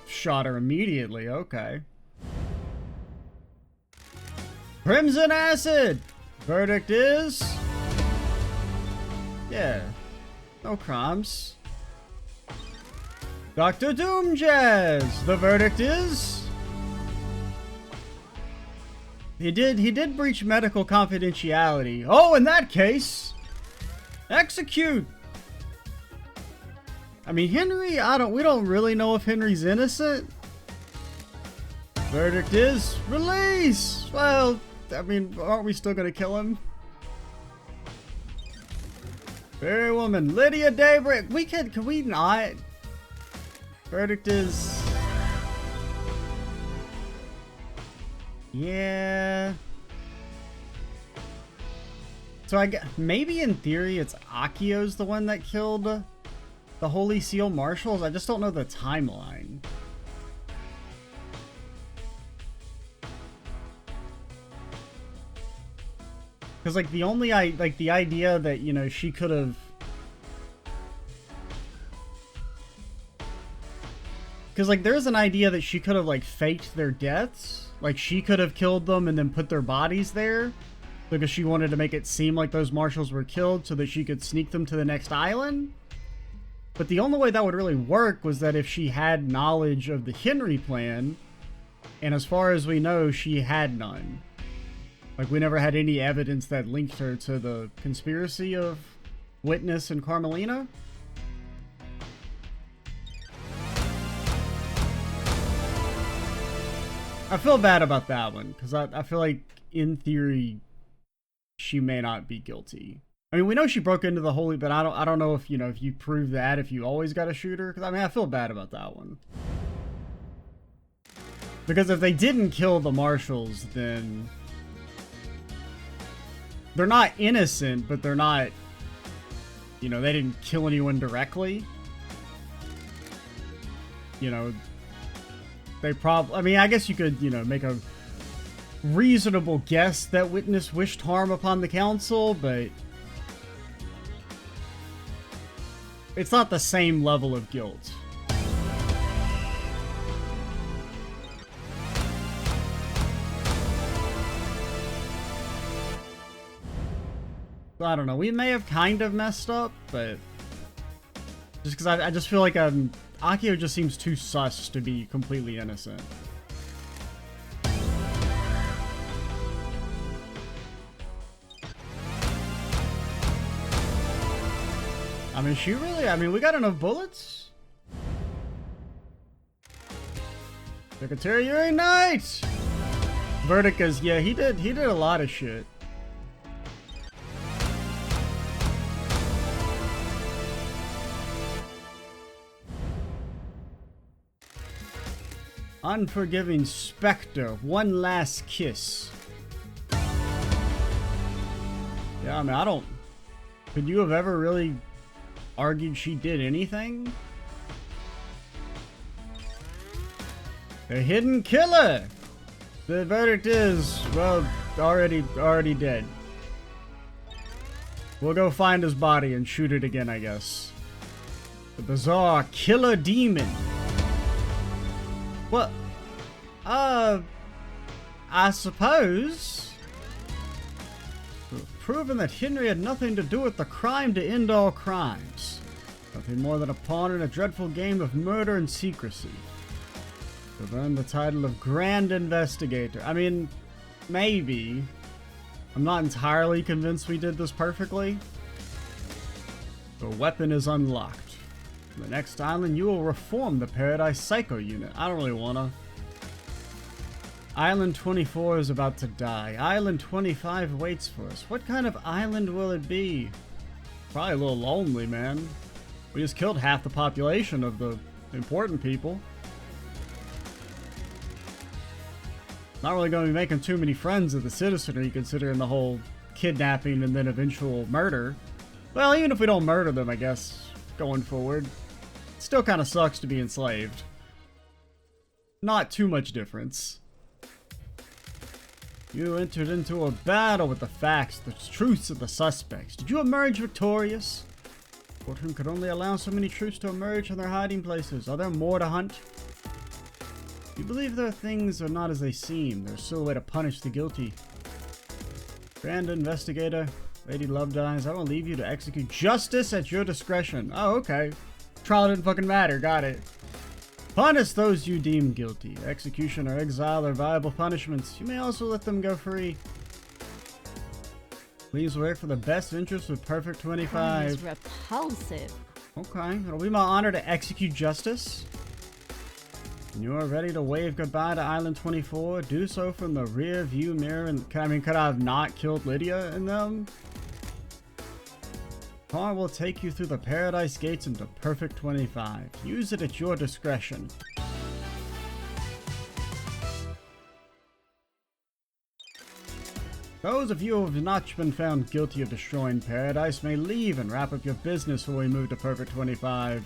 [SPEAKER 1] shot her immediately, okay. Crimson Acid! Verdict is Yeah. No crimes. Dr. Doomjazz! The verdict is... He did breach medical confidentiality. Oh, in that case, execute! I mean, Henry, we don't really know if Henry's innocent. Verdict is release! Well, I mean, aren't we still gonna kill him? Fairy woman, Lydia Daybreak. Can we not? Verdict is... Yeah. So maybe in theory it's Akio's the one that killed the Holy Seal Marshals. I just don't know the timeline. Because like the only the idea that, you know, she could have... Because like there's an idea that she could have like faked their deaths. Like she could have killed them and then put their bodies there. Because she wanted to make it seem like those marshals were killed so that she could sneak them to the next island. But the only way that would really work was that if she had knowledge of the Henry plan. And as far as we know, she had none. Like, we never had any evidence that linked her to the conspiracy of Witness and Carmelina. I feel bad about that one, because I feel like, in theory, she may not be guilty. I mean, we know she broke into the Holy, but I don't know if, you know, if you prove that, if you always got to shoot her. Because, I mean, I feel bad about that one. Because if they didn't kill the marshals, then... They're not innocent, but they're not... You know, they didn't kill anyone directly. You know... They probably... I mean, I guess you could, you know, make a reasonable guess that Witness wished harm upon the council, but... It's not the same level of guilt. I don't know. We may have kind of messed up, but... Just because I just feel like Akio just seems too sus to be completely innocent. I mean, she really... I mean, we got enough bullets? Secretary Yuri Knight! Verdict is... Yeah, he did a lot of shit. Unforgiving Spectre, one last kiss. Yeah, I mean, I don't... Could you have ever really argued she did anything? The Hidden Killer! The verdict is, well, already dead. We'll go find his body and shoot it again, I guess. The bizarre Killer Demon. What? I suppose we've proven that Henry had nothing to do with the crime to end all crimes. Nothing more than a pawn in a dreadful game of murder and secrecy. We've earned the title of Grand Investigator. I mean, maybe. I'm not entirely convinced we did this perfectly. The weapon is unlocked. On the next island, you will reform the Paradise Psycho unit. I don't really wanna. Island 24 is about to die. Island 25 waits for us. What kind of island will it be? Probably a little lonely, man. We just killed half the population of the important people. Not really going to be making too many friends of the citizenry, considering the whole kidnapping and then eventual murder. Well, even if we don't murder them, I guess, going forward. It still kind of sucks to be enslaved. Not too much difference. You entered into a battle with the facts, the truths of the suspects. Did you emerge victorious? Courtroom could only allow so many truths to emerge from their hiding places. Are there more to hunt? You believe there are things are not as they seem. There's still a way to punish the guilty. Grand Investigator, Lady Lovedeyes, I will leave you to execute justice at your discretion. Oh, okay. Trial didn't fucking matter. Got it. Punish those you deem guilty. Execution or exile are viable punishments. You may also let them go free. Please work for the best interest of Perfect
[SPEAKER 2] Crime
[SPEAKER 1] 25.
[SPEAKER 2] is repulsive.
[SPEAKER 1] Okay, it'll be my honor to execute justice. When you are ready to wave goodbye to Island 24, do so from the rear view mirror. And could I have not killed Lydia in them? Car will take you through the Paradise Gates into Perfect 25. Use it at your discretion. Those of you who have not been found guilty of destroying Paradise may leave and wrap up your business before we move to Perfect 25.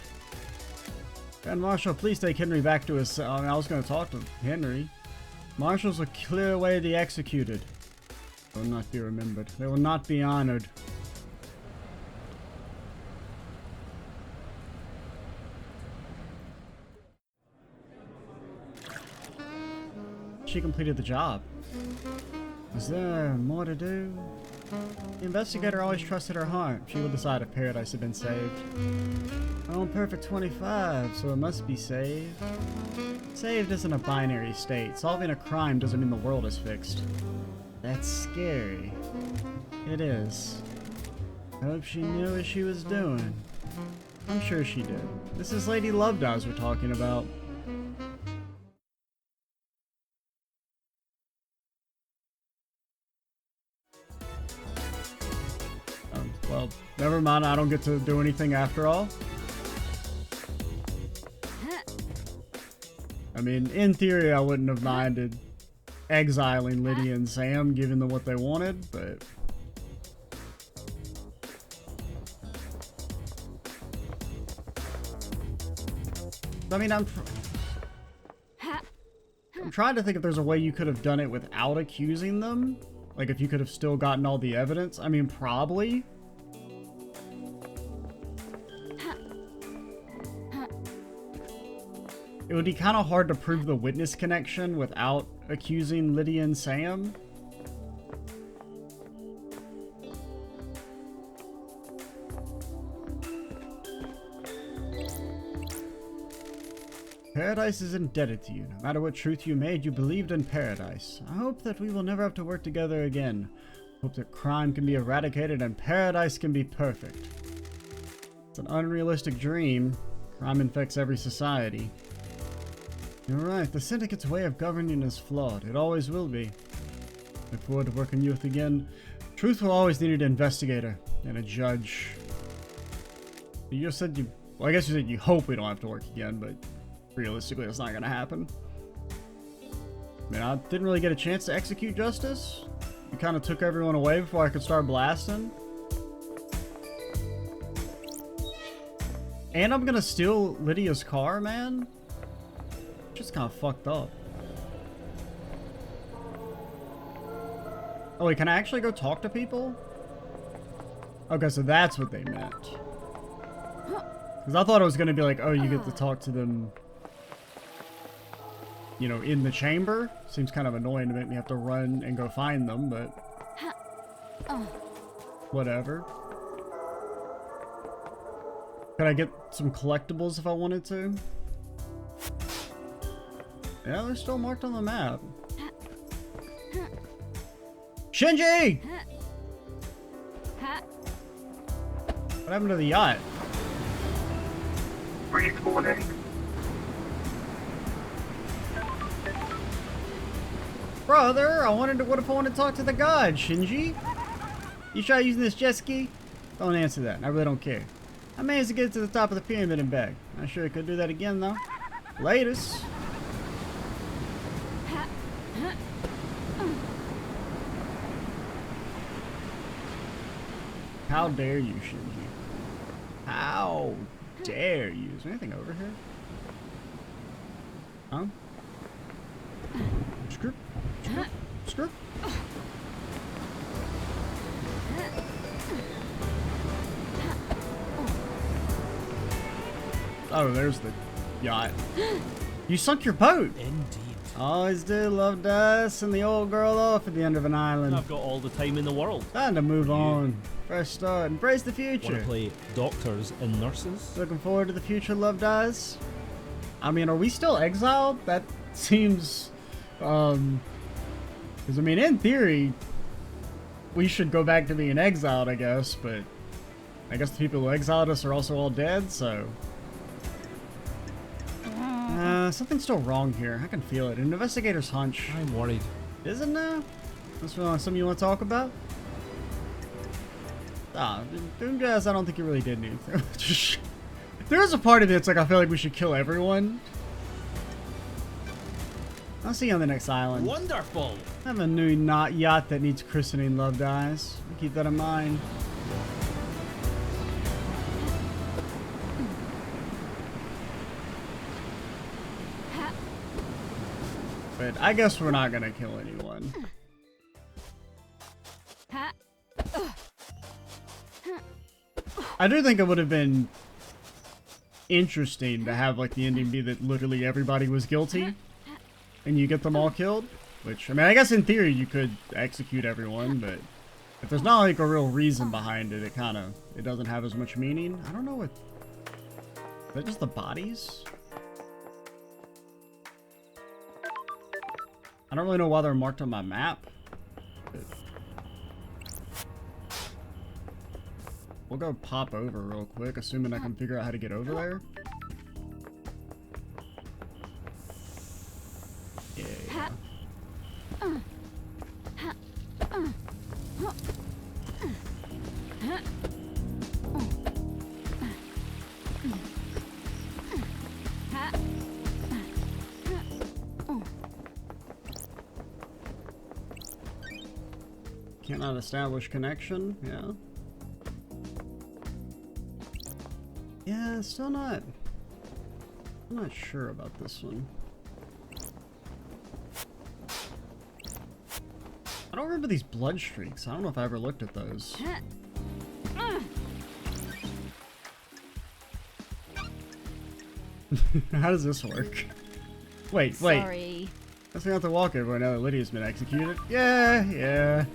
[SPEAKER 1] And Marshal, please take Henry back to his cell. I mean, I was going to talk to Henry. Marshals will clear away the executed. They will not be remembered. They will not be honored. She completed the job. Is there more to do? The investigator always trusted her heart. She would decide if Paradise had been saved. Oh, Perfect 25, so it must be saved. Saved isn't a binary state. Solving a crime doesn't mean the world is fixed. That's scary. It is. I hope she knew what she was doing. I'm sure she did. This is Lady Lovedeyes we're talking about. Well, never mind, I don't get to do anything after all. I mean, in theory, I wouldn't have minded exiling Lydia and Sam, given them what they wanted, but... I mean, I'm trying to think if there's a way you could have done it without accusing them. Like, if you could have still gotten all the evidence. I mean, probably. It would be kind of hard to prove the witness connection without accusing Lydia and Sam. Paradise is indebted to you. No matter what truth you made, you believed in Paradise. I hope that we will never have to work together again. Hope that crime can be eradicated and Paradise can be perfect. It's an unrealistic dream. Crime infects every society. You're right, the Syndicate's way of governing is flawed. It always will be. Look forward to working with you again. Truth will always need an investigator and a judge. You just said you... Well, I guess you said you hope we don't have to work again, but realistically it's not gonna happen. I mean, I didn't really get a chance to execute justice. You kind of took everyone away before I could start blasting. And I'm gonna steal Lydia's car, man? Just kind of fucked up. Oh wait, can I actually go talk to people? Okay, so that's what they meant. Because I thought it was going to be like, oh, you get to talk to them, you know, in the chamber. Seems kind of annoying to make me have to run and go find them, but whatever. Could I get some collectibles if I wanted to? Yeah, they're still marked on the map. Shinji! What happened to the yacht?
[SPEAKER 5] Reporting.
[SPEAKER 1] Brother, what if I wanted to talk to the god, Shinji? You try using this jet ski? Don't answer that. I really don't care. I managed to get to the top of the pyramid and back. Not sure I could do that again, though. Latest. How dare you, Shinji? How dare you? Is there anything over here? Huh? Screw. Screw. Screw. Oh, there's the yacht. You sunk your boat.
[SPEAKER 6] Indeed.
[SPEAKER 1] Always do love dust and the old girl off at the end of an island.
[SPEAKER 8] I've got all the time in the world.
[SPEAKER 1] Time to move on. Fresh start. Embrace the
[SPEAKER 8] Want
[SPEAKER 1] future.
[SPEAKER 8] to play doctors and nurses?
[SPEAKER 1] Looking forward to the future, Love Dies. I mean, are we still exiled? That seems, because I mean, in theory, we should go back to being exiled, I guess, but I guess the people who exiled us are also all dead, so. Something's still wrong here. I can feel it. An investigator's hunch.
[SPEAKER 8] I'm worried.
[SPEAKER 1] Is it now? That's something you want to talk about? Doom Jazz, I don't think you really did anything. There's a part of it that's like, I feel like we should kill everyone. I'll see you on the next island.
[SPEAKER 8] Wonderful!
[SPEAKER 1] I have a new yacht that needs christening, Love Dies. Keep that in mind. But I guess we're not gonna kill anyone. I do think it would have been interesting to have like the ending be that literally everybody was guilty and you get them all killed. Which, I mean, I guess in theory you could execute everyone, but if there's not like a real reason behind it, it doesn't have as much meaning. I don't know what... Is that just the bodies? I don't really know why they're marked on my map. But we'll go pop over real quick, assuming I can figure out how to get over there. Yeah. Cannot establish connection, yeah. Yeah, still not. I'm not sure about this one. I don't remember these blood streaks. I don't know if I ever looked at those. How does this work? Wait.
[SPEAKER 2] Sorry.
[SPEAKER 1] I guess we have to walk everywhere now that Lydia's been executed. Yeah.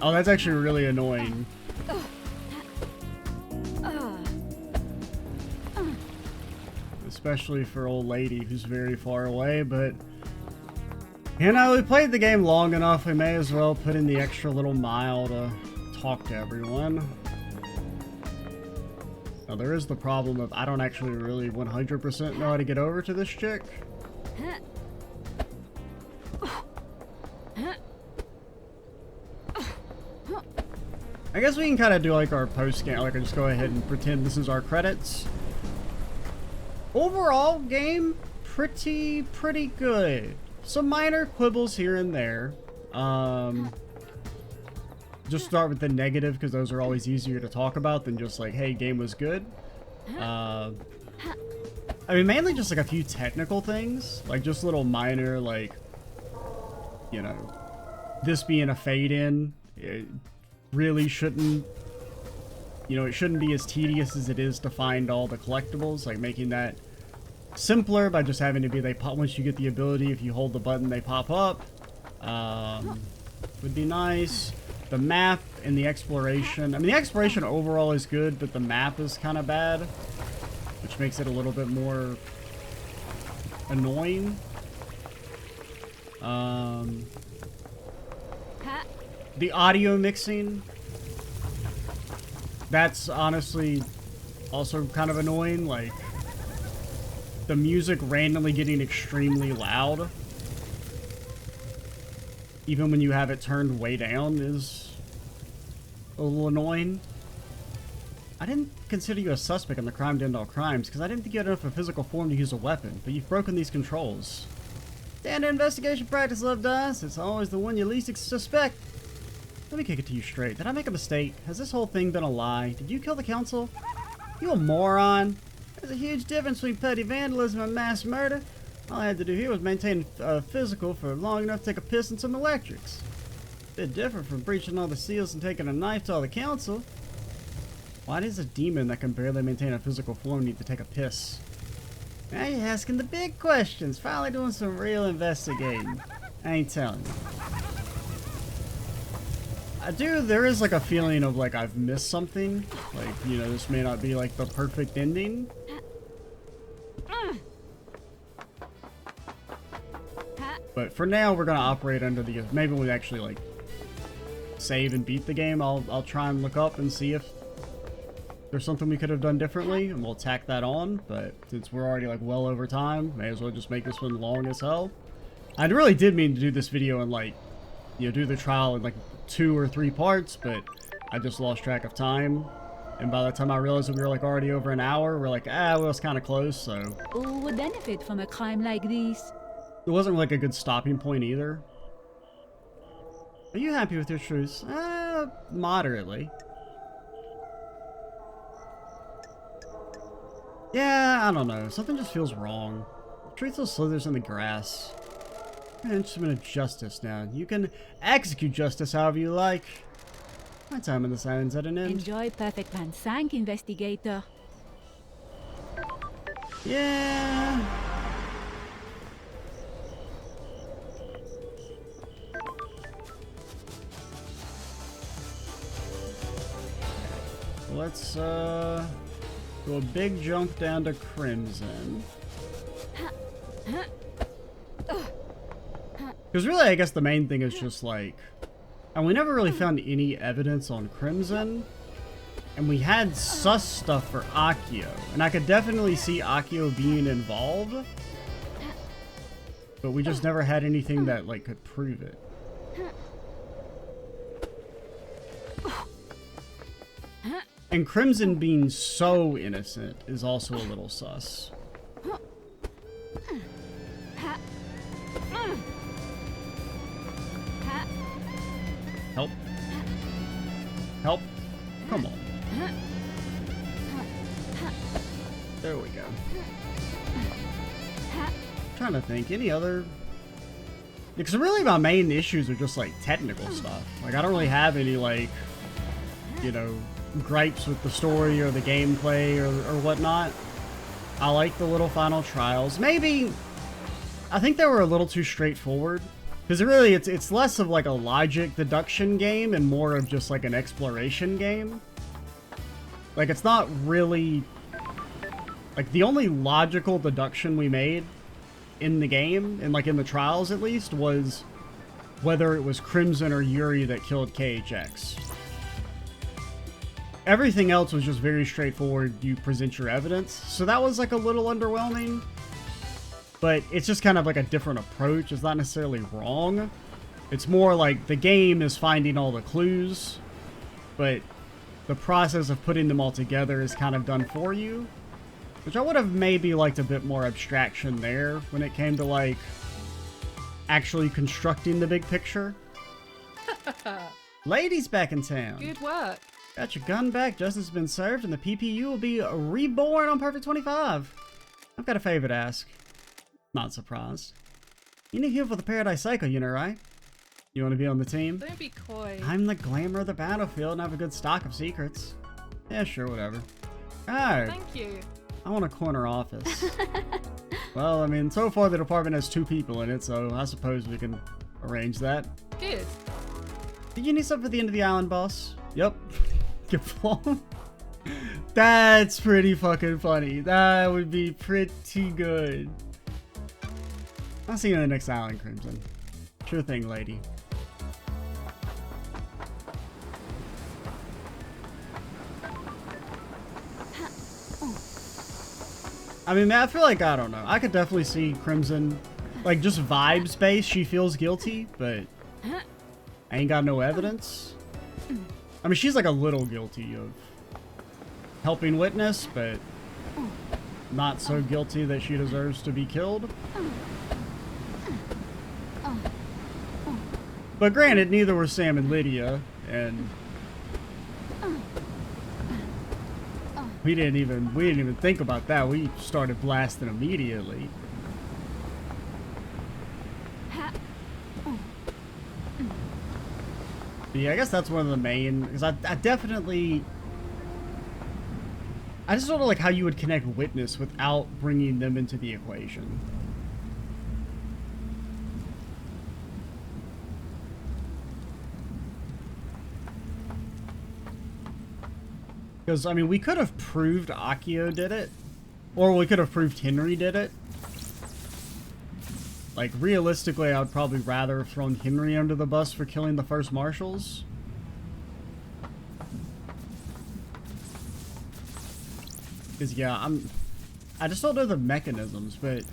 [SPEAKER 1] Oh, that's actually really annoying. Especially for old lady who's very far away, but you know, we played the game long enough, we may as well put in the extra little mile to talk to everyone. Now there is the problem of I don't actually really 100% know how to get over to this chick. I guess we can kind of do like our post-game, like just go ahead and pretend this is our credits. Overall, game, pretty good. Some minor quibbles here and there. Just start with the negative because those are always easier to talk about than just like, hey, game was good. I mean, mainly just like a few technical things, like just little minor, like, you know, this being a fade-in, it really shouldn't, you know, it shouldn't be as tedious as it is to find all the collectibles, like making that simpler by just having to be they pop once you get the ability, if you hold the button they pop up, would be nice. The map and the exploration, I mean the exploration overall is good, but the map is kind of bad, which makes it a little bit more annoying. The audio mixing, that's honestly also kind of annoying, like the music randomly getting extremely loud even when you have it turned way down is a little annoying. I didn't consider you a suspect in the crime to end all crimes because I didn't think you had enough of a physical form to use a weapon, but you've broken these controls. Standard investigation practice, Love Dies. It's always the one you least suspect. Let me kick it to you straight. Did I make a mistake? Has this whole thing been a lie? Did you kill the council? You a moron? There's a huge difference between petty vandalism and mass murder. All I had to do here was maintain physical for long enough to take a piss and some electrics. Bit different from breaching all the seals and taking a knife to all the council. Why does a demon that can barely maintain a physical form need to take a piss? Now you're asking the big questions. Finally doing some real investigating. I ain't telling you. There is like a feeling of like I've missed something. Like, you know, this may not be like the perfect ending. But for now, we're gonna operate under the, maybe we actually like save and beat the game. I'll try and look up and see if there's something we could have done differently, and we'll tack that on. But since we're already like well over time, may as well just make this one long as hell. I really did mean to do this video and like, you know, do the trial in like 2 or 3 parts, but I just lost track of time. And by the time I realized that we were like already over an hour, we're like, well, it's kind of close, so.
[SPEAKER 4] Who would benefit from a crime like this?
[SPEAKER 1] It wasn't like a good stopping point either. Are you happy with your truce? Moderately. Yeah, I don't know. Something just feels wrong. Truth still slithers in the grass. I'm an instrument of justice now. You can execute justice however you like. My time in the silence at an end.
[SPEAKER 4] Enjoy Perfect Plan Sank, investigator.
[SPEAKER 1] Yeah. Let's go a big jump down to Crimson. Because really, I guess the main thing is just like, and we never really found any evidence on Crimson, and we had sus stuff for Accio, and I could definitely see Accio being involved, but we just never had anything that like could prove it. And Crimson being so innocent is also a little sus. Help. Help. Come on. There we go. Trying to think, any other... Because really my main issues are just like technical stuff. Like I don't really have any like, you know, gripes with the story or the gameplay or whatnot. I like the little final trials. Maybe, I think they were a little too straightforward. Because really, it's less of like a logic deduction game and more of just like an exploration game. Like it's not really, like the only logical deduction we made in the game, and like in the trials at least, was whether it was Crimson or Yuri that killed KHX. Everything else was just very straightforward. You present your evidence. So that was like a little underwhelming. But it's just kind of like a different approach. It's not necessarily wrong. It's more like the game is finding all the clues, but the process of putting them all together is kind of done for you. Which I would have maybe liked a bit more abstraction there when it came to like actually constructing the big picture. Ladies back in town.
[SPEAKER 9] Good work.
[SPEAKER 1] Got your gun back, justice has been served, and the PPU will be reborn on Perfect 25. I've got a favor to ask. Not surprised. You need here for the Paradise Cycle, you know, right? You want to be on the team?
[SPEAKER 9] Don't be coy.
[SPEAKER 1] I'm the glamour of the battlefield and have a good stock of secrets. Yeah, sure, whatever. Alright.
[SPEAKER 9] Thank you.
[SPEAKER 1] I want a corner office. Well, I mean, so far the department has 2 people in it, so I suppose we can arrange that.
[SPEAKER 9] Good.
[SPEAKER 1] Did you need something for the end of the island, boss? Yep. Get blown. That's pretty fucking funny. That would be pretty good. I'll see you in the next island, Crimson. Sure thing, lady. I mean, I feel like, I don't know. I could definitely see Crimson, like, just vibe space. She feels guilty, but I ain't got no evidence. I mean, she's like a little guilty of helping witness, but not so guilty that she deserves to be killed. But granted, neither were Sam and Lydia, and we didn't even think about that. We started blasting immediately. But yeah, I guess that's one of the main, because I definitely, I just don't know like how you would connect Witness without bringing them into the equation. Because, I mean, we could have proved Akio did it. Or we could have proved Henry did it. Like, realistically, I would probably rather have thrown Henry under the bus for killing the first marshals. Because, yeah, I just don't know the mechanisms, but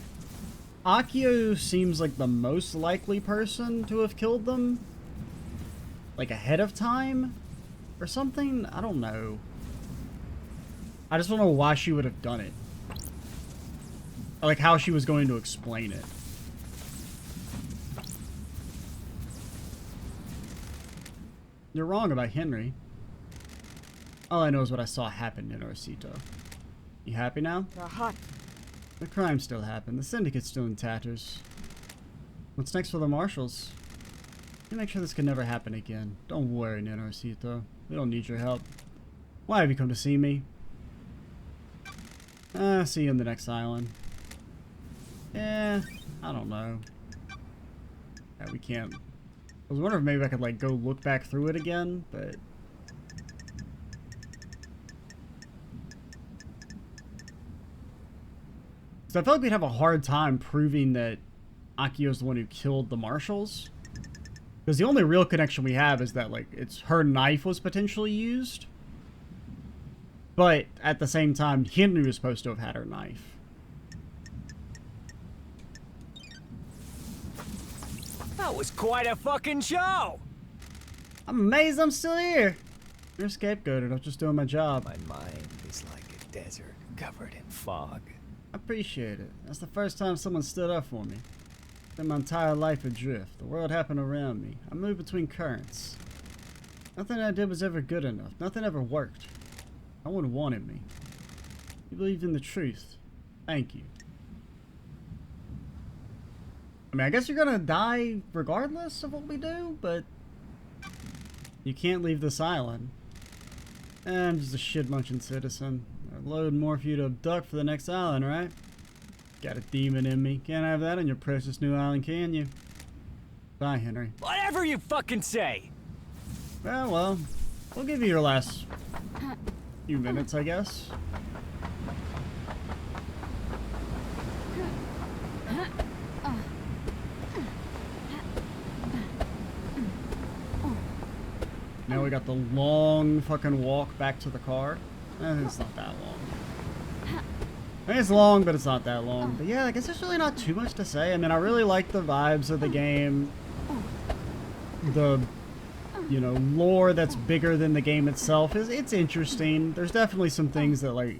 [SPEAKER 1] Akio seems like the most likely person to have killed them. Like, ahead of time? Or something? I don't know. I just don't know why she would have done it. Or like how she was going to explain it. You're wrong about Henry. All I know is what I saw happen in Orcito. You happy now? The crime still happened. The syndicate's still in tatters. What's next for the marshals? You make sure this can never happen again. Don't worry, Nenorcito. We don't need your help. Why have you come to see me? See you on the next island. I don't know. Yeah, we can't. I was wondering if maybe I could, like, go look back through it again, but... So I feel like we'd have a hard time proving that Akio's the one who killed the marshals. Because the only real connection we have is that, like, it's her knife was potentially used. But at the same time, Henry was supposed to have had her knife.
[SPEAKER 6] That was quite a fucking show!
[SPEAKER 1] I'm amazed I'm still here. You're scapegoated. I'm just doing my job.
[SPEAKER 6] My mind is like a desert covered in fog.
[SPEAKER 1] I appreciate it. That's the first time someone stood up for me. Spent my entire life adrift. The world happened around me. I moved between currents. Nothing I did was ever good enough. Nothing ever worked. No one wanted me. You believed in the truth. Thank you. I mean, I guess you're gonna die regardless of what we do, but you can't leave this island. I'm just a shit-munching citizen. I'll load more for you to abduct for the next island, right? Got a demon in me. Can't have that on your precious new island, can you? Bye, Henry.
[SPEAKER 6] Whatever you fucking say!
[SPEAKER 1] Well, we'll give you your last few minutes, I guess. Now we got the long fucking walk back to the car. It's not that long. I mean, it's long, but it's not that long. But yeah, I guess there's really not too much to say. I mean, I really like the vibes of the game. The, you know, lore that's bigger than the game itself it's interesting. There's definitely some things that, like,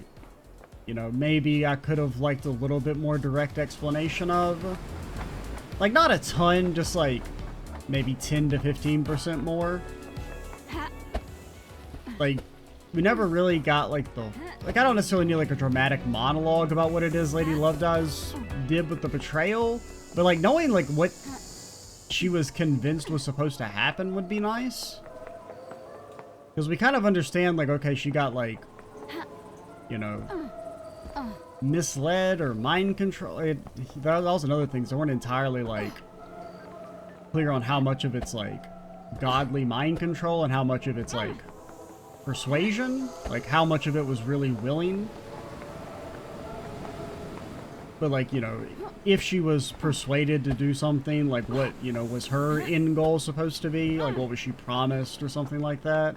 [SPEAKER 1] you know, maybe I could have liked a little bit more direct explanation of. Like, not a ton, just like maybe 10 to 15% more. Like, we never really got, like, I don't necessarily need, like, a dramatic monologue about what it is Lady Lovedoes did with the betrayal. But, like, knowing, like, what she was convinced was supposed to happen would be nice. Because we kind of understand, like, okay, she got, like, you know, misled or mind control. That was another thing. So they weren't entirely, like, clear on how much of it's, like, godly mind control and how much of it's, like, persuasion, like how much of it was really willing. But, like, you know, if she was persuaded to do something, like what, you know, was her end goal supposed to be? Like, what was she promised or something like that?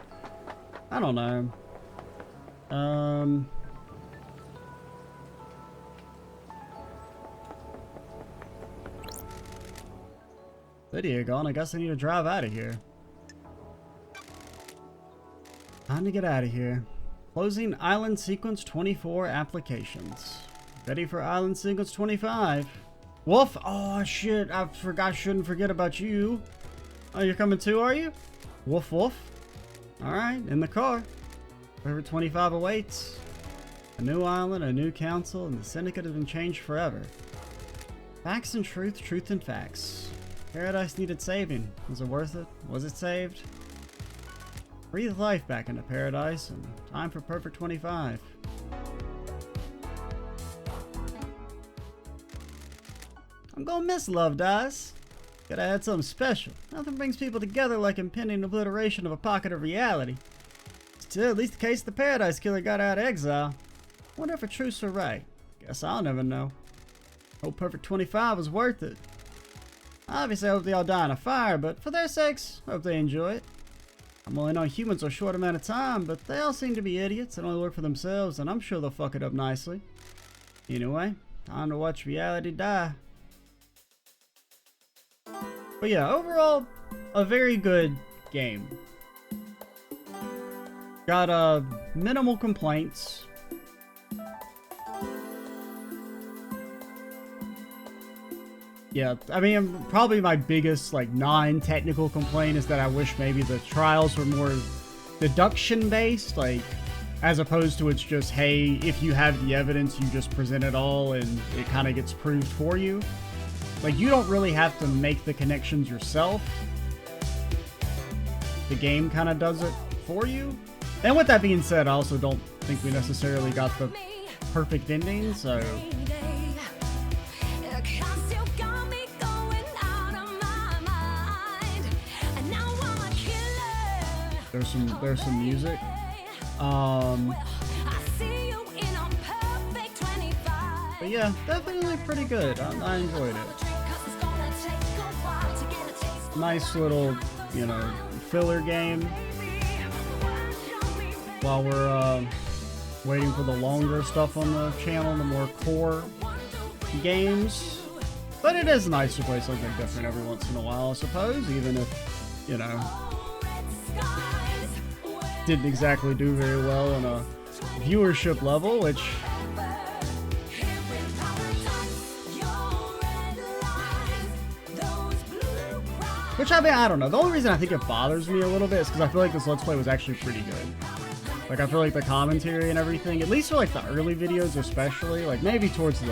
[SPEAKER 1] I don't know. Lydia gone. I guess I need to drive out of here. Time to get out of here. Closing Island Sequence 24 applications. Ready for Island Sequence 25. Wolf! Oh, shit. I shouldn't forget about you. Oh, you're coming too, are you? Woof, woof. Alright, in the car. Forever 25 awaits. A new island, a new council, and the syndicate has been changed forever. Facts and truth, truth and facts. Paradise needed saving. Was it worth it? Was it saved? Breathe life back into Paradise, and time for Perfect 25. I'm gonna miss Love Dice. Gotta add something special. Nothing brings people together like impending obliteration of a pocket of reality. Still, at least the case of the Paradise Killer got out of exile. Wonder if a truce are right. Guess I'll never know. Hope Perfect 25 was worth it. Obviously, I hope they all die in a fire, but for their sakes, hope they enjoy it. I'm only known humans for a short amount of time, but they all seem to be idiots and only work for themselves, and I'm sure they'll fuck it up nicely. Anyway, time to watch reality die. But yeah, overall, a very good game. Got minimal complaints. Yeah, I mean, probably my biggest, like, non-technical complaint is that I wish maybe the trials were more deduction-based, like, as opposed to it's just, hey, if you have the evidence, you just present it all and it kind of gets proved for you. Like, you don't really have to make the connections yourself. The game kind of does it for you. And with that being said, I also don't think we necessarily got the perfect ending, so... There's some music. But yeah, definitely pretty good. I enjoyed it. Nice little, you know, filler game while we're waiting for the longer stuff on the channel, the more core games. But it is nice to play something different every once in a while, I suppose, even if, you know, didn't exactly do very well on a viewership level, which I mean, I don't know. The only reason I think it bothers me a little bit is because I feel like this Let's Play was actually pretty good. Like, I feel like the commentary and everything, at least for like the early videos especially, like maybe towards it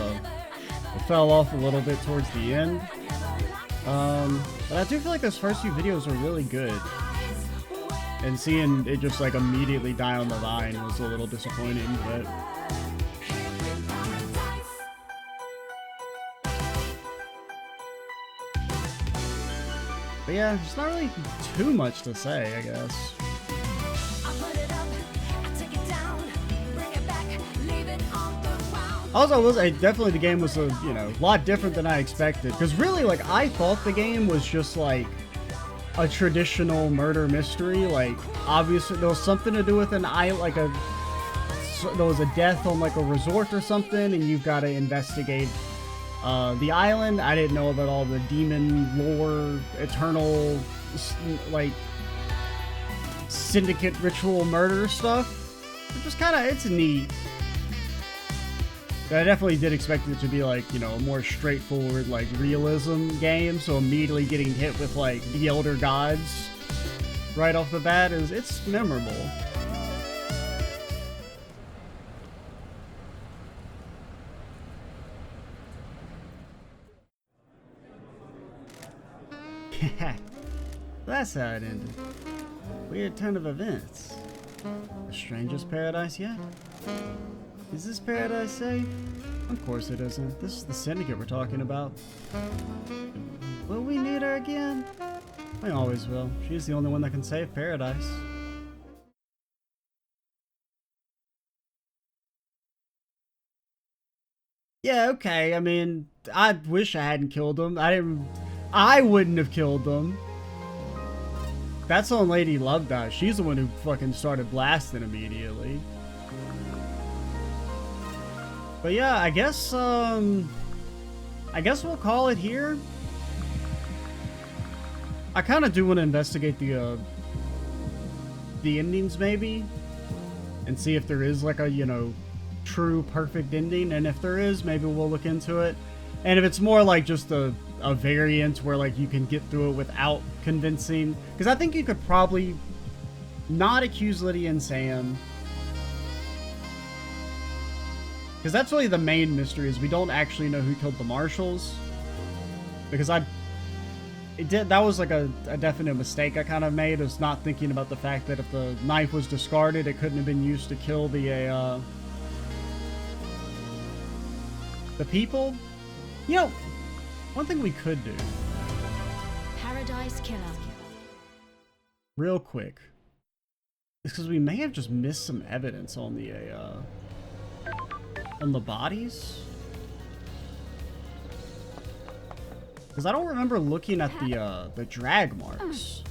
[SPEAKER 1] fell off a little bit towards the end. But I do feel like those first few videos were really good. And seeing it just like immediately die on the vine was a little disappointing, but... But yeah, there's not really too much to say, I guess. Also, I will say, definitely the game was a, you know, lot different than I expected. Because really, like, I thought the game was just like a traditional murder mystery. Like, obviously, there was something to do with an eye, like there was a death on like a resort or something, and you've got to investigate the island. I didn't know about all the demon lore, eternal, like, syndicate ritual murder stuff. Which is kind of, it's neat. But I definitely did expect it to be like, you know, a more straightforward, like, realism game. So immediately getting hit with, like, the Elder Gods right off the bat it's memorable. That's how it ended. Weird turn of events. The strangest paradise yet? Is this paradise safe? Of course it isn't. This is the Syndicate we're talking about. Will we need her again? We always will. She's the only one that can save paradise. Yeah, okay. I mean, I wish I hadn't killed him. I wouldn't have killed them. That's on Lady Love Dice. She's the one who fucking started blasting immediately. But yeah, I guess we'll call it here. I kind of do want to investigate the endings maybe, and see if there is like a, you know, true perfect ending, and if there is, maybe we'll look into it. And if it's more like just a variant where like you can get through it without convincing, because I think you could probably not accuse Lydia and Sam, because that's really the main mystery, is we don't actually know who killed the marshals. Because that was like a definite mistake I kind of made, is not thinking about the fact that if the knife was discarded, it couldn't have been used to kill the people. You know, One thing we could do,
[SPEAKER 2] Paradise Killer.
[SPEAKER 1] real quick, is because we may have just missed some evidence on the bodies. Because I don't remember looking at the drag marks.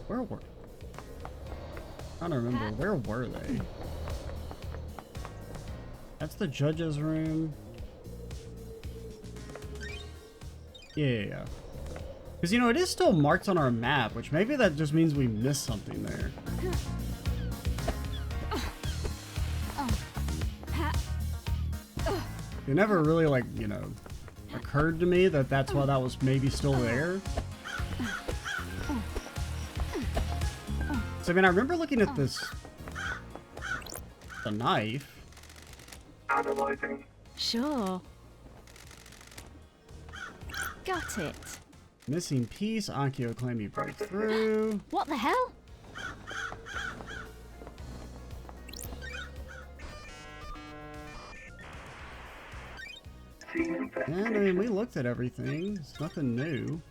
[SPEAKER 1] Where were? I'm trying to remember, where were they? That's the judge's room. Yeah. Because, you know, it is still marked on our map, which maybe that just means we missed something there. It never really, like, you know, occurred to me that that's why that was maybe still there. So, I mean, I remember looking at this... the knife.
[SPEAKER 5] Analyzing.
[SPEAKER 2] Sure. Got it.
[SPEAKER 1] Missing piece. Akio claim you broke through.
[SPEAKER 2] What the hell?
[SPEAKER 1] And, I mean, we looked at everything. It's nothing new.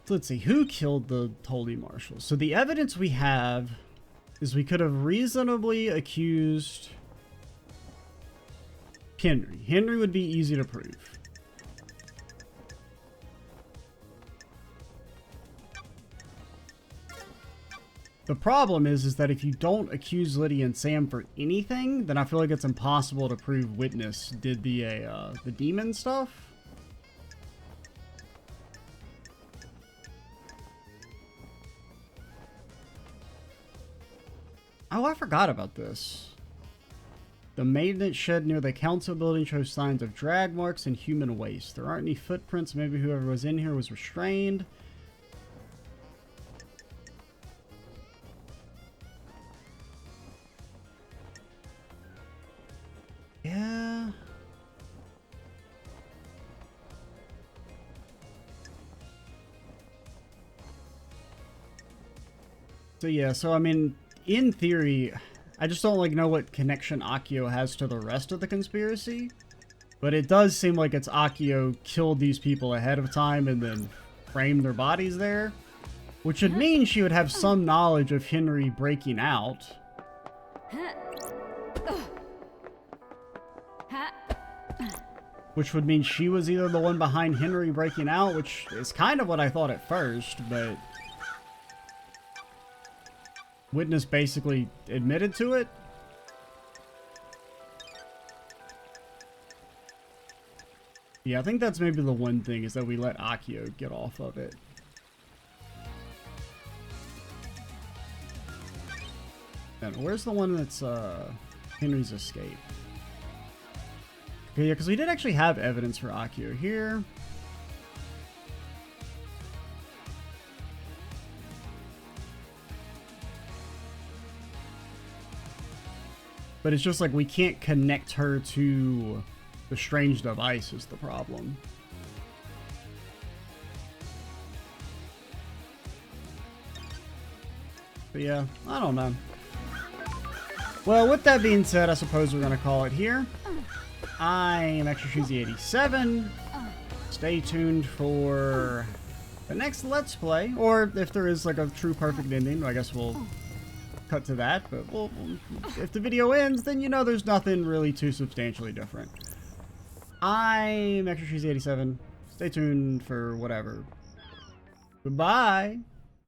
[SPEAKER 1] So let's see, who killed the Holy Marshal? So the evidence we have is we could have reasonably accused Henry. Henry would be easy to prove. The problem is that if you don't accuse Lydia and Sam for anything, then I feel like it's impossible to prove Witness did the demon stuff. Oh, I forgot about this. The maintenance shed near the council building shows signs of drag marks and human waste. There aren't any footprints. Maybe whoever was in here was restrained. Yeah. So yeah, so I mean, in theory, I just don't like know what connection Akio has to the rest of the conspiracy. But it does seem like it's Akio killed these people ahead of time and then framed their bodies there. Which would mean she would have some knowledge of Henry breaking out. Which would mean she was either the one behind Henry breaking out, which is kind of what I thought at first, but Witness basically admitted to it. Yeah, I think that's maybe the one thing, is that we let Akio get off of it. And where's the one that's Henry's escape? Okay, yeah, because we did actually have evidence for Akio here. But it's just like we can't connect her to the strange device is the problem. But yeah, I don't know. Well, with that being said, I suppose we're going to call it here. I am Extra Cheesy 87. Stay tuned for the next Let's Play. Or if there is like a true perfect ending, I guess we'll cut to that. But if the video ends, then you know there's nothing really too substantially different. I'm Extra Cheesy 87. Stay tuned for whatever. Goodbye.